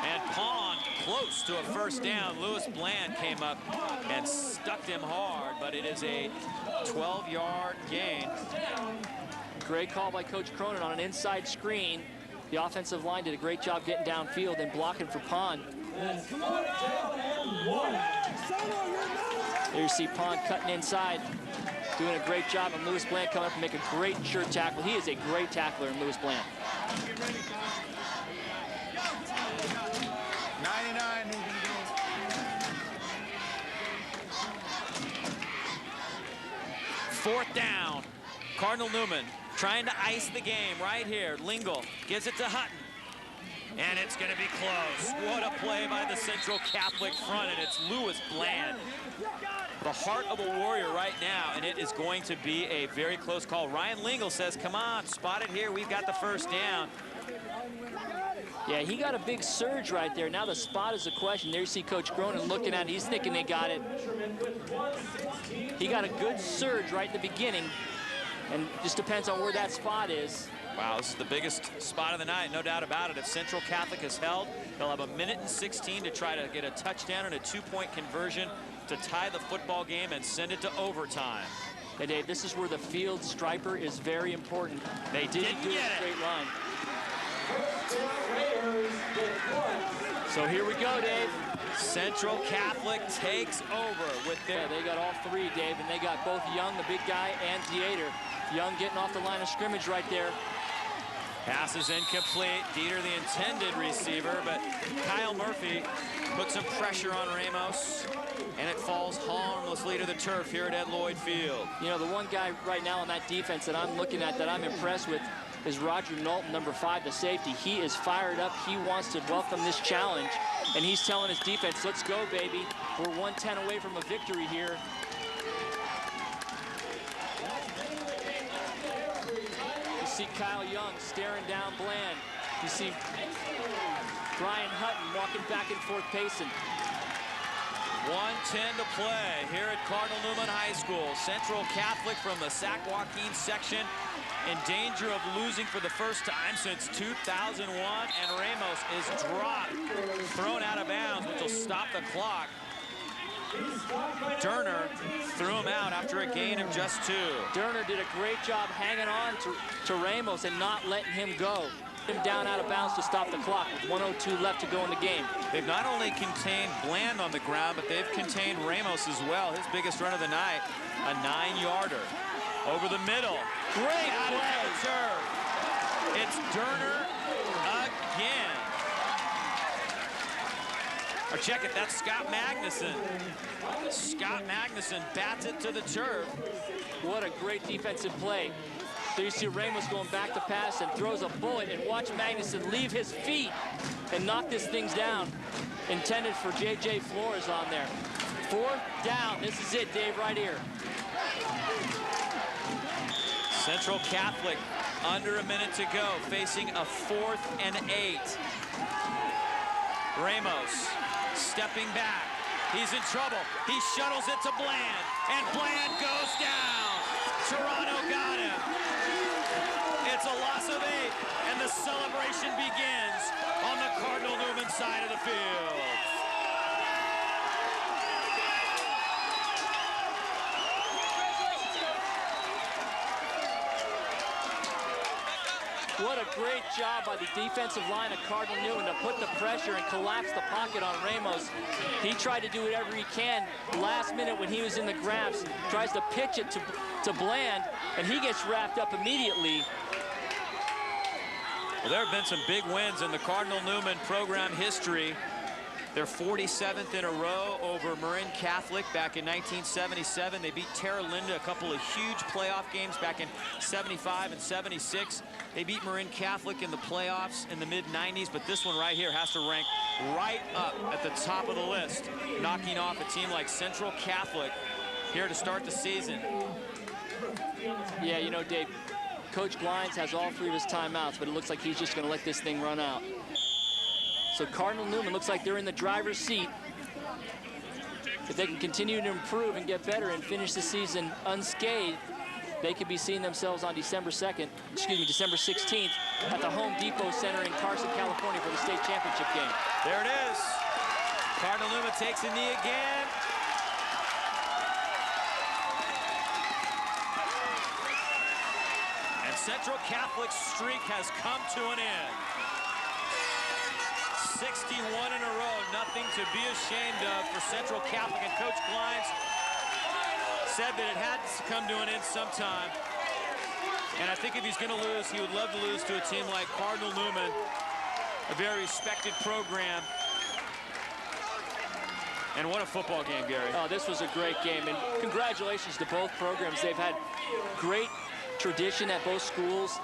And Pond close to a first down. Lewis Bland came up and stuck him hard, but it is a 12-yard gain. Great call by Coach Cronin on an inside screen. The offensive line did a great job getting downfield and blocking for Pond. That's 4 down and 1. There you see Pond cutting inside, doing a great job, and Lewis Bland coming up and make a great sure tackle. He is a great tackler in Lewis Bland. 99. Fourth down. Cardinal Newman trying to ice the game right here. Lingle gives it to Hutton. And it's going to be close. What a play by the Central Catholic front, and it's Lewis Bland. The heart of a Warrior right now, and it is going to be a very close call. Ryan Lingle says, come on, spot it here. We've got the first down. Yeah, he got a big surge right there. Now the spot is a question. There you see Coach Cronin looking at it. He's thinking they got it. He got a good surge right in the beginning, and just depends on where that spot is. Wow, this is the biggest spot of the night, no doubt about it. If Central Catholic is held, they'll have 1:16 to try to get a touchdown and a 2-point conversion to tie the football game and send it to overtime. Hey, Dave, this is where the field striper is very important. They didn't do get a straight it. line. So here we go, Dave. Central Catholic takes over with their... Yeah, they got all three, Dave, and they got both Young, the big guy, and Dieter. Young getting off the line of scrimmage right there. Pass is incomplete. Dieter, the intended receiver, but Kyle Murphy put some pressure on Ramos, and it falls harmlessly to the turf here at Ed Lloyd Field. You know, the one guy right now on that defense that I'm looking at that I'm impressed with is Roger Knowlton, number 5, the safety. He is fired up. He wants to welcome this challenge, and he's telling his defense, let's go, baby. We're 110 away from a victory here. You see Kyle Young staring down Bland. You see Brian Hutton walking back and forth pacing. 1:10 to play here at Cardinal Newman High School. Central Catholic from the Sac Joaquin section in danger of losing for the first time since 2001, and Ramos is dropped, thrown out of bounds, which will stop the clock. Durner threw him out after a gain of just 2. Durner did a great job hanging on to Ramos and not letting him go. Him down out of bounds to stop the clock with 1:02 left to go in the game. They've not only contained Bland on the ground, but they've contained Ramos as well. His biggest run of the night, a 9-yarder. Over the middle. Great play. It's Durner again. Or check it, that's Scott Magnuson. Scott Magnuson bats it to the turf. What a great defensive play. There you see Ramos going back to pass and throws a bullet, and watch Magnuson leave his feet and knock this thing down. Intended for J.J. Flores on there. 4th down. This is it, Dave, right here. Central Catholic under a minute to go, facing a 4th and 8. Ramos stepping back. He's in trouble. He shuttles it to Bland, and Bland goes down. Toronto got him. It's a loss of 8, and the celebration begins on the Cardinal Newman side of the field. What a great job by the defensive line of Cardinal Newman to put the pressure and collapse the pocket on Ramos. He tried to do whatever he can last minute when he was in the grabs, tries to pitch it to Bland, and he gets wrapped up immediately. Well, there have been some big wins in the Cardinal Newman program history. They're 47th in a row over Marin Catholic back in 1977. They beat Terra Linda, a couple of huge playoff games back in 75 and 76. They beat Marin Catholic in the playoffs in the mid-90s, but this one right here has to rank right up at the top of the list, knocking off a team like Central Catholic here to start the season. Yeah, you know, Dave, Coach Glines has all 3 of his timeouts, but it looks like he's just going to let this thing run out. So Cardinal Newman looks like they're in the driver's seat. If they can continue to improve and get better and finish the season unscathed, they could be seeing themselves on December 16th at the Home Depot Center in Carson, California for the state championship game. There it is. Cardinal Newman takes a knee again. And Central Catholic's streak has come to an end. 61 in a row, nothing to be ashamed of for Central Catholic. And Coach Kleins said that it had to come to an end sometime. And I think if he's going to lose, he would love to lose to a team like Cardinal Newman, a very respected program. And what a football game, Gary. Oh, this was a great game, and congratulations to both programs. They've had great tradition at both schools,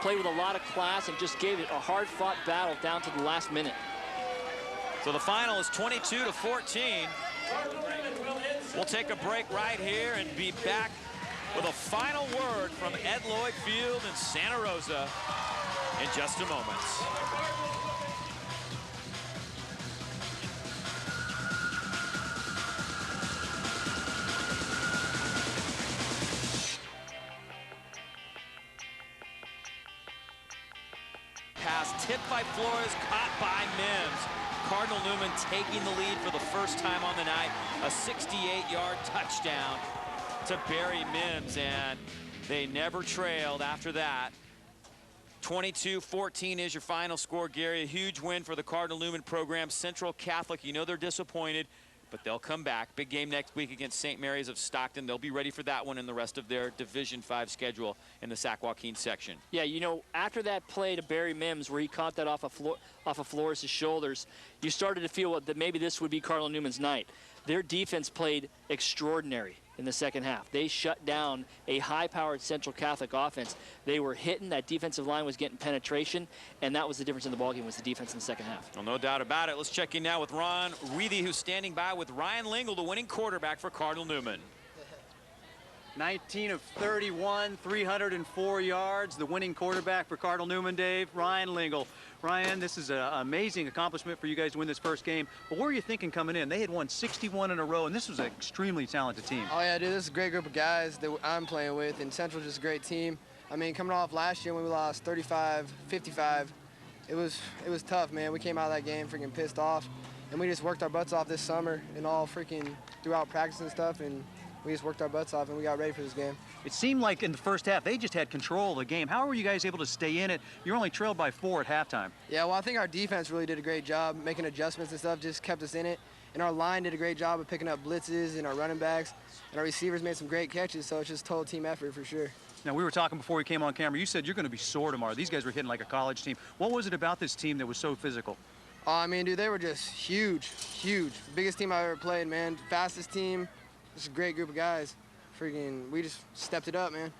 played with a lot of class, and just gave it a hard-fought battle down to the last minute. So the final is 22-14. We'll take a break right here and be back with a final word from Ed Lloyd Field in Santa Rosa in just a moment. Pass tipped by Flores, caught by Mims. Cardinal Newman taking the lead for the first time on the night. A 68-yard touchdown to Barry Mims, and they never trailed after that. 22-14 is your final score, Gary. A huge win for the Cardinal Newman program. Central Catholic, you know they're disappointed, but they'll come back. Big game next week against St. Mary's of Stockton. They'll be ready for that one and the rest of their Division V schedule in the Sac Joaquin section. Yeah, you know, after that play to Barry Mims where he caught that off of Flores' shoulders, you started to feel that maybe this would be Cardinal Newman's night. Their defense played extraordinary in the second half. They shut down a high-powered Central Catholic offense. They were hitting, that defensive line was getting penetration, and that was the difference in the ballgame, was the defense in the second half. Well, no doubt about it. Let's check in now with Ron Reedy, who's standing by with Ryan Lingle, the winning quarterback for Cardinal Newman. 19 of 31, 304 yards, the winning quarterback for Cardinal Newman, Dave, Ryan Lingle. Ryan, this is an amazing accomplishment for you guys to win this first game. But what were you thinking coming in? They had won 61 in a row, and this was an extremely talented team. Oh, yeah, dude, this is a great group of guys that I'm playing with, and Central's just a great team. I mean, coming off last year when we lost 35-55, it was tough, man. We came out of that game freaking pissed off, and we just worked our butts off this summer and all freaking throughout practice and stuff, and we just worked our butts off, and we got ready for this game. It seemed like in the first half, they just had control of the game. How were you guys able to stay in it? You're only trailed by 4 at halftime. Yeah, well, I think our defense really did a great job making adjustments and stuff, just kept us in it. And our line did a great job of picking up blitzes, and our running backs, and our receivers made some great catches, so it's just total team effort for sure. Now, we were talking before we came on camera. You said you're going to be sore tomorrow. These guys were hitting like a college team. What was it about this team that was so physical? I mean, dude, they were just huge, huge. Biggest team I've ever played, man. Fastest team. Just a great group of guys. Freaking, we just stepped it up, man.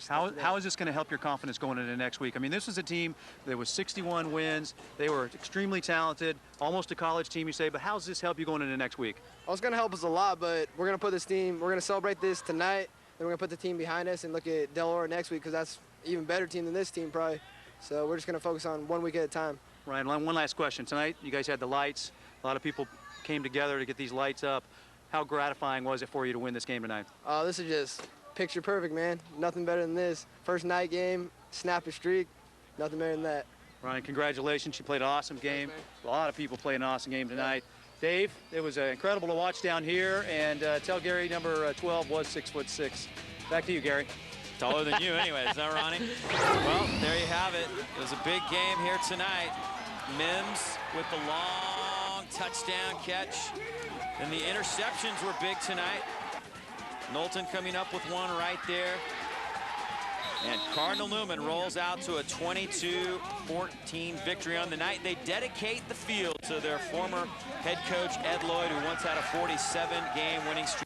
How is this going to help your confidence going into next week? I mean, this was a team that was 61 wins. They were extremely talented, almost a college team, you say, but how does this help you going into next week? Well, it's going to help us a lot, but we're going to put this team, we're going to celebrate this tonight, then we're going to put the team behind us and look at Del Oro next week, because that's an even better team than this team, probably. So we're just going to focus on 1 week at a time. Ryan, one last question. Tonight, you guys had the lights. A lot of people came together to get these lights up. How gratifying was it for you to win this game tonight? Oh, this is just picture perfect, man. Nothing better than this. First night game, snap a streak, nothing better than that. Ryan, congratulations. You played an awesome game. A lot of people played an awesome game tonight. Dave, it was incredible to watch down here, and tell Gary number 12 was 6'6". Back to you, Gary. Taller than you anyways, huh, Ronnie? Well, there you have it. It was a big game here tonight. Mims with the long touchdown catch. And the interceptions were big tonight. Knowlton coming up with one right there. And Cardinal Newman rolls out to a 22-14 victory on the night. They dedicate the field to their former head coach, Ed Lloyd, who once had a 47-game winning streak.